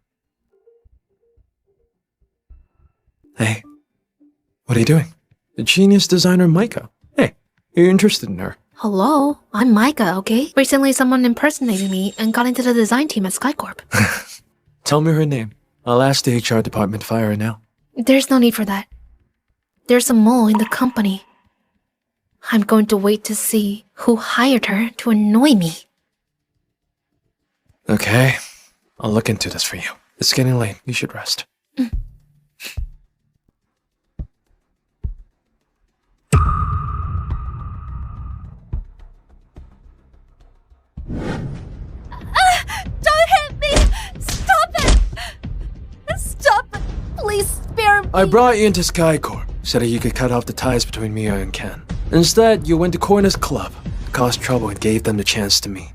Hey, what are you doing? The genius designer Micah. Hey, you're interested in her. Hello, I'm Micah, okay? Recently someone impersonated me and got into the design team at SkyCorp. Tell me her name. I'll ask the HR department to fire her now. There's no need for that. There's a mole in the company. I'm going to wait to see who hired her to annoy me. Okay, I'll look into this for you. It's getting late. You should rest. Don't hit me! Stop it! I brought you into SkyCorp so that you could cut off the ties between Mia and Ken. Instead, you went to Corner's club, caused trouble, and gave them the chance to meet.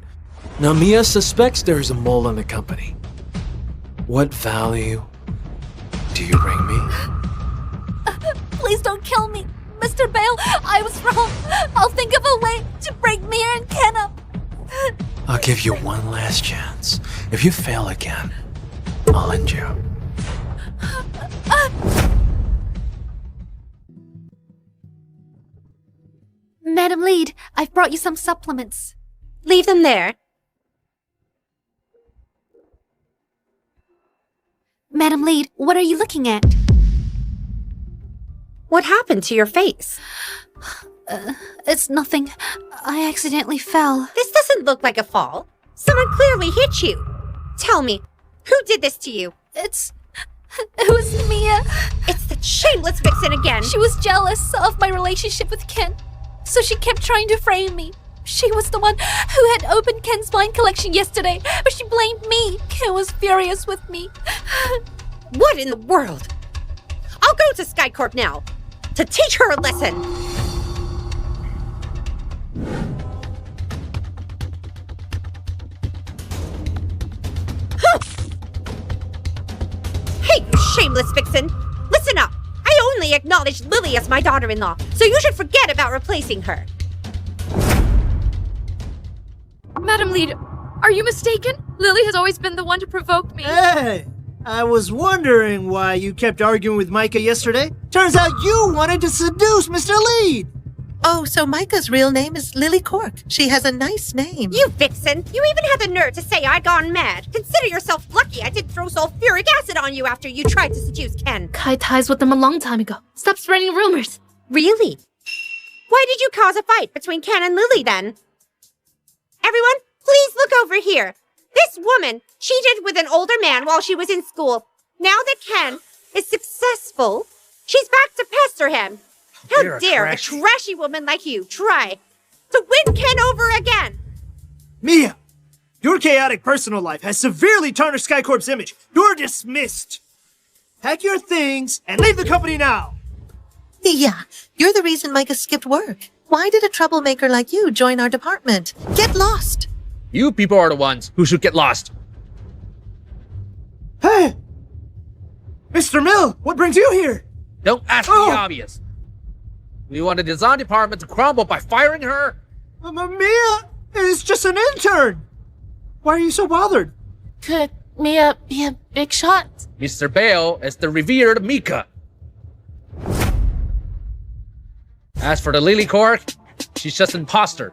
Now Mia suspects there is a mole in the company. What value do you bring me? Please don't kill me. Mr. Bale, I was wrong. I'll think of a way to break Mia and Ken up. I'll give you one last chance. If you fail again, I'll end you. Madam Lead, I've brought you some supplements. Leave them there. Madam Lead, what are you looking at? What happened to your face? It's nothing. I accidentally fell. This doesn't look like a fall. Someone clearly hit you. Tell me, who did this to you? It was Mia. It's the shameless vixen again. She was jealous of my relationship with Ken, so she kept trying to frame me. She was the one who had opened Ken's wine collection yesterday, but she blamed me. Ken was furious with me. What in the world? I'll go to SkyCorp now to teach her a lesson. Hey, you shameless vixen! Listen up! I only acknowledged Lily as my daughter-in-law, so you should forget about replacing her. Madam Lead, are you mistaken? Lily has always been the one to provoke me. Hey! I was wondering why you kept arguing with Micah yesterday. Turns out you wanted to seduce Mr. Lead! Oh, so Micah's real name is Lily Cork. She has a nice name. You vixen! You even had the nerve to say I'd gone mad. Consider yourself lucky I didn't throw sulfuric acid on you after you tried to seduce Ken. Cut ties with them a long time ago. Stop spreading rumors. Really? Why did you cause a fight between Ken and Lily then? Everyone, please look over here. This woman cheated with an older man while she was in school. Now that Ken is successful, she's back to pester him. How dare a trashy woman like you try to win Ken over again? Mia, your chaotic personal life has severely tarnished SkyCorp's image. You're dismissed. Pack your things and leave the company now. Yeah, you're the reason Micah skipped work. Why did a troublemaker like you join our department? Get lost. You people are the ones who should get lost. Hey! Mr. Mill, what brings you here? Don't ask the obvious. We want the design department to crumble by firing her? Mia is just an intern. Why are you so bothered? Could Mia be a big shot? Mr. Bale is the revered Mika. As for the Lily Cork, she's just an imposter.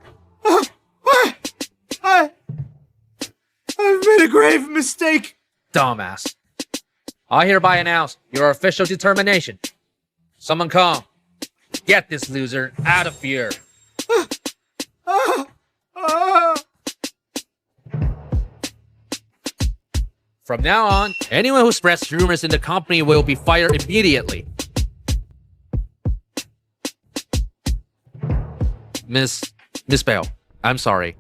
I've made a grave mistake. Dumbass. I hereby announce your official determination. Someone come. Get this loser out of here. From now on, anyone who spreads rumors in the company will be fired immediately. Miss Bale, I'm sorry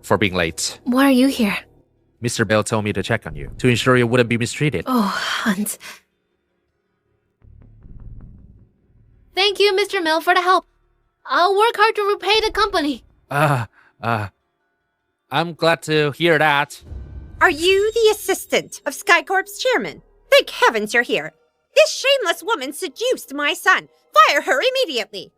for being late. Why are you here? Mr. Bale told me to check on you, to ensure you wouldn't be mistreated. Oh, Hunt. Thank you, Mr. Mill, for the help. I'll work hard to repay the company. I'm glad to hear that. Are you the assistant of SkyCorp's chairman? Thank heavens you're here. This shameless woman seduced my son. Fire her immediately.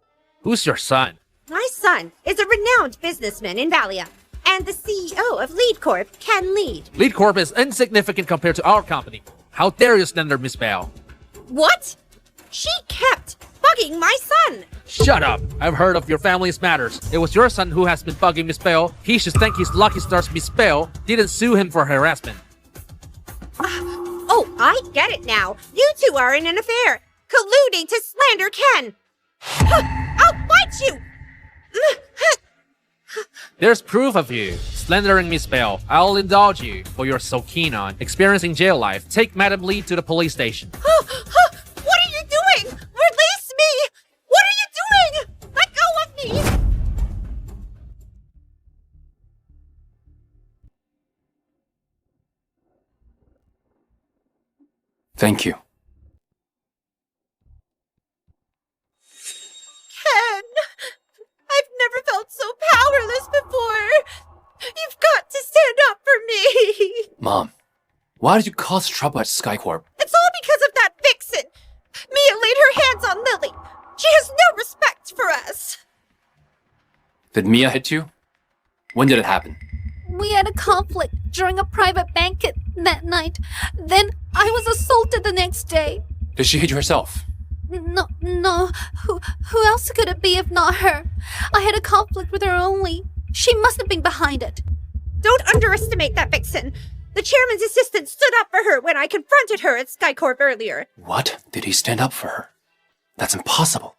Who's your son? My son is a renowned businessman in Valia, and the CEO of Lead Corp, Ken Lead. Lead Corp is insignificant compared to our company. How dare you slander Miss Bale? What? She kept bugging my son. Shut up! I've heard of your family's matters. It was your son who has been bugging Miss Bale. He should thank his lucky stars Miss Bale didn't sue him for harassment. Oh, I get it now. You two are in an affair, colluding to slander Ken. I'll fight you! There's proof of you slandering Miss Bale. I'll indulge you for you're so keen on experiencing jail life. Take Madam Lee to the police station. What are you doing? Release me! What are you doing? Let go of me! Thank you. Why did you cause trouble at SkyCorp? It's all because of that vixen! Mia laid her hands on Lily! She has no respect for us! Did Mia hit you? When did it happen? We had a conflict during a private banquet that night. Then I was assaulted the next day. Did she hit you herself? No. Who else could it be if not her? I had a conflict with her only. She must have been behind it. Don't underestimate that vixen. The chairman's assistant stood up for her when I confronted her at SkyCorp earlier. What? Did he stand up for her? That's impossible.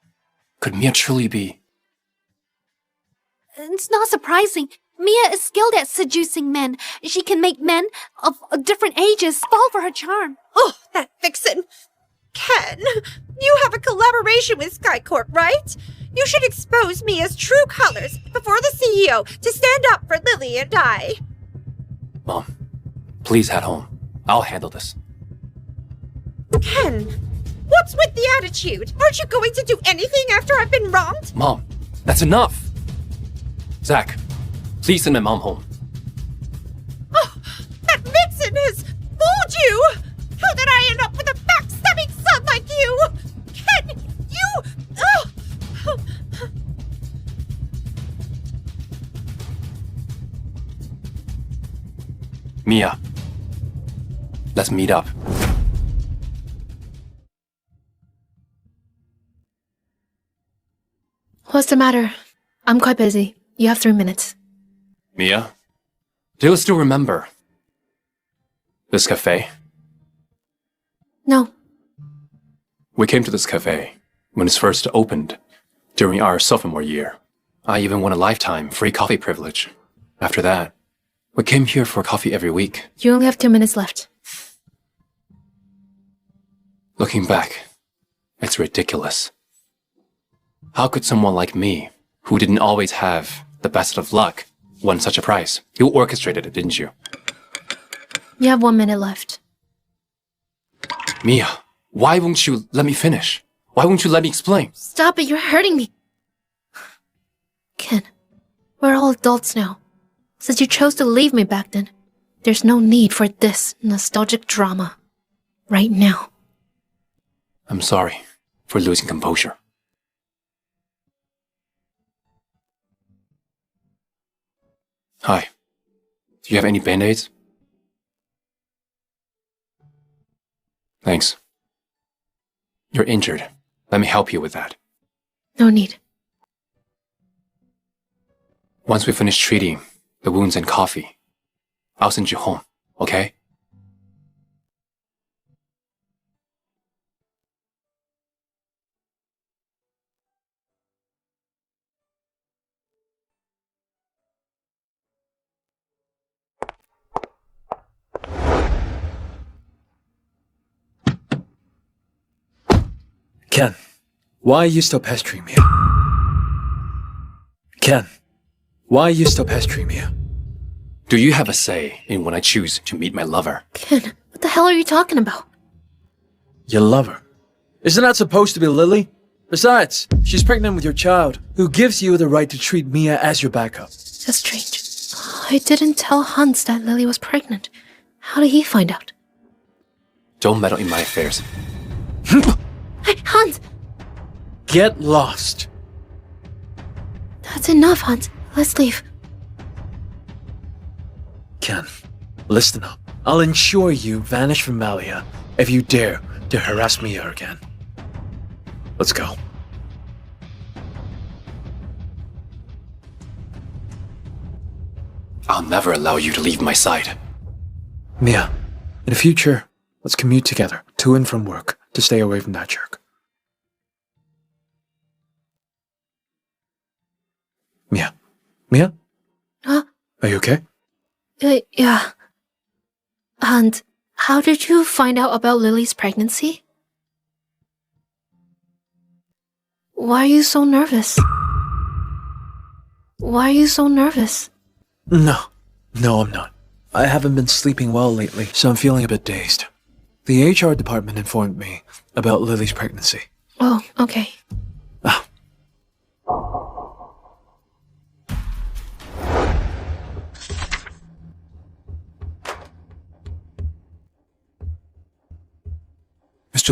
Could Mia truly be... It's not surprising. Mia is skilled at seducing men. She can make men of different ages fall for her charm. Oh, that vixen! Ken, you have a collaboration with SkyCorp, right? You should expose Mia's true colors before the CEO to stand up for Lily and I. Mom, please head home. I'll handle this. Ken, what's with the attitude? Aren't you going to do anything after I've been wronged? Mom, that's enough! Zach, please send my mom home. Oh, that vixen has fooled you! How did I end up with a backstabbing son like you? Ken, you... Oh. Mia, let's meet up. What's the matter? I'm quite busy. You have 3 minutes. Mia, do you still remember this cafe? No. We came to this cafe when it first opened during our sophomore year. I even won a lifetime free coffee privilege. After that, we came here for coffee every week. You only have 2 minutes left. Looking back, it's ridiculous. How could someone like me, who didn't always have the best of luck, win such a prize? You orchestrated it, didn't you? You have 1 minute left. Mia, why won't you let me finish? Why won't you let me explain? Stop it, you're hurting me. Ken, we're all adults now. Since you chose to leave me back then, there's no need for this nostalgic drama. Right now. I'm sorry for losing composure. Hi. Do you have any band-aids? Thanks. You're injured. Let me help you with that. No need. Once we finish treating the wounds and coffee, I'll send you home, okay? Ken, why are you still pestering me? Ken, why are you still pestering me? Do you have a say in when I choose to meet my lover? Ken, what the hell are you talking about? Your lover? Isn't that supposed to be Lily? Besides, she's pregnant with your child. Who gives you the right to treat Mia as your backup? That's strange. I didn't tell Hans that Lily was pregnant. How did he find out? Don't meddle in my affairs. Hey, Hans! Get lost. That's enough, Hans. Let's leave. Ken, listen up. I'll ensure you vanish from Malia if you dare to harass Mia again. Let's go. I'll never allow you to leave my side. Mia, in the future, let's commute together to and from work to stay away from that jerk. Mia? Mia? Huh? Are you okay? Yeah. And how did you find out about Lily's pregnancy? Why are you so nervous? Why are you so nervous? No, I'm not. I haven't been sleeping well lately, so I'm feeling a bit dazed. The HR department informed me about Lily's pregnancy. Oh, okay.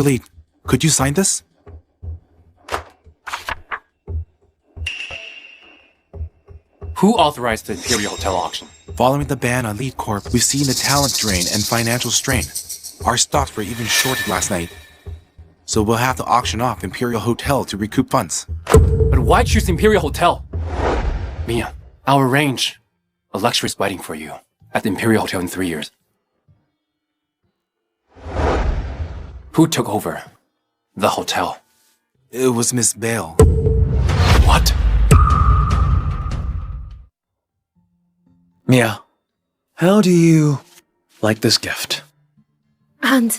Mr. Lee, could you sign this? Who authorized the Imperial Hotel auction? Following the ban on Lily Cork, we've seen the talent drain and financial strain. Our stocks were even shorted last night. So we'll have to auction off Imperial Hotel to recoup funds. But why choose Imperial Hotel? Mia, I'll arrange a luxurious wedding for you at the Imperial Hotel in 3 years. Who took over the hotel? It was Miss Bale. What? Mia, how do you like this gift? And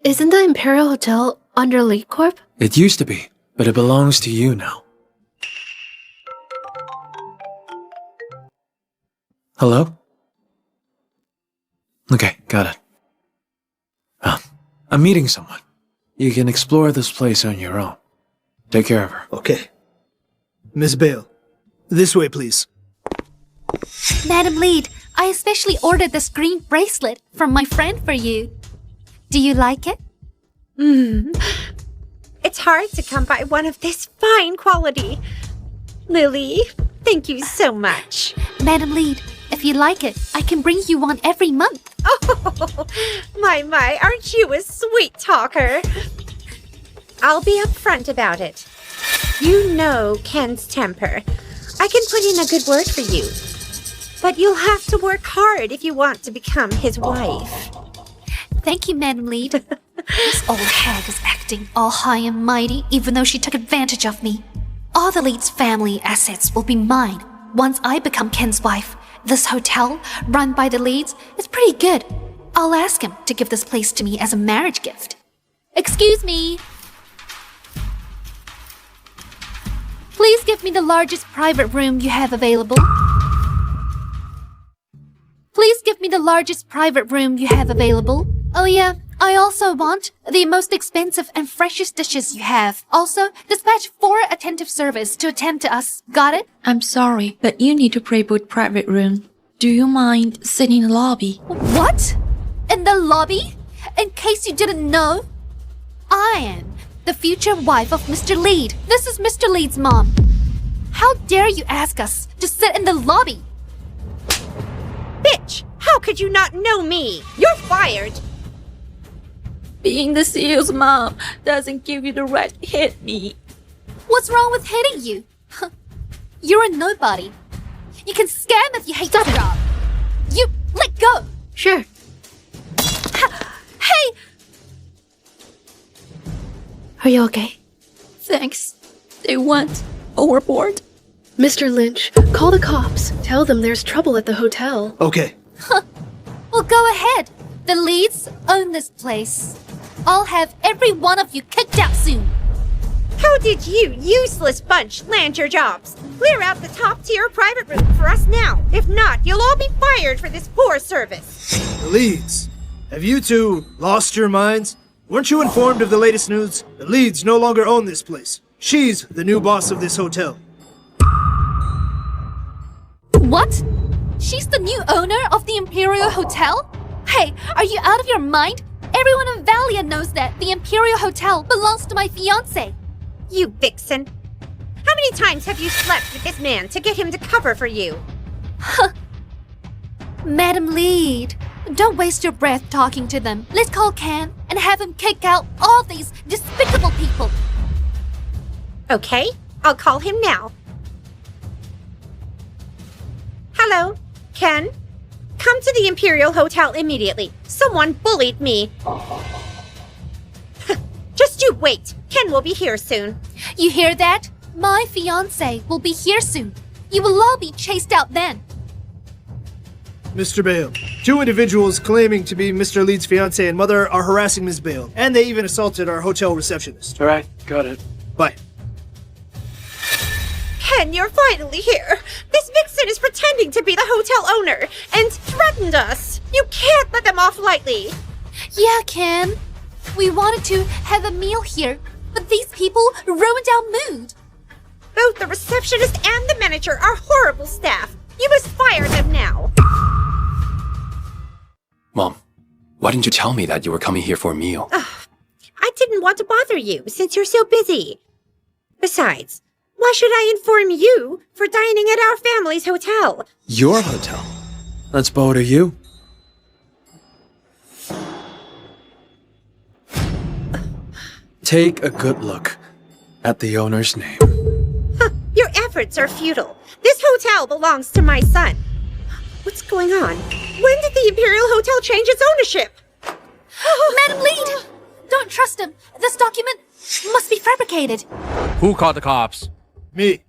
isn't the Imperial Hotel under Lily Corp? It used to be, but it belongs to you now. Hello? Okay, got it. I'm meeting someone. You can explore this place on your own. Take care of her. Okay. Miss Bale, this way, please. Madam Lead, I especially ordered this green bracelet from my friend for you. Do you like it? It's hard to come by one of this fine quality. Lily, thank you so much. Madam Lead, if you like it, I can bring you one every month. Oh, my, aren't you a sweet talker? I'll be upfront about it. You know Ken's temper. I can put in a good word for you. But you'll have to work hard if you want to become his wife. Thank you, Madam Lead. This old hag is acting all high and mighty, even though she took advantage of me. All the Lead's family assets will be mine once I become Ken's wife. This hotel, run by the Leads, is pretty good. I'll ask him to give this place to me as a marriage gift. Excuse me. Please give me the largest private room you have available. Please give me the largest private room you have available. Oh yeah, I also want the most expensive and freshest dishes you have. Also, dispatch 4 attentive servers to attend to us. Got it? I'm sorry, but you need to pre-book private room. Do you mind sitting in the lobby? What? In the lobby? In case you didn't know, I am the future wife of Mr. Lead. This is Mr. Lead's mom. How dare you ask us to sit in the lobby? Bitch, how could you not know me? You're fired. Being the CEO's mom doesn't give you the right to hit me. What's wrong with hitting you? You're a nobody. You can scam if you hate the job. You let go. Sure. Hey! Are you okay? Thanks. They went overboard. Mr. Lynch, call the cops. Tell them there's trouble at the hotel. Okay. Well, go ahead. The Leads own this place. I'll have every one of you kicked out soon. How did you, useless bunch, land your jobs? Clear out the top-tier private room for us now. If not, you'll all be fired for this poor service. The Leads, have you two lost your minds? Weren't you informed of the latest news? The Leads no longer own this place. She's the new boss of this hotel. What? She's the new owner of the Imperial Hotel? Hey, are you out of your mind? Everyone in Valia knows that the Imperial Hotel belongs to my fiancé. You vixen. How many times have you slept with this man to get him to cover for you? Madam Lead, don't waste your breath talking to them. Let's call Ken and have him kick out all these despicable people. Okay, I'll call him now. Hello, Ken? Come to the Imperial Hotel immediately. Someone bullied me. Just you wait. Ken will be here soon. You hear that? My fiancé will be here soon. You will all be chased out then. Mr. Bale, 2 individuals claiming to be Mr. Lead's fiancé and mother are harassing Ms. Bale, and they even assaulted our hotel receptionist. All right, got it. Bye. Ken, you're finally here. This vixen is pretending to be the hotel owner and threatened us. You can't let them off lightly. Yeah, Ken. We wanted to have a meal here, but these people ruined our mood. Both the receptionist and the manager are horrible staff. You must fire them now. Mom, why didn't you tell me that you were coming here for a meal? I didn't want to bother you since you're so busy. Besides, why should I inform you for dining at our family's hotel? Your hotel? That's bold of you. Take a good look at the owner's name. Your efforts are futile. This hotel belongs to my son. What's going on? When did the Imperial Hotel change its ownership? Madam Lead! Don't trust him. This document must be fabricated. Who called the cops? Me.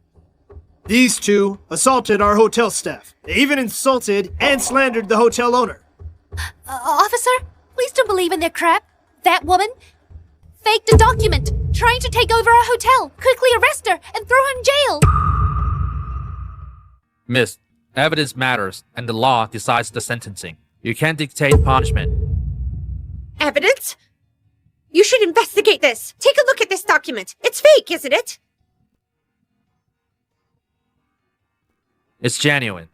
These two assaulted our hotel staff. They even insulted and slandered the hotel owner. Officer, please don't believe in their crap. That woman faked a document, trying to take over our hotel. Quickly arrest her and throw her in jail. Miss, evidence matters, and the law decides the sentencing. You can't dictate punishment. Evidence? You should investigate this. Take a look at this document. It's fake, isn't it? It's genuine.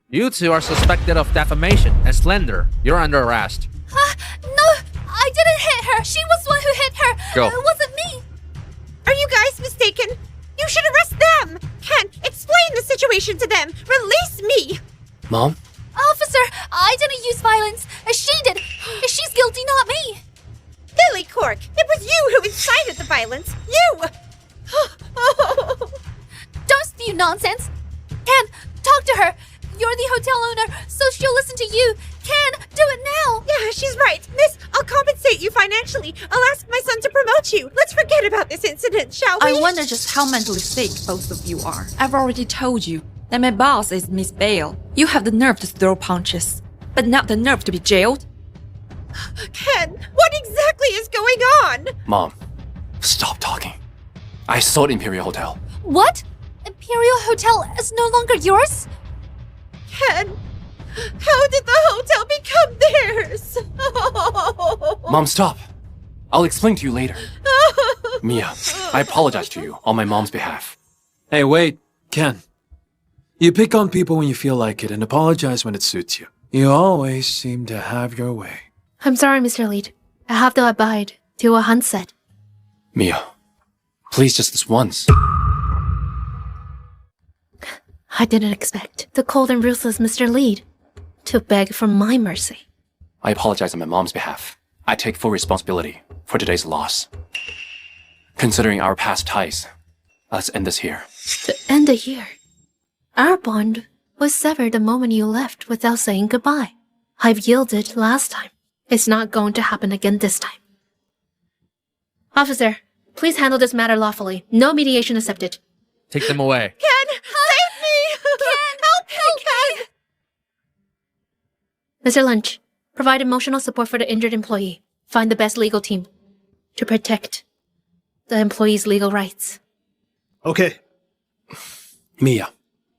You two are suspected of defamation and slander. You're under arrest. No, I didn't hit her. She was the one who hit her. Go. It wasn't me. Are you guys mistaken? You should arrest them! Ken, explain the situation to them! Release me! Mom? Officer, I didn't use violence. She did. She's guilty, not me. Lily Cork, it was you who incited the violence! You! Don't spew nonsense. Ken, talk to her. You're the hotel owner, so she'll listen to you. Ken, do it now. Yeah, she's right. Miss, I'll compensate you financially. I'll ask my son to promote you. Let's forget about this incident, shall we? I wonder just how mentally sick both of you are. I've already told you that my boss is Miss Bale. You have the nerve to throw punches, but not the nerve to be jailed. Ken, what exactly is going on? Mom, stop talking. I sold Imperial Hotel. What? Imperial Hotel is no longer yours? Ken, how did the hotel become theirs? Mom, stop. I'll explain to you later. Mia, I apologize to you on my mom's behalf. Hey, wait, Ken. You pick on people when you feel like it and apologize when it suits you. You always seem to have your way. I'm sorry, Mr. Lead. I have to abide to what Hunt said. Mia, please just this once. I didn't expect the cold and ruthless Mr. Lead to beg for my mercy. I apologize on my mom's behalf. I take full responsibility for today's loss. Considering our past ties, let's end this here. To end the year, our bond was severed the moment you left without saying goodbye. I've yielded last time. It's not going to happen again this time. Officer, please handle this matter lawfully. No mediation accepted. Take them away. Ken, save me! Ken, help me, Ken! Mr. Lynch, provide emotional support for the injured employee. Find the best legal team to protect the employee's legal rights. Okay. Mia,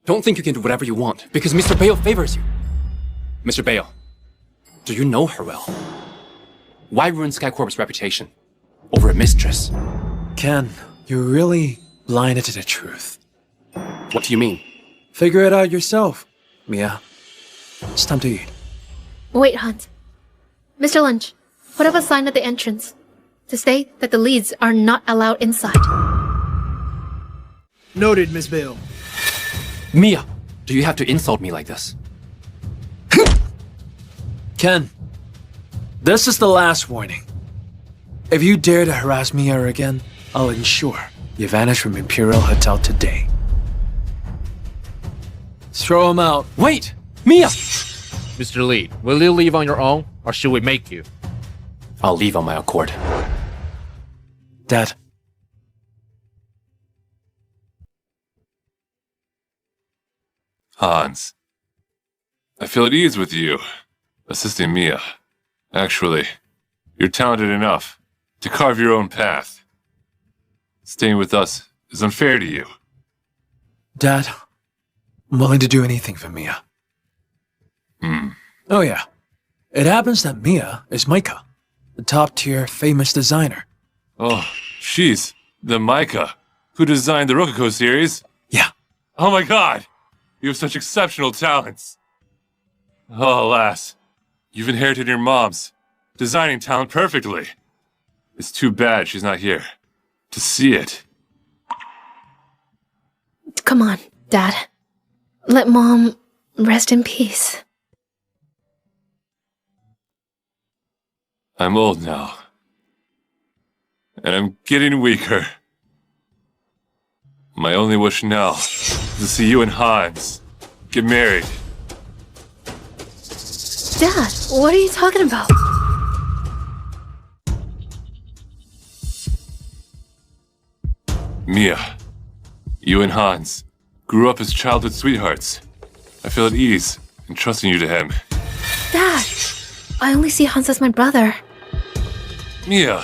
don't think you can do whatever you want because Mr. Bale favors you. Mr. Bale, do you know her well? Why ruin SkyCorp's reputation over a mistress? Ken, you're really blinded to the truth. What do you mean? Figure it out yourself, Mia. It's time to eat. Wait, Hunt. Mr. Lynch, put up a sign at the entrance to state that the leads are not allowed inside. Noted, Miss Bale. Mia, do you have to insult me like this? Ken, this is the last warning. If you dare to harass Mia again, I'll ensure you vanish from Imperial Hotel today. Throw him out. Wait! Mia! Mr. Lead, will you leave on your own, or should we make you? I'll leave on my accord. Dad. Hans, I feel at ease with you, assisting Mia. Actually, you're talented enough to carve your own path. Staying with us is unfair to you. Dad, I'm willing to do anything for Mia. Oh yeah. It happens that Mia is Micah, the top-tier famous designer. Oh, she's the Micah who designed the Rococo series? Yeah. Oh my god! You have such exceptional talents. Oh, alas. You've inherited your mom's designing talent perfectly. It's too bad she's not here to see it. Come on, Dad. Let Mom rest in peace. I'm old now. And I'm getting weaker. My only wish now is to see you and Hans get married. Dad, what are you talking about? Mia, you and Hans grew up as childhood sweethearts. I feel at ease in trusting you to him. Dad, I only see Hans as my brother. Mia,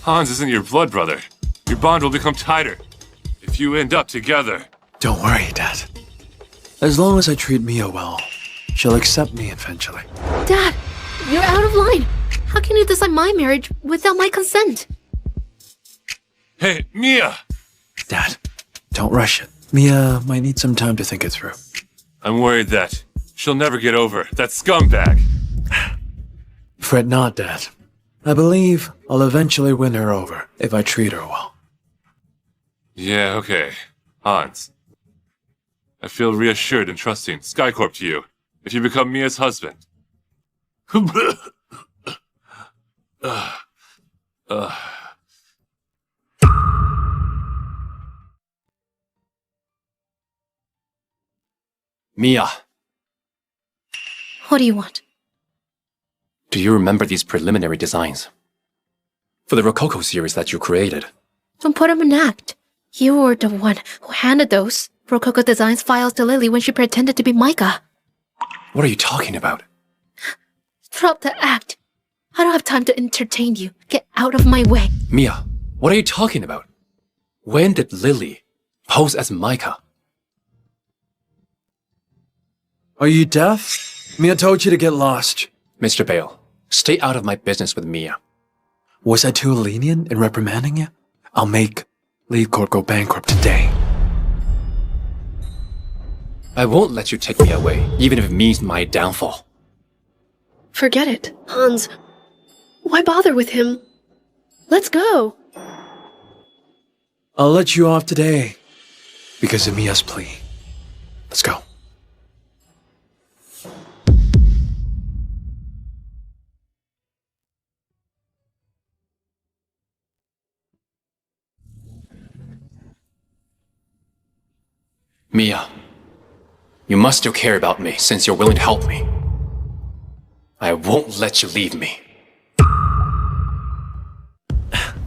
Hans isn't your blood brother. Your bond will become tighter if you end up together. Don't worry, Dad. As long as I treat Mia well, she'll accept me eventually. Dad, you're out of line. How can you decide my marriage without my consent? Hey, Mia! Dad, don't rush it. Mia might need some time to think it through. I'm worried that she'll never get over that scumbag. Fret not, Dad. I believe I'll eventually win her over if I treat her well. Yeah, okay. Hans. I feel reassured and trusting SkyCorp to you if you become Mia's husband. Mia, What do you want? do you remember these preliminary designs? For the Rococo series that you created. Don't put up an act. You were the one who handed those Rococo Designs files to Lily when she pretended to be Micah. What are you talking about? Drop the act. I don't have time to entertain you. Get out of my way. Mia, what are you talking about? When did Lily pose as Micah? Are you deaf? Mia told you to get lost. Mr. Bale, stay out of my business with Mia. Was I too lenient in reprimanding you? I'll make Lily Cork go bankrupt today. I won't let you take me away, even if it means my downfall. Forget it, Hans. Why bother with him? Let's go. I'll let you off today because of Mia's plea. Let's go. Mia, you must still care about me since you're willing to help me. I won't let you leave me.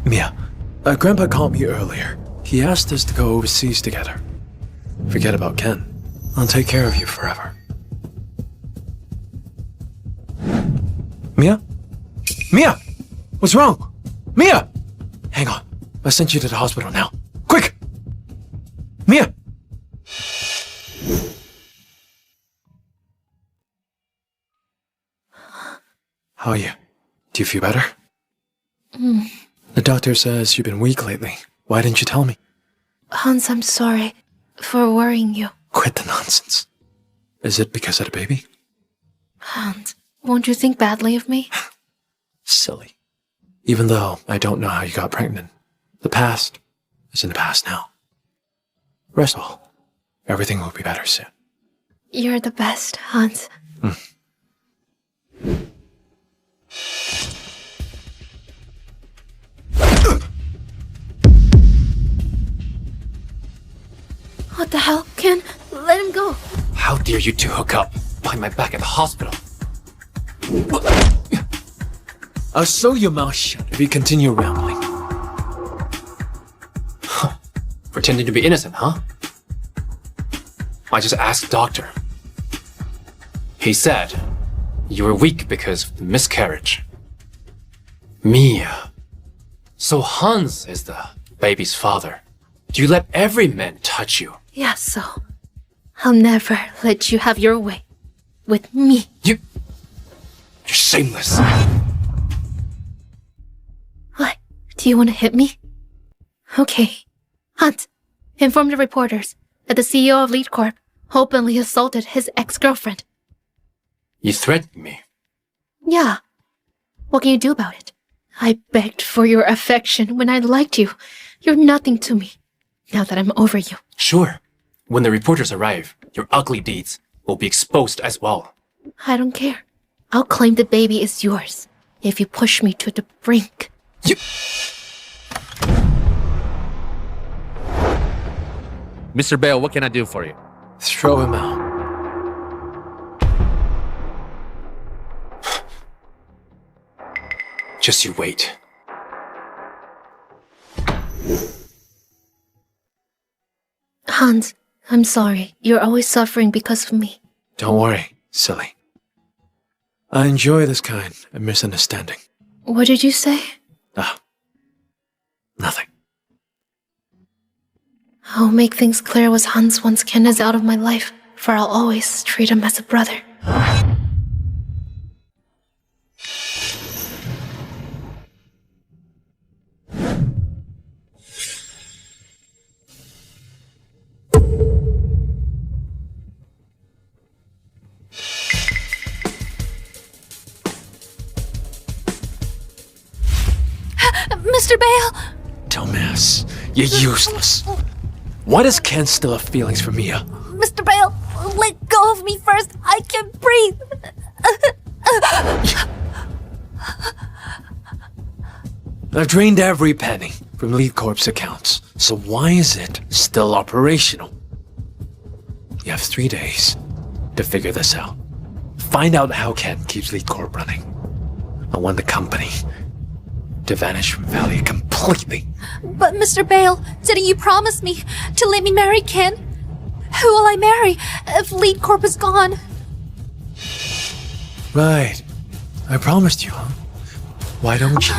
Mia, Grandpa called me earlier. He asked us to go overseas together. Forget about Ken. I'll take care of you forever. Mia? Mia! What's wrong? Mia! Hang on. I sent you to the hospital now. Quick! Mia! How are you? Do you feel better? The doctor says you've been weak lately. Why didn't you tell me? Hans, I'm sorry for worrying you. Quit the nonsense. Is it because of the baby? Hans, won't you think badly of me? Silly. Even though I don't know how you got pregnant, the past is in the past now. Rest well. Everything will be better soon. You're the best, Hans. What the hell? Ken, let him go. How dare you two hook up behind my back at the hospital? I'll sew your mouth shut if you continue rambling. Pretending to be innocent, huh? I just asked doctor. He said you were weak because of the miscarriage. Mia. So Hans is the baby's father. Do you let every man touch you? Yeah, so I'll never let you have your way with me. You're shameless. What? Do you want to hit me? Okay. Hunt, inform the reporters that the CEO of Lily Cork openly assaulted his ex-girlfriend. You threatened me. Yeah. What can you do about it? I begged for your affection when I liked you. You're nothing to me. Now that I'm over you. Sure. When the reporters arrive, your ugly deeds will be exposed as well. I don't care. I'll claim the baby is yours if you push me to the brink. Mr. Bale, what can I do for you? Throw him out. Just you wait. Hans, I'm sorry. You're always suffering because of me. Don't worry, silly. I enjoy this kind of misunderstanding. What did you say? Nothing. I'll make things clear with Hans once Ken is out of my life, for I'll always treat him as a brother. Mr. Bale! Dumbass, you're useless. Why does Ken still have feelings for Mia? Mr. Bale, let go of me first. I can't breathe. I've drained every penny from Lily Corp's accounts, so why is it still operational? You have 3 days to figure this out. Find out how Ken keeps Lily Corp running. I want the company to vanish from Valley completely. But Mr. Bale, didn't you promise me to let me marry Ken? Who will I marry if Lead Corp is gone? Right. I promised you, huh? Why don't you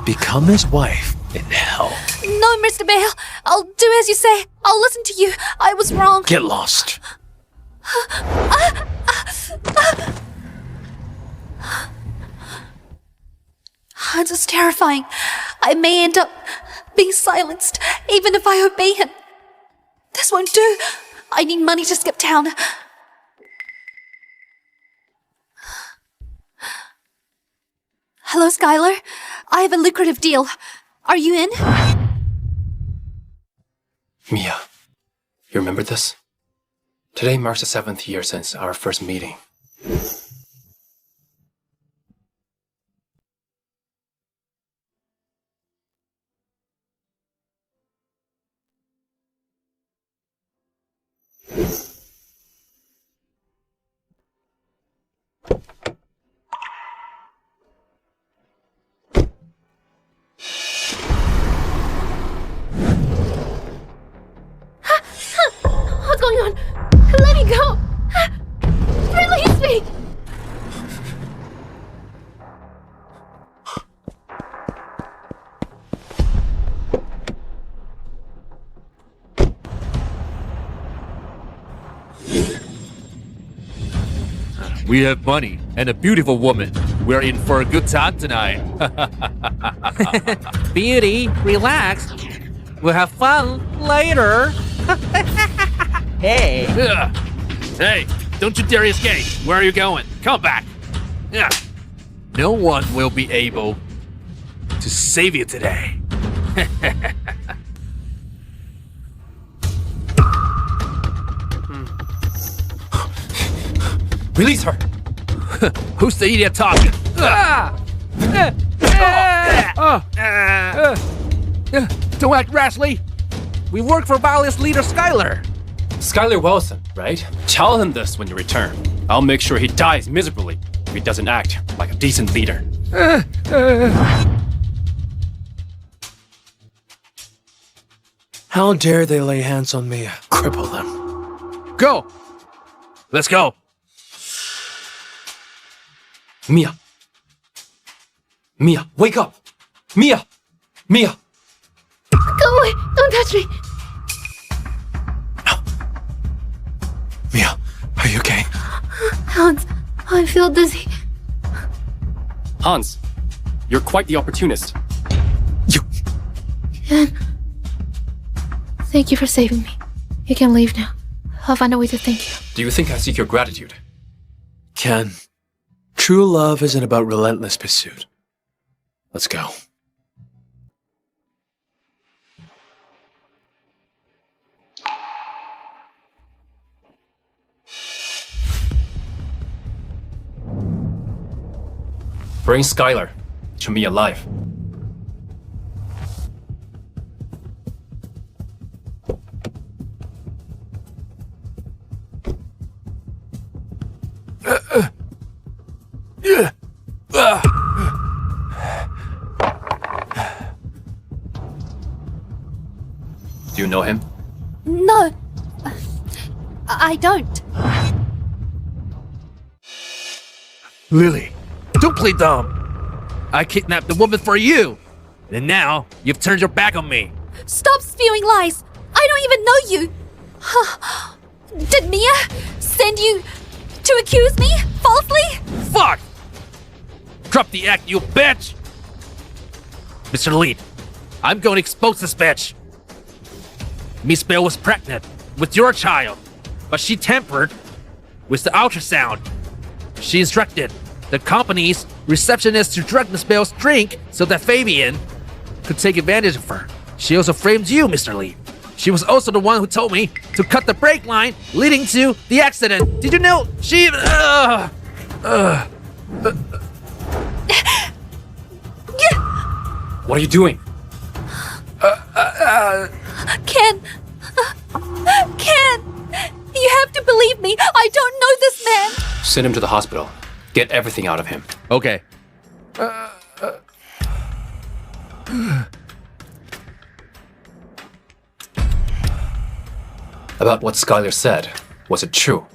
become his wife in hell? No, Mr. Bale. I'll do as you say. I'll listen to you. I was wrong. Get lost. Hans is terrifying. I may end up being silenced, even if I obey him. This won't do. I need money to skip town. Hello, Skylar. I have a lucrative deal. Are you in? Mia, you remember this? Today marks the 7th year since our first meeting. What's going on? Let me go! Release me! We have money and a beautiful woman. We're in for a good time tonight. Beauty, relax. We'll have fun later. Hey. Hey, don't you dare escape. Where are you going? Come back. No one will be able to save you today. Release her! Who's the idiot talking? Don't act rashly. We work for Bale's leader, Skylar. Skylar Wilson, right? Tell him this when you return. I'll make sure he dies miserably if he doesn't act like a decent leader. How dare they lay hands on me? Cripple them. Go! Let's go! Mia! Mia, wake up! Mia! Mia! Go away! Don't touch me! Mia, are you okay? Hans, I feel dizzy. Hans, you're quite the opportunist. Ken, thank you for saving me. You can leave now. I'll find a way to thank you. Do you think I seek your gratitude? Ken, true love isn't about relentless pursuit. Let's go. Bring Skylar to me alive. Do you know him? No. I don't. Lily, don't play dumb. I kidnapped the woman for you. And now, you've turned your back on me. Stop spewing lies. I don't even know you. Did Mia send you to accuse me falsely? Fuck! Drop the act, you bitch! Mr. Lead, I'm going to expose this bitch. Miss Bale was pregnant with your child, but she tampered with the ultrasound. She instructed the company's receptionist to drug Miss Bale's drink so that Fabian could take advantage of her. She also framed you, Mr. Lee. She was also the one who told me to cut the brake line leading to the accident. Did you know she... What are you doing? Ken! Ken! You have to believe me! I don't know this man! Send him to the hospital. Get everything out of him. Okay. About what Skylar said, was it true?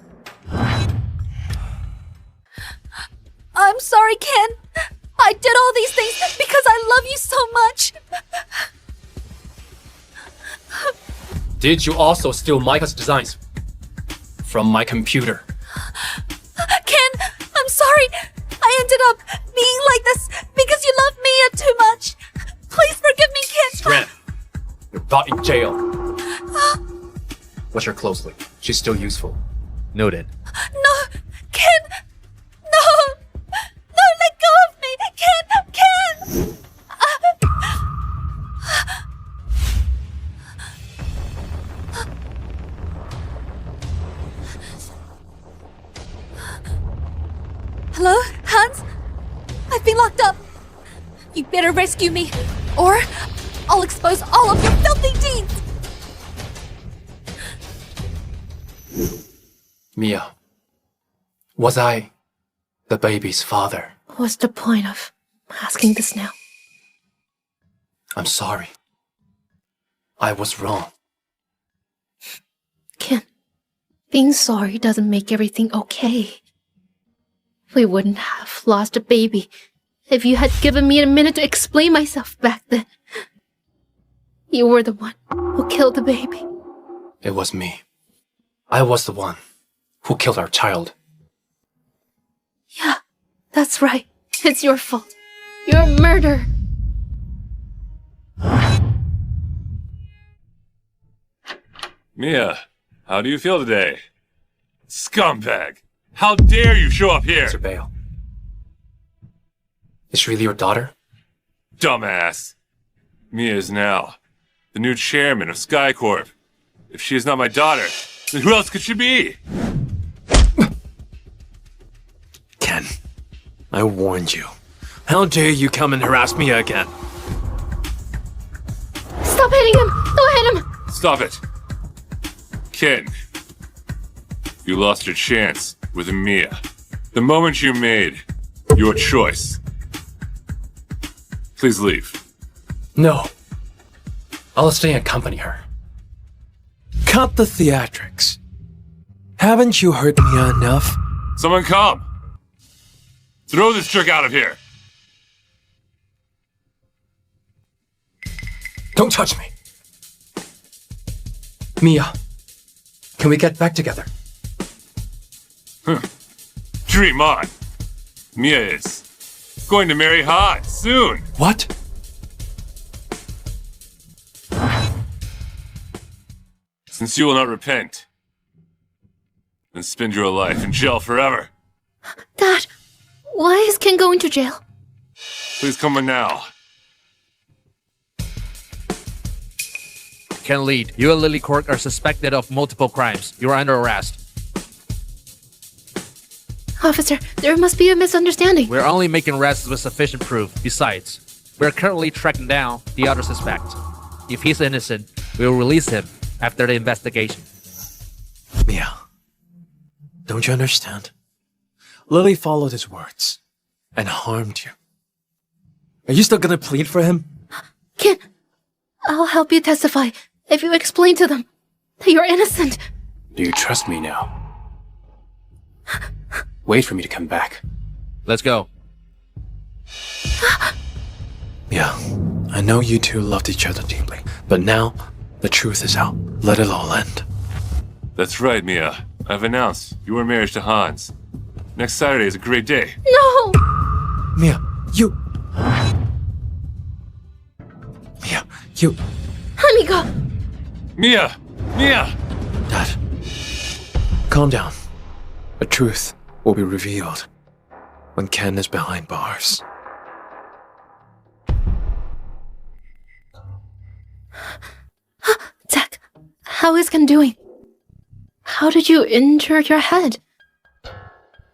I'm sorry, Ken. I did all these things because I love you so much. Did you also steal Micah's designs from my computer? Ken, I'm sorry. I ended up being like this because you love Mia too much. Please forgive me, Ken. Strand, you're not in jail. Watch her closely. She's still useful. Noted. No, Ken. No. No, let go of me. Ken, Ken. Hello, Hans? I've been locked up. You better rescue me, or I'll expose all of your filthy deeds. Mia, was I the baby's father? What's the point of asking this now? I'm sorry. I was wrong. Ken, being sorry doesn't make everything okay. We wouldn't have lost a baby if you had given me a minute to explain myself back then. You were the one who killed the baby. It was me. I was the one who killed our child. Yeah, that's right. It's your fault. You're a murderer. Mia, how do you feel today? Scumbag! How dare you show up here? Mr. Bale. Is she really your daughter? Dumbass. Mia is now the new chairman of SkyCorp. If she is not my daughter, then who else could she be? Ken, I warned you. How dare you come and harass me again? Stop hitting him! Don't hit him! Stop it. Ken, you lost your chance with Mia. The moment you made your choice. Please leave. No. I'll stay and accompany her. Cut the theatrics. Haven't you heard Mia enough? Someone come! Throw this jerk out of here! Don't touch me! Mia, can we get back together? Dream on! Mia is going to marry Hans soon! What? Since you will not repent, then spend your life in jail forever. Dad, why is Ken going to jail? Please come on now. Ken Lead, you and Lily Cork are suspected of multiple crimes. You are under arrest. Officer, there must be a misunderstanding. We're only making arrests with sufficient proof. Besides, we're currently tracking down the other suspect. If he's innocent, we will release him after the investigation. Mia, don't you understand? Lily followed his words and harmed you. Are you still gonna plead for him? Ken, I'll help you testify if you explain to them that you're innocent. Do you trust me now? Wait for me to come back. Let's go. Yeah, I know you two loved each other deeply, but now the truth is out. Let it all end. That's right, Mia. I've announced your marriage to Hans. Next Saturday is a great day. No! Mia, you... Let me go! Mia! Mia! Dad, calm down. The truth will be revealed when Ken is behind bars. Zach, how is Ken doing? How did you injure your head?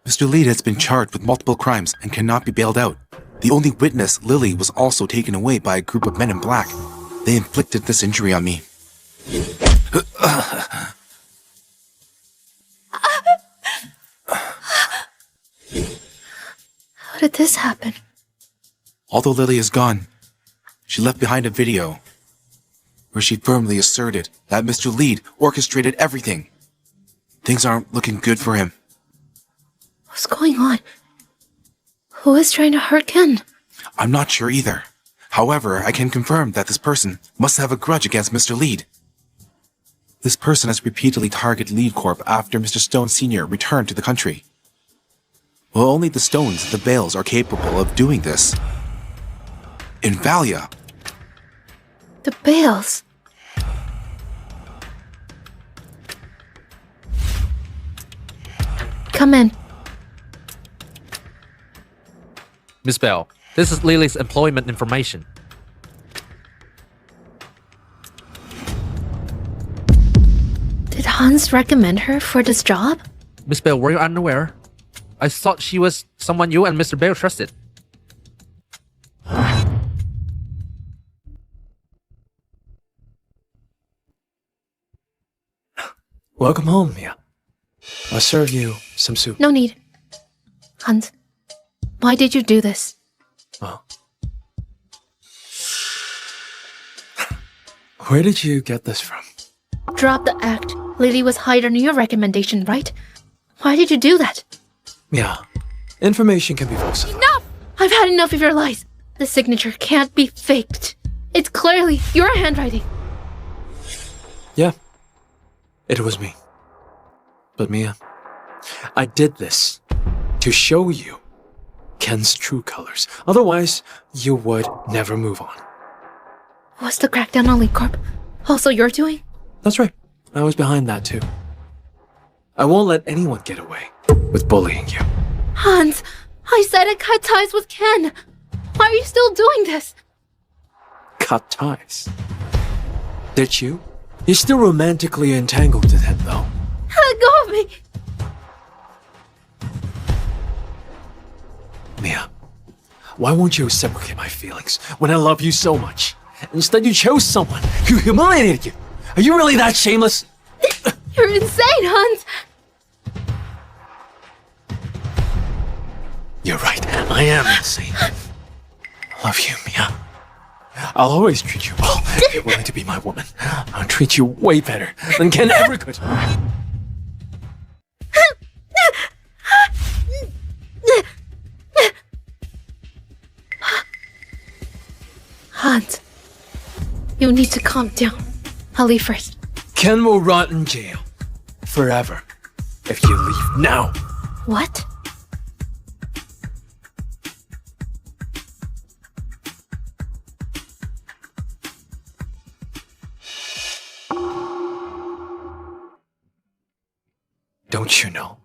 Mr. Lead has been charged with multiple crimes and cannot be bailed out. The only witness, Lily, was also taken away by a group of men in black. They inflicted this injury on me. How did this happen? Although Lily is gone, she left behind a video where she firmly asserted that Mr. Lead orchestrated everything. Things aren't looking good for him. What's going on? Who is trying to hurt Ken? I'm not sure either. However, I can confirm that this person must have a grudge against Mr. Lead. This person has repeatedly targeted Lily Corp after Mr. Stone Sr. returned to the country. Well, only the Stones and the Bales are capable of doing this. In Valia. The Bales. Come in. Miss Bale, this is Lily's employment information. Did Hans recommend her for this job? Miss Bale, were you unaware? I thought she was someone you and Mr. Bale trusted. Welcome home, Mia. I'll serve you some soup. No need. Hans, why did you do this? Well, where did you get this from? Drop the act. Lily was hired on your recommendation, right? Why did you do that? Yeah, information can be falsified. Enough! I've had enough of your lies. The signature can't be faked. It's clearly your handwriting. Yeah, it was me. But Mia, I did this to show you Ken's true colors. Otherwise, you would never move on. Was the crackdown on Lily Corp also your doing? That's right. I was behind that too. I won't let anyone get away with bullying you. Hans, I said I cut ties with Ken. Why are you still doing this? Cut ties. Did you? You're still romantically entangled with him, though. Let go of me! Mia, why won't you reciprocate my feelings when I love you so much? Instead, you chose someone who humiliated you. Are you really that shameless? You're insane, Hans! You're right. I am insane. I love you, Mia. I'll always treat you well if you're willing to be my woman. I'll treat you way better than Ken ever could. Hans, you need to calm down. I'll leave first. Ken will rot in jail forever if you leave now. What? Don't you know?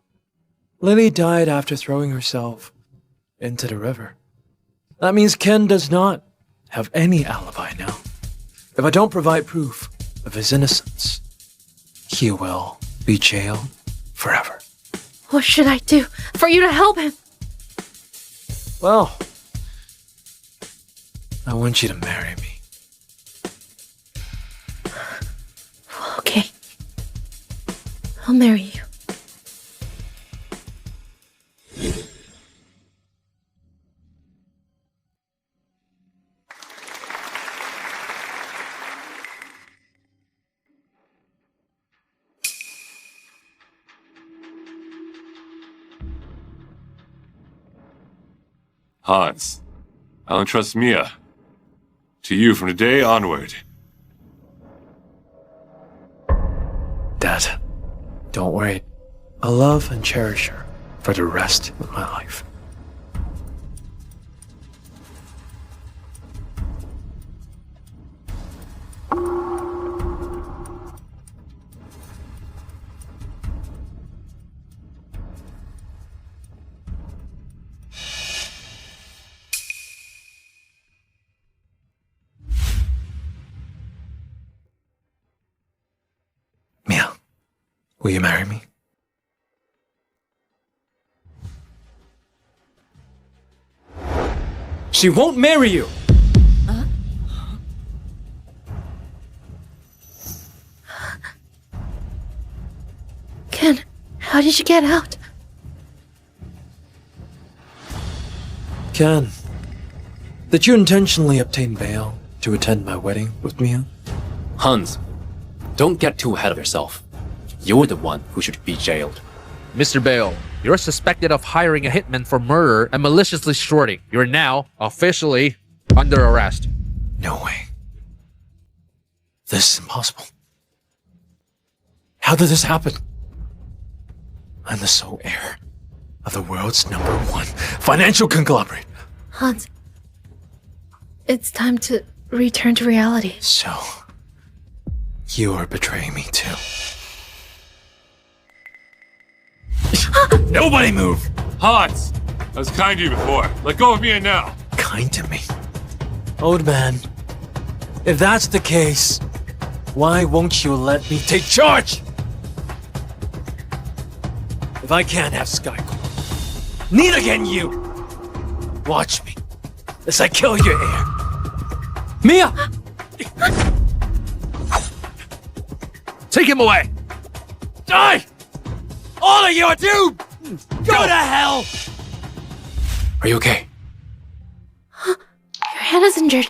Lily died after throwing herself into the river. That means Ken does not have any alibi now. If I don't provide proof of his innocence, he will be jailed forever. What should I do for you to help him? Well, I want you to marry me. Okay. I'll marry you. Hans, I'll entrust Mia to you from today onward. Dad, don't worry. I'll love and cherish her for the rest of my life. Mia, will you marry me? She won't marry you! Ken, how did you get out? Ken, did you intentionally obtain bail to attend my wedding with Mia? Hans, don't get too ahead of yourself. You're the one who should be jailed. Mr. Bale, you're suspected of hiring a hitman for murder and maliciously shorting. You're now officially under arrest. No way. This is impossible. How did this happen? I'm the sole heir of the world's #1 financial conglomerate. Hans, it's time to return to reality. So, you are betraying me too. Nobody move! Hans! I was kind to you before. Let go of Mia now. Kind to me? Old man, if that's the case, why won't you let me take charge? If I can't have Skycorp, neither can you! Watch me as I kill your heir. Mia! Take him away! Die! All of you are doomed! Go to hell! Are you okay? Your hand is injured.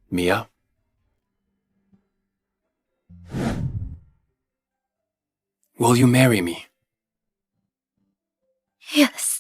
Mia? Will you marry me? Yes.